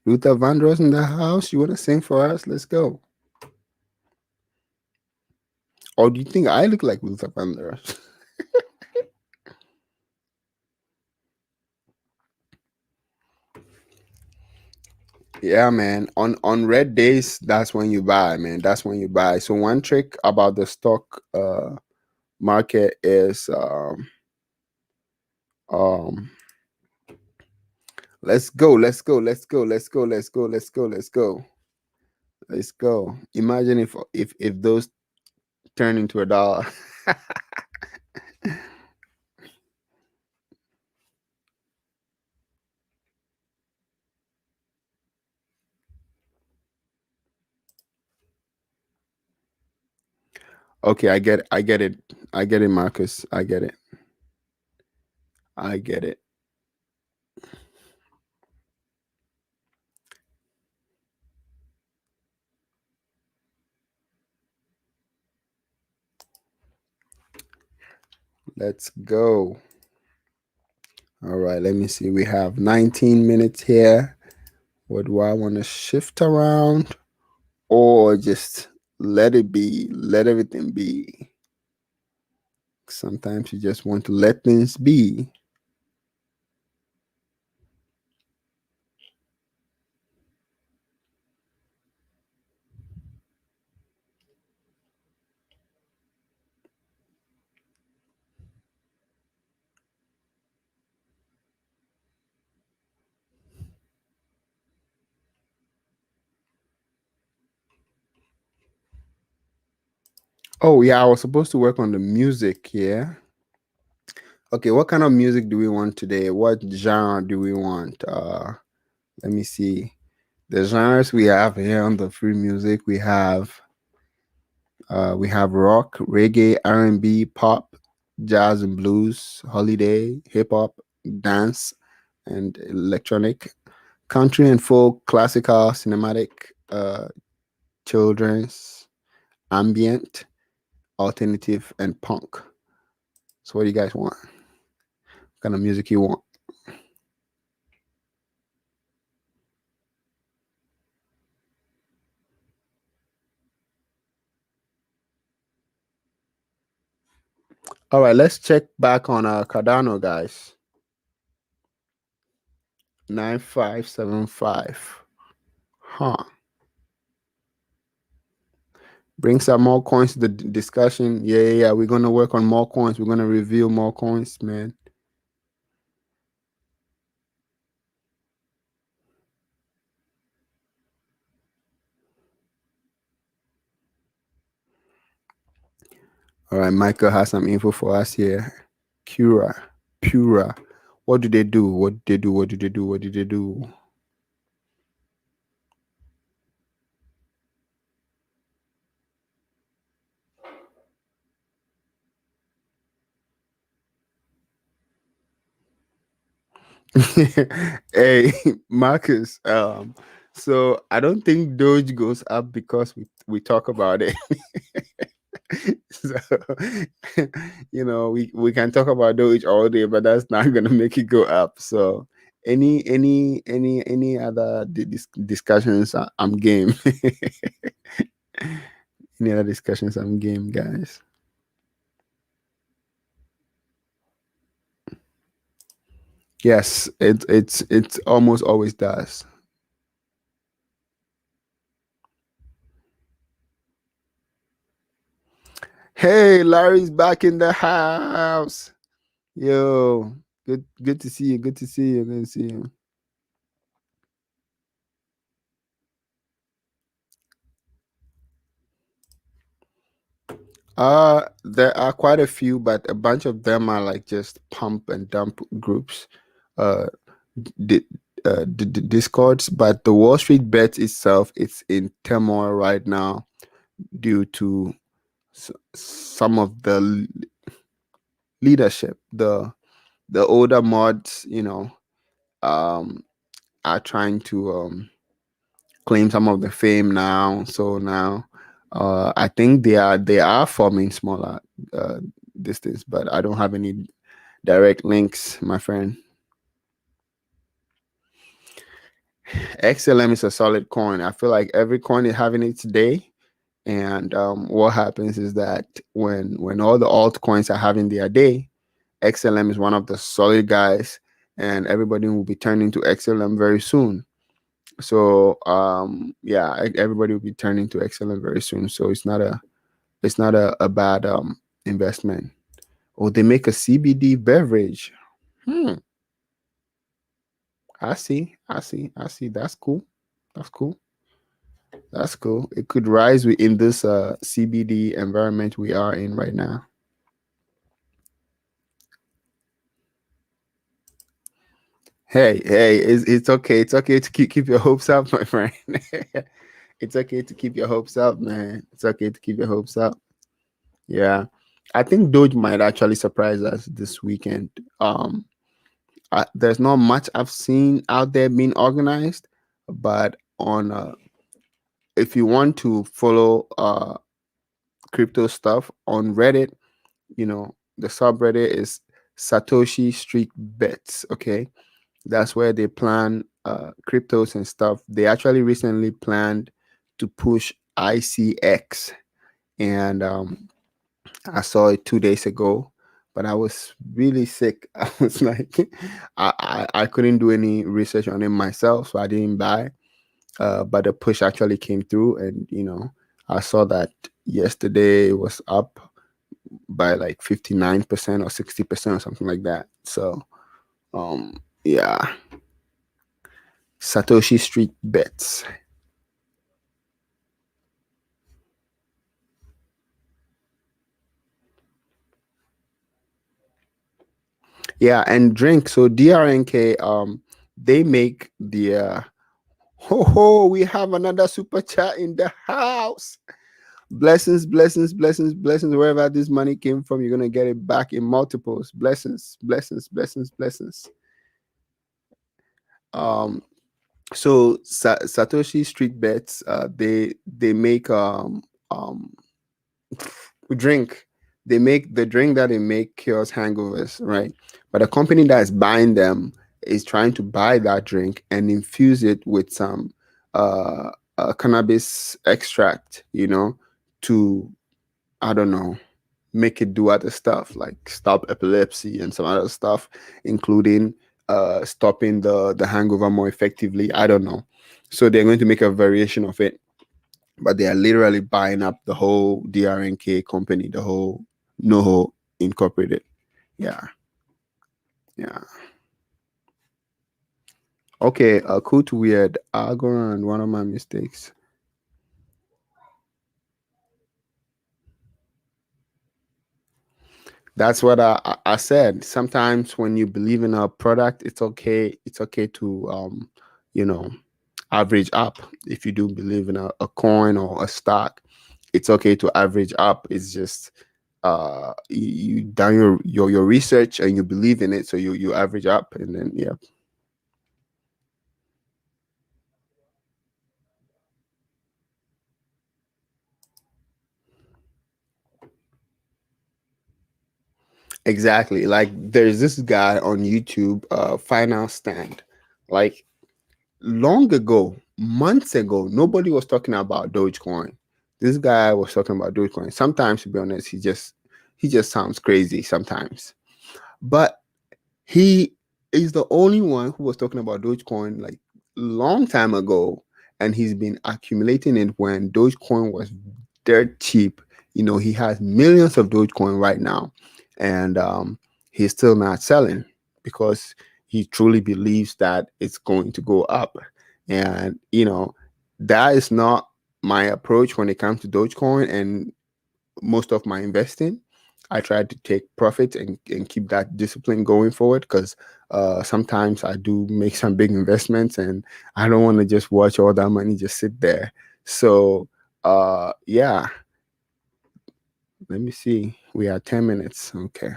Luther Vandross in the house. You want to sing for us? Let's go. Or do you think I look like Luther Vandross? Yeah, man. On red days, that's when you buy, man. That's when you buy. So one trick about the stock market is um let's go, let's go, let's go, let's go, let's go, let's go, let's go. Let's go. Imagine if those turn into $1. Okay, I get it. I get it. I get it, Marcus. I get it. I get it. Let's go. All right, let me see. We have 19 minutes here. What do I want to shift around or just let it be? Let everything be. Sometimes you just want to let things be. Oh yeah, I was supposed to work on the music. Yeah. Okay, what kind of music do we want today? What genre do we want? Let me see. The genres we have here on the free music, we have rock, reggae, R&B, pop, jazz and blues, holiday, hip hop, dance, and electronic, country and folk, classical, cinematic, children's, ambient, alternative, and punk. So, what do you guys want? What kind of music you want? All right, let's check back on Cardano, guys. 9575. Huh. Bring some more coins to the discussion. Yeah, yeah, yeah. We're gonna work on more coins. We're gonna reveal more coins, man. All right, Michael has some info for us here. Cura, Pura. What do they do? What do they do? What do they do? What do they do? Hey, Marcus. So I don't think Doge goes up because we talk about it. So we can talk about Doge all day, but that's not gonna make it go up. So any other discussions? I'm game. Any other discussions? I'm game, guys. Yes, it's almost always does. Hey, Larry's back in the house. Yo, good to see you. Good to see you. Good to see you. There are quite a few, but a bunch of them are like just pump and dump groups, uh, di- discords. But the Wall Street Bet itself, it's in turmoil right now due to some of the leadership. The older mods, um, are trying to claim some of the fame now. So now, I think they are forming smaller distance, but I don't have any direct links, my friend. XLM is a solid coin. I feel like every coin is having its day, and what happens is that when all the altcoins are having their day, XLM is one of the solid guys, and everybody will be turning to XLM very soon. So yeah, everybody will be turning to XLM very soon. So it's not a bad investment. Oh, they make a CBD beverage. Hmm. I see. That's cool. That's cool. That's cool. It could rise in this CBD environment we are in right now. Hey, it's okay. It's okay to keep your hopes up, my friend. It's okay to keep your hopes up, man. It's okay to keep your hopes up. Yeah. I think Doge might actually surprise us this weekend. There's not much I've seen out there being organized, but on if you want to follow crypto stuff on Reddit, the subreddit is Satoshi Street Bets. Okay, that's where they plan cryptos and stuff. They actually recently planned to push ICX, and I saw it 2 days ago, but I was really sick. I was like, I couldn't do any research on it myself, so I didn't buy. But the push actually came through, and I saw that yesterday it was up by like 59% or 60% or something like that. So, yeah, Satoshi Street Bets. Yeah, and drink. So DRNK, they make the ho ho. We have another super chat in the house. Blessings, blessings, blessings, blessings. Wherever this money came from, you're gonna get it back in multiples. Blessings, blessings, blessings, blessings. Um, so Satoshi Street Bets, they make um drink. They make the drink that they make cures hangovers, right? But the company that is buying them is trying to buy that drink and infuse it with some cannabis extract, to, I don't know, make it do other stuff like stop epilepsy and some other stuff, including stopping the hangover more effectively. I don't know. So they're going to make a variation of it, but they are literally buying up the whole DRNK company, the whole NoHo Incorporated. Yeah, yeah. Okay, cool to weird. I'll go on one of my mistakes. That's what I said. Sometimes when you believe in a product, it's okay. It's okay to you know, average up. If you do believe in a coin or a stock, it's okay to average up. It's just you done your research and you believe in it, so you average up, and then yeah. Exactly. Like there's this guy on YouTube, Final Stand. Like long ago, months ago, nobody was talking about Dogecoin. This guy was talking about Dogecoin. Sometimes, to be honest, he just sounds crazy sometimes. But he is the only one who was talking about Dogecoin like long time ago, and he's been accumulating it when Dogecoin was dirt cheap. He has millions of Dogecoin right now, and he's still not selling because he truly believes that it's going to go up. And that is not my approach when it comes to Dogecoin and most of my investing. I try to take profits and keep that discipline going forward, because sometimes I do make some big investments and I don't want to just watch all that money just sit there. So yeah, let me see. We have 10 minutes. Okay.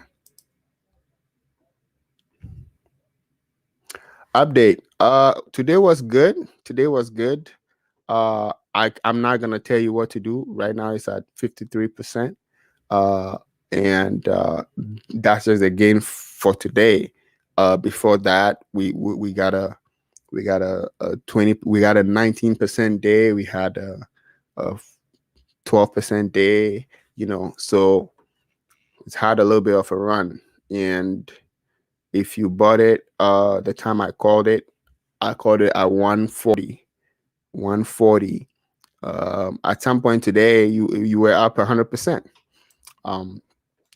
Update. Today was good. Today was good. I'm not gonna tell you what to do. Right now it's at 53%. Uh, and that's just a gain for today. Before that, we got a 20, we got a 19% day. We had a 12% day. So it's had a little bit of a run. And if you bought it, the time I called it at 140. 140. At some point today, you were up 100%.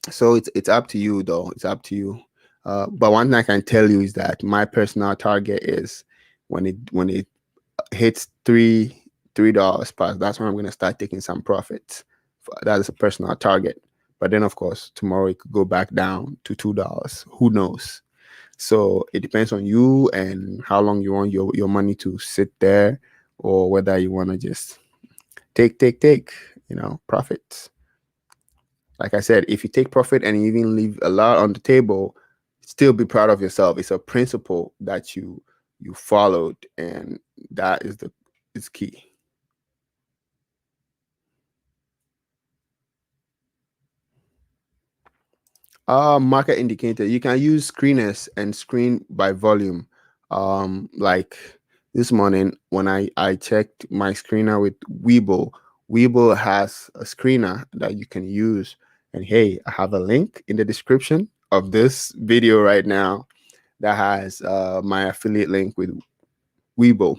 So it's up to you though. It's up to you. But one thing I can tell you is that my personal target is when it hits $3 plus. That's when I'm gonna start taking some profits. That is a personal target. But then of course tomorrow it could go back down to $2. Who knows? So it depends on you and how long you want your money to sit there, or whether you want to just take profits. Like I said, if you take profit and you even leave a lot on the table, still be proud of yourself. It's a principle that you followed, and that is key. Market indicator. You can use screeners and screen by volume. Like this morning when I checked my screener with Webull has a screener that you can use. And hey, I have a link in the description of this video right now that has my affiliate link with Webull.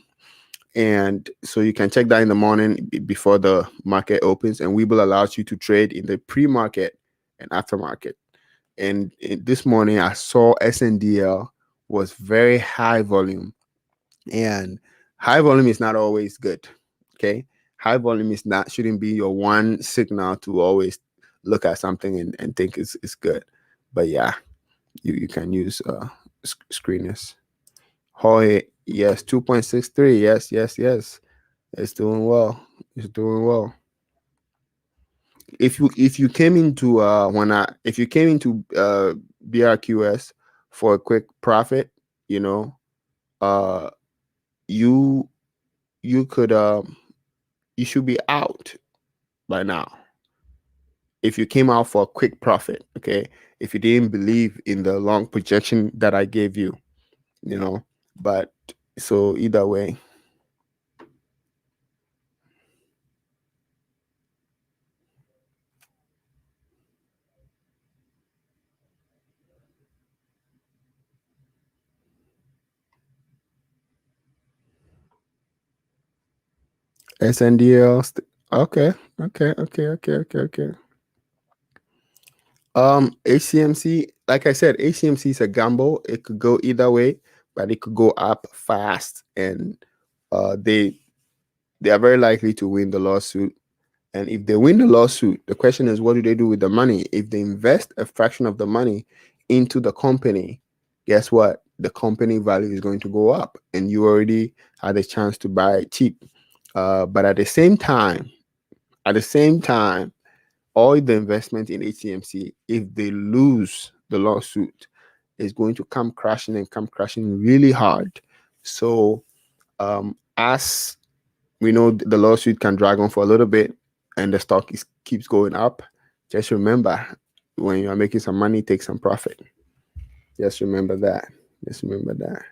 And so you can check that in the morning before the market opens. And Webull allows you to trade in the pre-market and aftermarket. And this morning I saw SNDL was very high volume, and high volume is not always good. Okay, high volume is not shouldn't be your one signal to always look at something and think it's good. But yeah, you can use screeners. Hoy, yes, 2.63. Yes, yes, yes. It's doing well. It's doing well. If you came into when I if you came into BRQS for a quick profit, you know, uh you you could you should be out by now. If you came out for a quick profit, okay? If you didn't believe in the long projection that I gave you, you know, but so either way. SNDL. Okay, okay, okay, okay, okay, okay. HCMC, like I said, HCMC is a gamble. It could go either way, but it could go up fast, and they are very likely to win the lawsuit. And if they win the lawsuit, the question is, what do they do with the money? If they invest a fraction of the money into the company, guess what? The company value is going to go up, and you already had a chance to buy it cheap. But at the same time, all the investment in HCMC, if they lose the lawsuit, is going to come crashing and come crashing really hard. So, as we know, the lawsuit can drag on for a little bit, and the stock keeps going up. Just remember, when you are making some money, take some profit. Just remember that. Just remember that.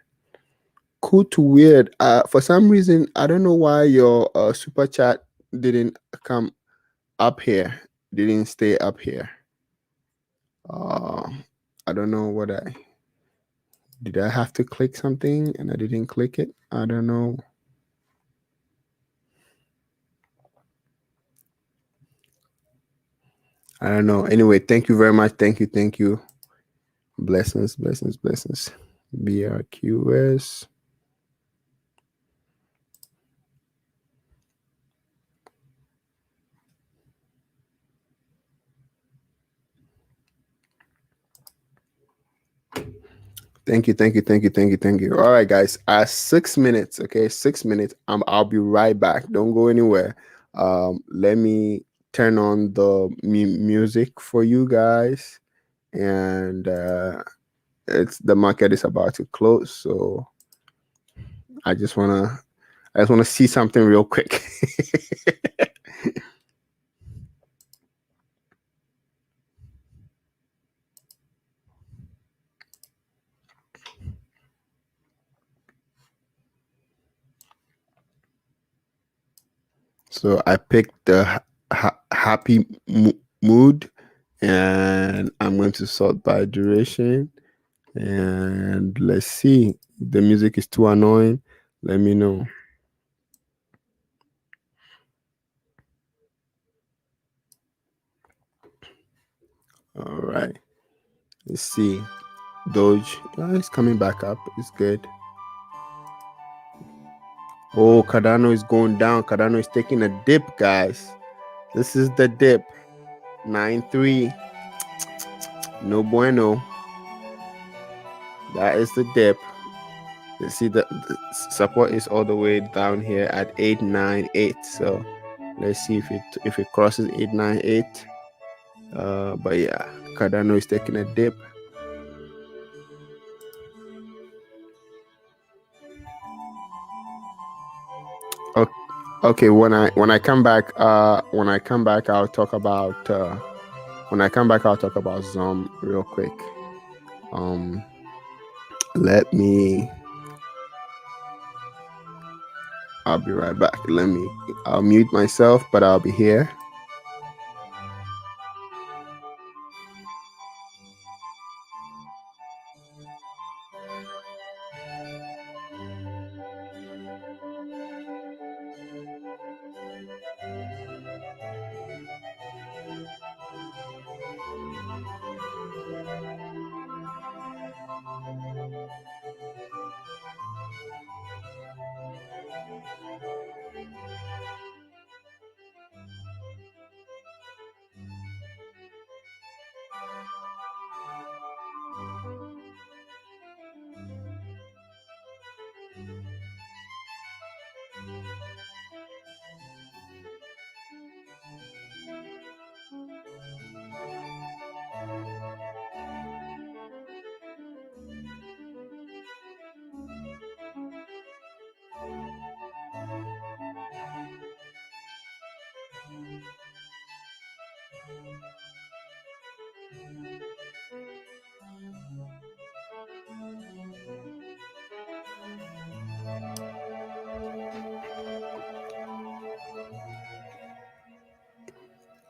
Cool to weird. For some reason, I don't know why your super chat didn't come up here. Didn't stay up here. Uh, I don't know what I did. I have to click something and I didn't click it. I don't know. I don't know. Anyway, thank you very much. Thank you. Thank you. Blessings, blessings, blessings. BRQS. Thank you, thank you, thank you, thank you, thank you. All right, guys. 6 minutes. Okay, 6 minutes. I'll be right back. Don't go anywhere. Let me turn on the music for you guys, and it's the market is about to close, so I just wanna see something real quick. So I picked the happy mood, and I'm going to sort by duration. And let's see. If the music is too annoying, let me know. All right. Let's see. Doge. It's coming back up. It's good. Oh, Cardano is going down. Cardano is taking a dip, guys. This is the dip. 9.3. No bueno. That is the dip. You see the support is all the way down here at 898. So let's see if it crosses 898. But yeah, Cardano is taking a dip. Okay, when I come back, I'll talk about Zoom real quick. Let me. I'll be right back. I'll mute myself, but I'll be here.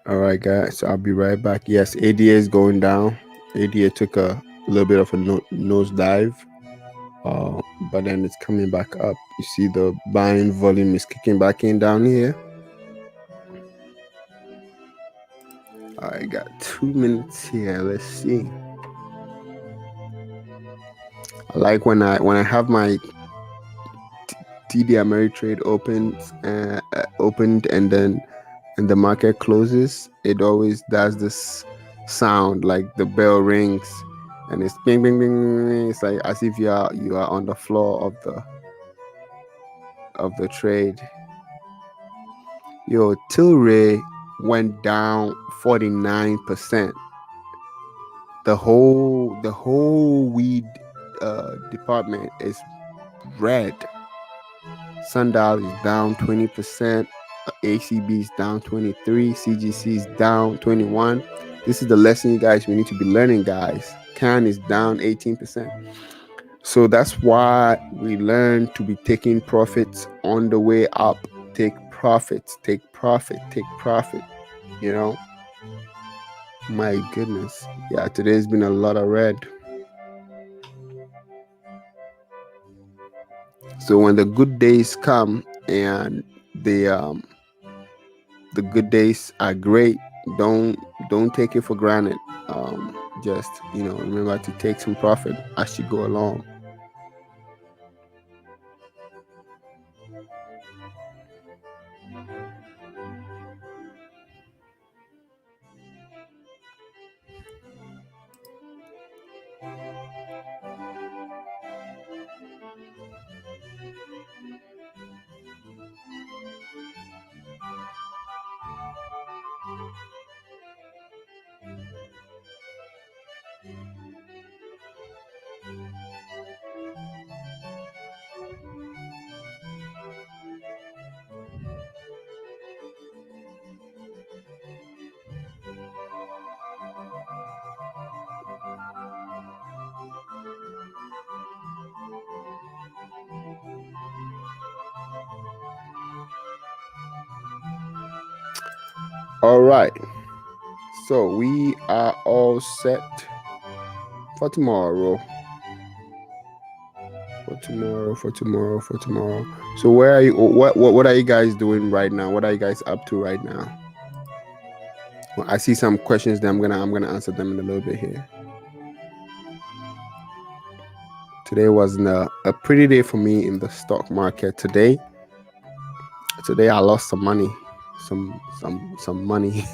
All right, guys. So I'll be right back. Yes, ADA is going down. ADA took a little bit of a nosedive, uh, but then it's coming back up. You see the buying volume is kicking back in down here. I got 2 minutes here. Let's see. I like when I have my TD Ameritrade opened, and the market closes. It always does this sound like the bell rings, and it's bing bing bing bing, bing. It's like as if you are on the floor of the trade. Yo, Tilray went down 49%. The whole weed department is red. Sundial is down 20%. ACB is down 23. CGC is down 21. This is the lesson you guys we need to be learning, guys. CAN is down 18%. So that's why we learn to be taking profits on the way up. Take profits, take profit, take profit. You know, my goodness. Yeah, today's been a lot of red. So when the good days come and the good days are great, don't take it for granted. Just remember to take some profit as you go along. All right, so we are all set for tomorrow. For tomorrow. So where are you? What are you guys doing right now? What are you guys up to right now? Well, I see some questions that I'm gonna answer them in a little bit here. Today was a pretty day for me in the stock market. Today I lost some money, some money.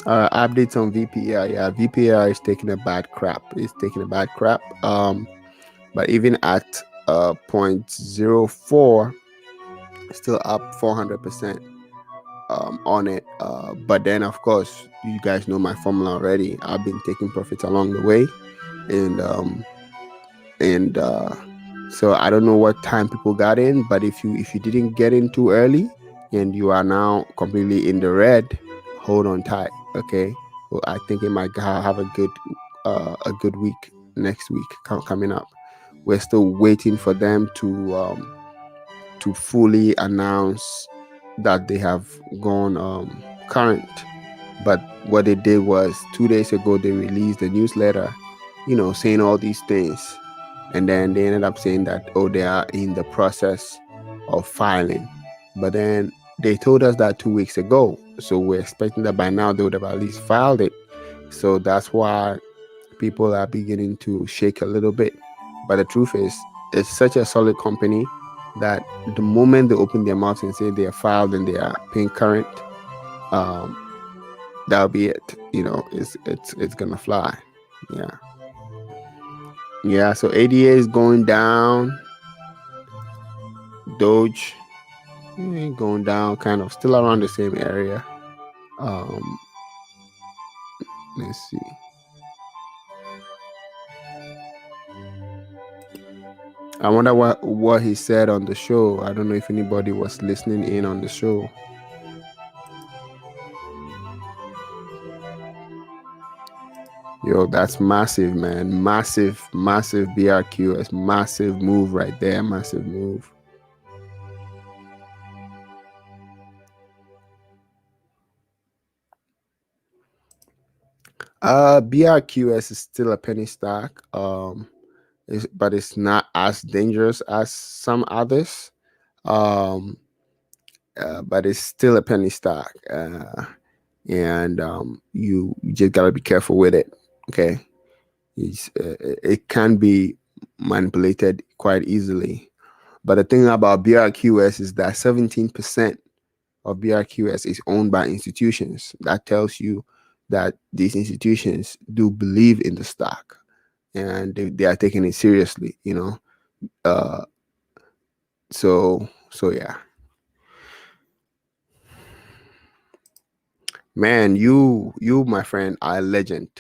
Updates on VPR. Yeah, VPR is taking a bad crap. But even at 0.04, still up 400% on it. But then, of course, you guys know my formula already. I've been taking profits along the way, and so I don't know what time people got in, but if you didn't get in too early and you are now completely in the red, hold on tight. Okay, well, I think it might have a good week next week coming up. We're still waiting for them to fully announce that they have gone current. But what they did was 2 days ago they released a newsletter, saying all these things, and then they ended up saying that they are in the process of filing. But then they told us that 2 weeks ago, so we're expecting that by now they would have at least filed it. So that's why people are beginning to shake a little bit. But the truth is, it's such a solid company that the moment they open their mouth and say they are filed and they are paying current, that'll be it. It's gonna fly. Yeah. So ADA is going down. Doge going down, kind of still around the same area. Let's see. I wonder what he said on the show. I don't know if anybody was listening in on the show. Yo, that's massive, man. Massive, massive BRQS. Massive move right there. Massive move. BRQS is still a penny stock. But it's not as dangerous as some others. But it's still a penny stock. And you just gotta be careful with it. Okay. It can be manipulated quite easily. But the thing about BRQS is that 17% of BRQS is owned by institutions. That tells you that these institutions do believe in the stock and they are taking it seriously, you know. So yeah. Man, you my friend are a legend.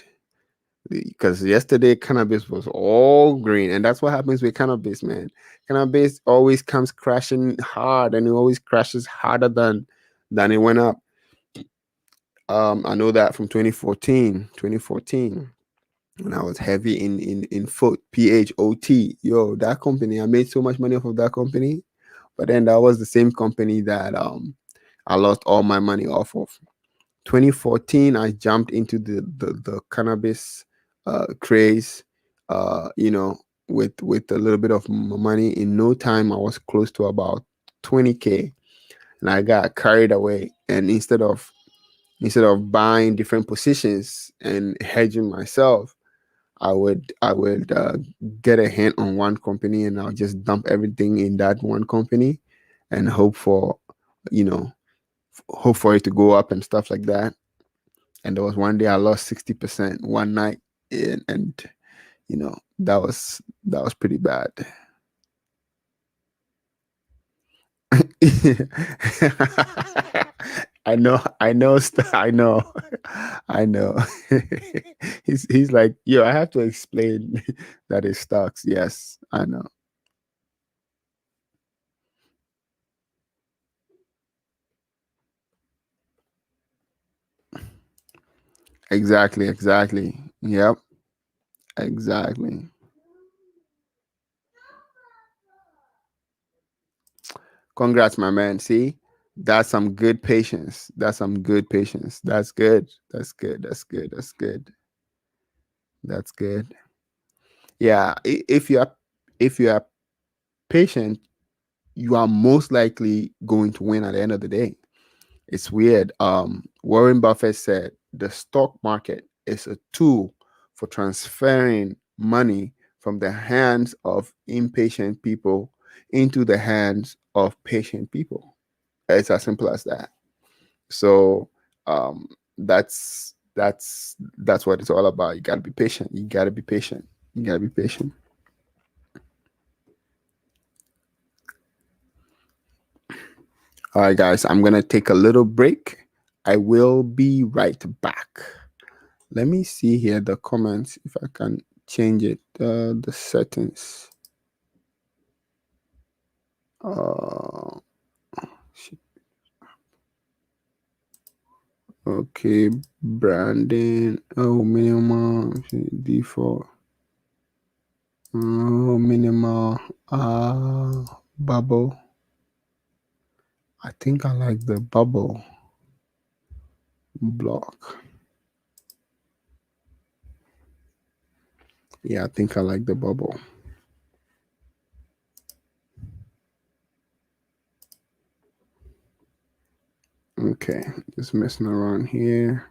Because yesterday cannabis was all green, and that's what happens with cannabis, man. Cannabis always comes crashing hard, and it always crashes harder than it went up. I know that from 2014, when I was heavy in foot PHOT. Yo, that company, I made so much money off of that company, but then that was the same company that I lost all my money off of. 2014, I jumped into the cannabis craze, you know, with a little bit of money. In no time, I was close to about 20K, and I got carried away. And instead of buying different positions and hedging myself, I would get a hand on one company, and I'll just dump everything in that one company, and you know, hope for it to go up and stuff like that. And there was one day I lost 60% one night, and you know that was pretty bad. I know, I know. He's like, yo, I have to explain that it stocks. Yes, I know. Exactly. Yep, exactly. Congrats, my man. See, that's some good patience. That's some good patience. That's good. That's good. That's good. That's good. That's good. Yeah, if you are patient, you are most likely going to win at the end of the day. It's weird. Warren Buffett said the stock market is a tool for transferring money from the hands of impatient people into the hands of patient people. It's as simple as that. So um, that's what it's all about. You gotta be patient. You gotta be patient. You gotta be patient. All right, guys, I'm gonna take a little break. I will be right back. Let me see here the comments if I can change it. The settings. Uh, okay, branding. Oh, minimum default. Oh, minimal. Bubble. I think I like the bubble block. Yeah, I think I like the bubble. Okay, just messing around here.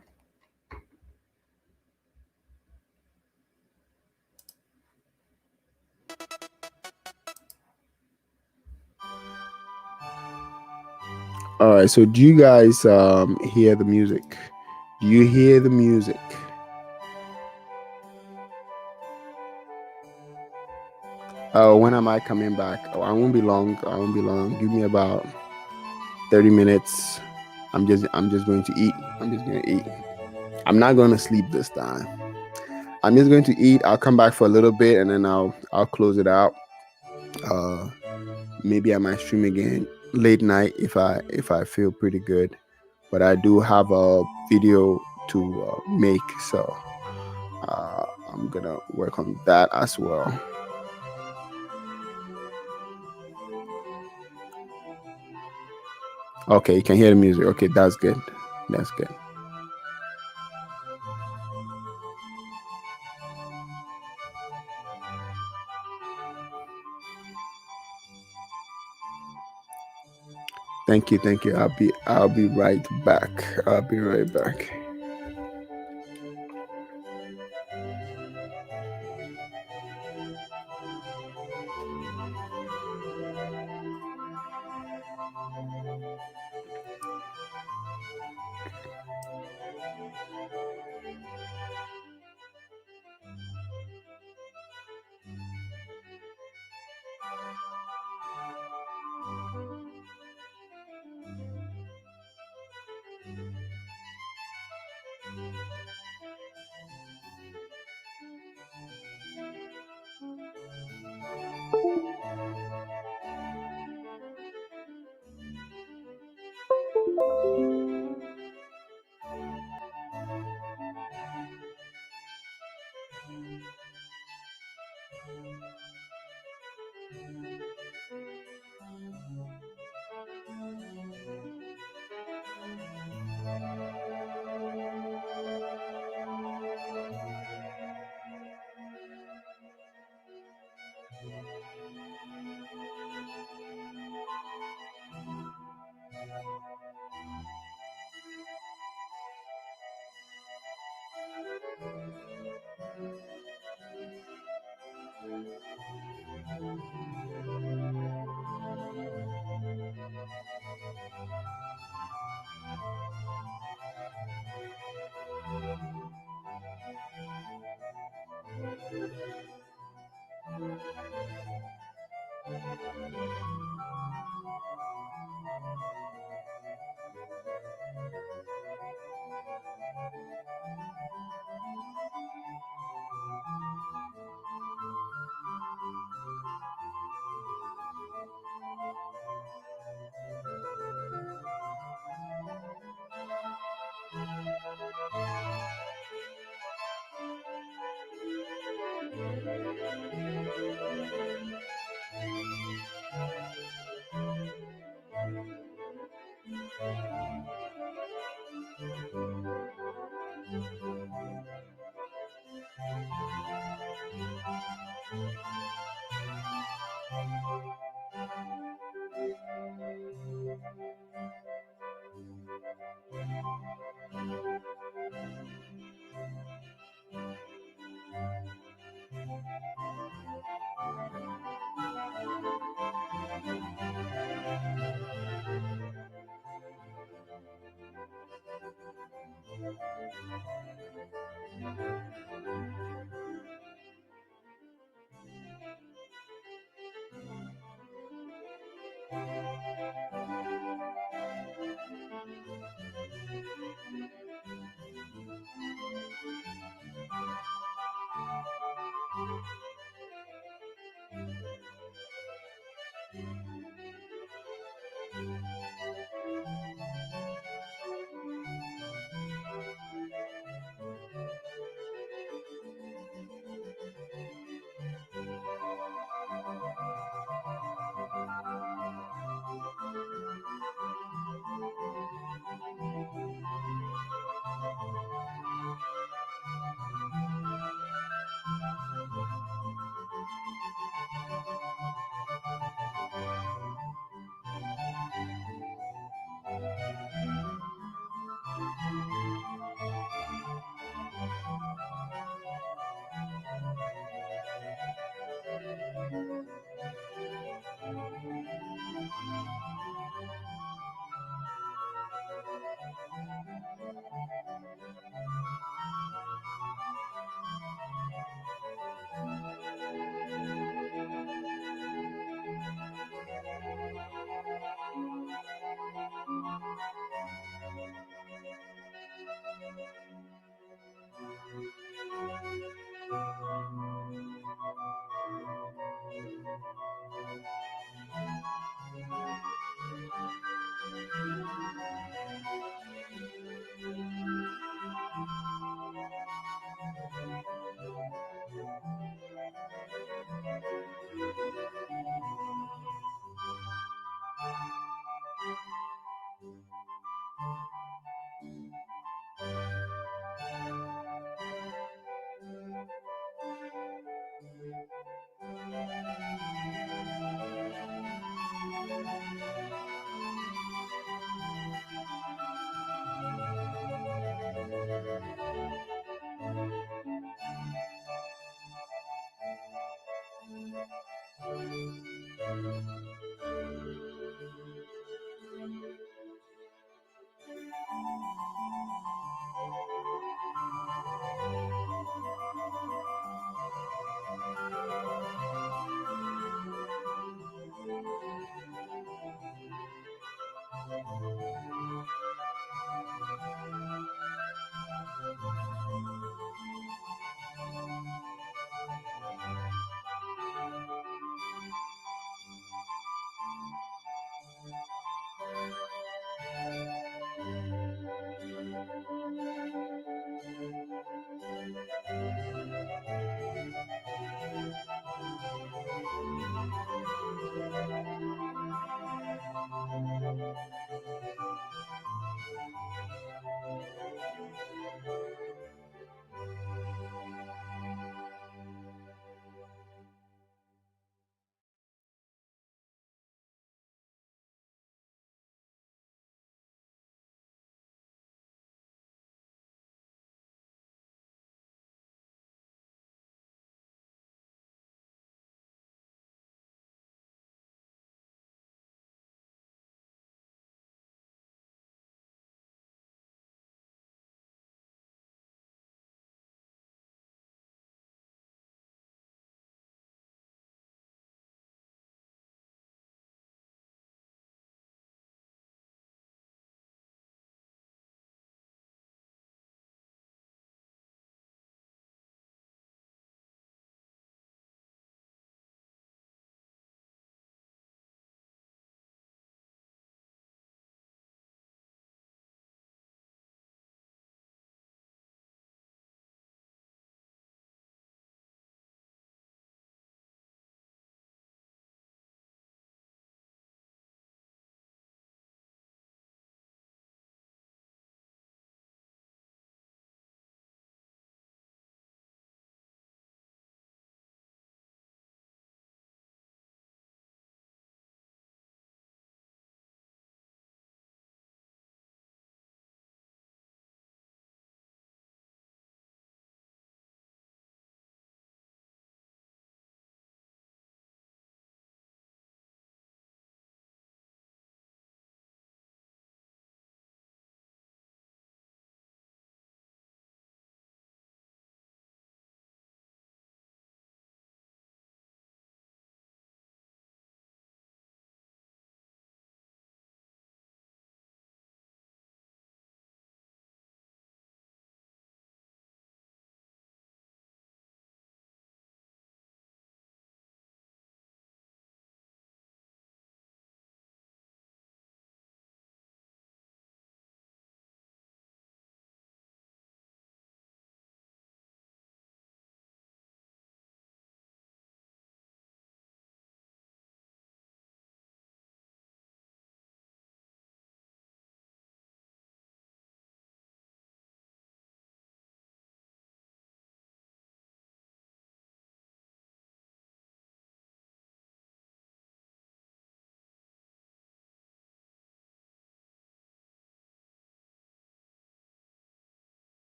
All right, so do you guys hear the music? Do you hear the music? Oh, when am I coming back? Oh, I won't be long. I won't be long. Give me about 30 minutes. I'm just going to eat. I'm just going to eat. I'm not going to sleep this time. I'm just going to eat. I'll come back for a little bit and then I'll close it out. Maybe I might stream again late night if I feel pretty good. But I do have a video to make, so I'm gonna work on that as well. Okay, you can hear the music. Okay, that's good. That's good. Thank you, thank you. I'll be right back. I'll be right back.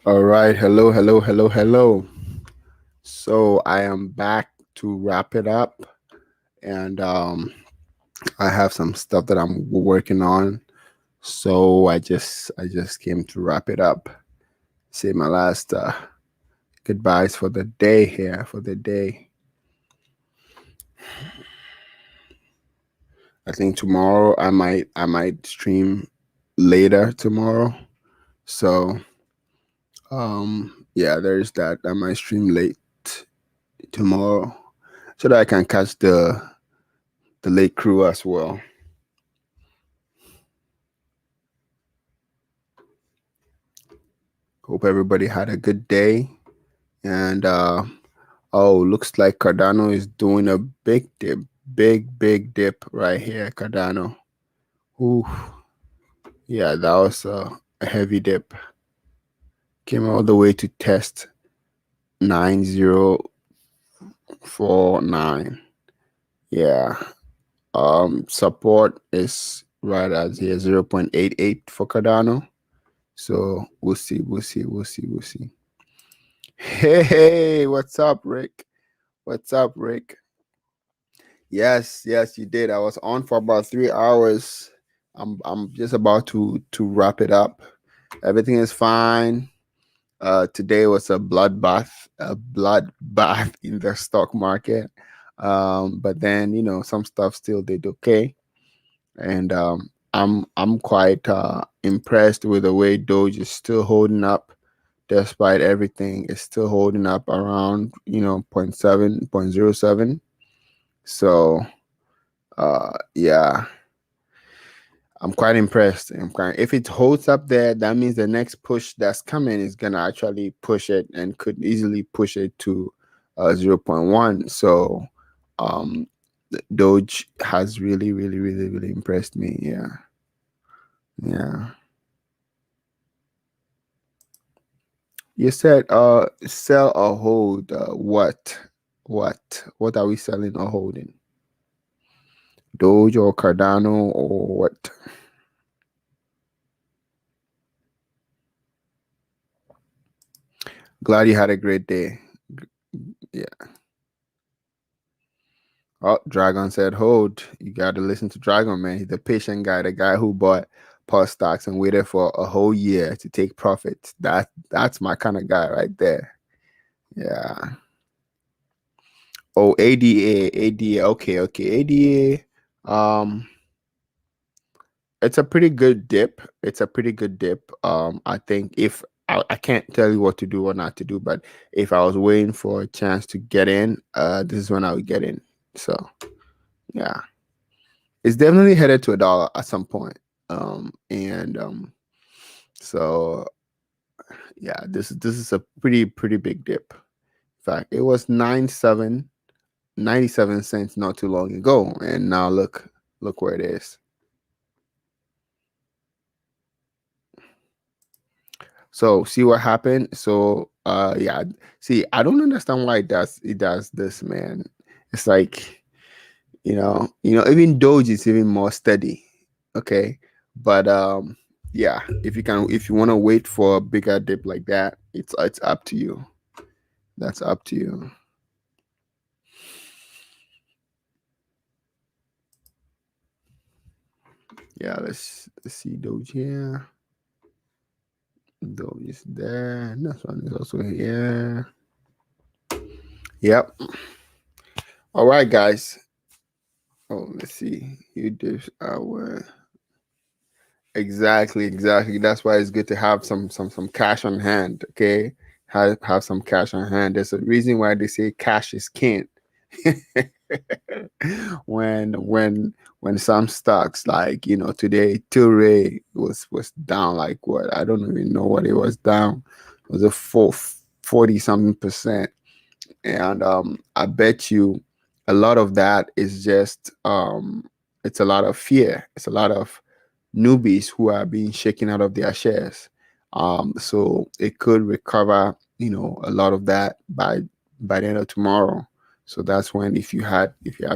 All right. Hello, hello, hello, hello. So I am back to wrap it up, and I have some stuff that I'm working on. So I just came to wrap it up. Say my last goodbyes for the day here for the day. I think tomorrow I might stream later tomorrow. So yeah, there's that. I might stream late tomorrow so that I can catch the late crew as well. Hope everybody had a good day. And oh, looks like Cardano is doing a big dip, big dip right here, Cardano. Ooh, yeah, that was a heavy dip. Came all the way to test 9049. Yeah. Support is right as here 0.88 for Cardano. So we'll see, we'll see, we'll see, we'll see. Hey, what's up, Rick? What's up, Rick? Yes, yes, you did. I was on for about 3 hours. I'm just about to wrap it up. Everything is fine. Today was a bloodbath in the stock market. But then some stuff still did okay, and I'm quite impressed with the way Doge is still holding up despite everything. It's still holding up around point 0.7, 0.07. So yeah, I'm quite impressed. If it holds up there, that means the next push that's coming is gonna actually push it and could easily push it to 0.1. So Doge has really, really, really, really impressed me. Yeah, yeah. You said sell or hold. What are we selling or holding? Doge or Cardano or what? Glad you had a great day. Yeah. Oh, Dragon said hold. You got to listen to Dragon, man. He's the patient guy, the guy who bought pause stocks and waited for a whole year to take profits. That's my kind of guy right there. Yeah. Oh, ADA. Okay, okay. ADA. It's a pretty good dip. It's a pretty good dip. I think if I can't tell you what to do or not to do, but if I was waiting for a chance to get in, this is when I would get in. So yeah, it's definitely headed to $1 at some point. And so yeah, this is a pretty big dip. In fact, it was 97 cents not too long ago, and now look where it is. So see what happened. So yeah, see, I don't understand why it does this, man. It's like, even Doge is even more steady. Okay. But yeah, if you want to wait for a bigger dip like that, it's up to you. That's up to you. Yeah, let's see Doge here. Doge is there. This one is also here. Yep. All right, guys. Oh, let's see. You did our exactly. That's why it's good to have some cash on hand. Okay, have some cash on hand. There's a reason why they say cash is king. when some stocks like today Tilray was down like what, I don't even know what it was down. It was a 40 something percent, and I bet you a lot of that is just it's a lot of fear. It's a lot of newbies who are being shaken out of their shares. So it could recover, a lot of that by the end of tomorrow. So that's when, if you have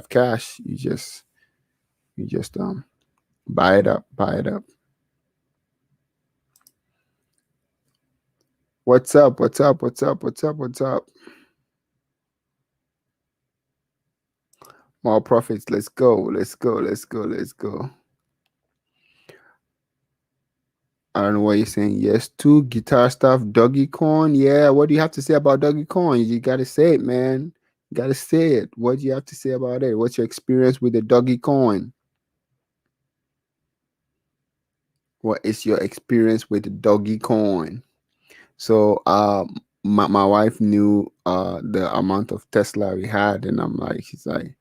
cash, you just buy it up. What's up? What's up? What's up? What's up? What's up? More profits. Let's go. Let's go. Let's go. Let's go. I don't know what you're saying. Yes, two guitar stuff. Dogecoin. Yeah. What do you have to say about Dogecoin? You gotta say it, man. You gotta say it. What do you have to say about it? What's your experience with the Dogecoin? What is your experience with the Dogecoin? So my wife knew the amount of Tesla we had, and I'm like, she's like,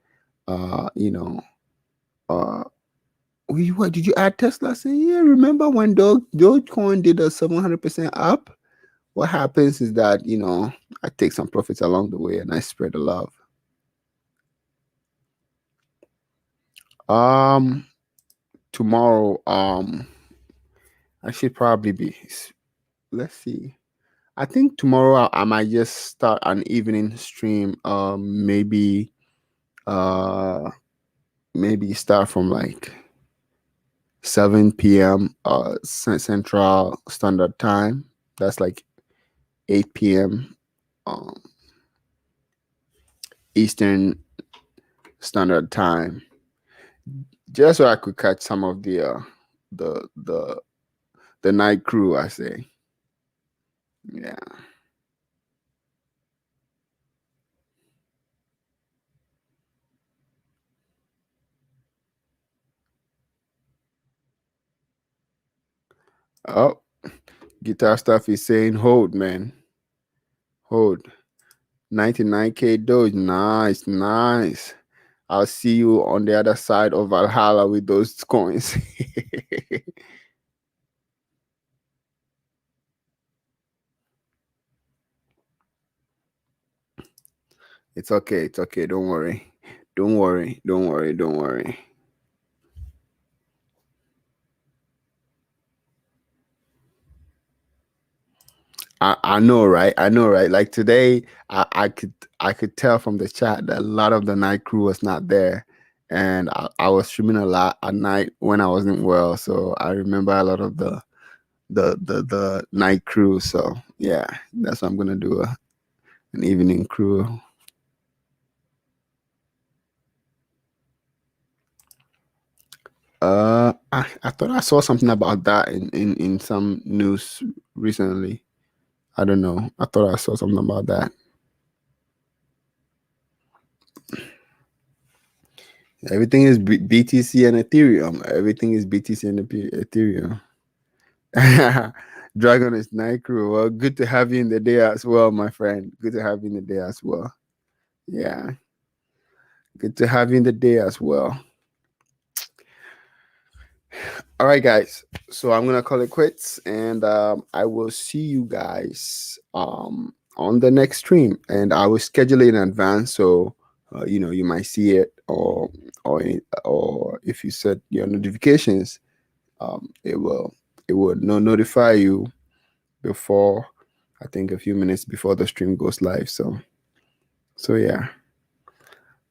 you know, uh what did you add Tesla? I said, yeah, remember when Dogecoin did a 700% up? What happens is that, I take some profits along the way and I spread the love. Um, Tomorrow, I should probably be, let's see. I think tomorrow I might just start an evening stream. Uh, maybe start from like 7 p.m. Central Standard Time. That's like 8 p.m. Um, Eastern Standard Time, just so I could catch some of the the the night crew. I say, yeah. Oh, guitar stuff is saying hold, man, hold. 99K Doge, nice, nice. I'll see you on the other side of Valhalla with those coins. It's okay. It's okay. Don't worry. Don't worry. Don't worry. Don't worry. I know, right? I know, right? Like today, I could tell from the chat that a lot of the night crew was not there, and I was streaming a lot at night when I wasn't well, so I remember a lot of the night crew. So yeah, that's what I'm gonna do, an evening crew. I thought I saw something about that in some news recently. I don't know. I thought I saw something about that. Everything is BTC and Ethereum. Everything is BTC and Ethereum. Dragon is night crew. Well, good to have you in the day as well, my friend. Good to have you in the day as well. Yeah, good to have you in the day as well. All right, guys. So I'm gonna call it quits, and I will see you guys on the next stream, and I will schedule it in advance, so you might see it, or if you set your notifications, it will notify you before, I think, a few minutes before the stream goes live. So yeah.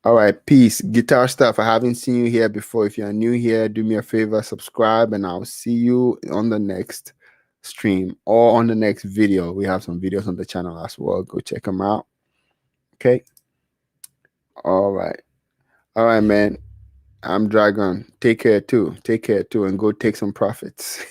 All right, peace. Guitar stuff. I haven't seen you here before. If you're new here, do me a favor, subscribe, and I'll see you on the next stream or on the next video. We have some videos on the channel as well. Go check them out. Okay. All right. All right, man. I'm Dragon. Take care too. Take care too, and go take some profits.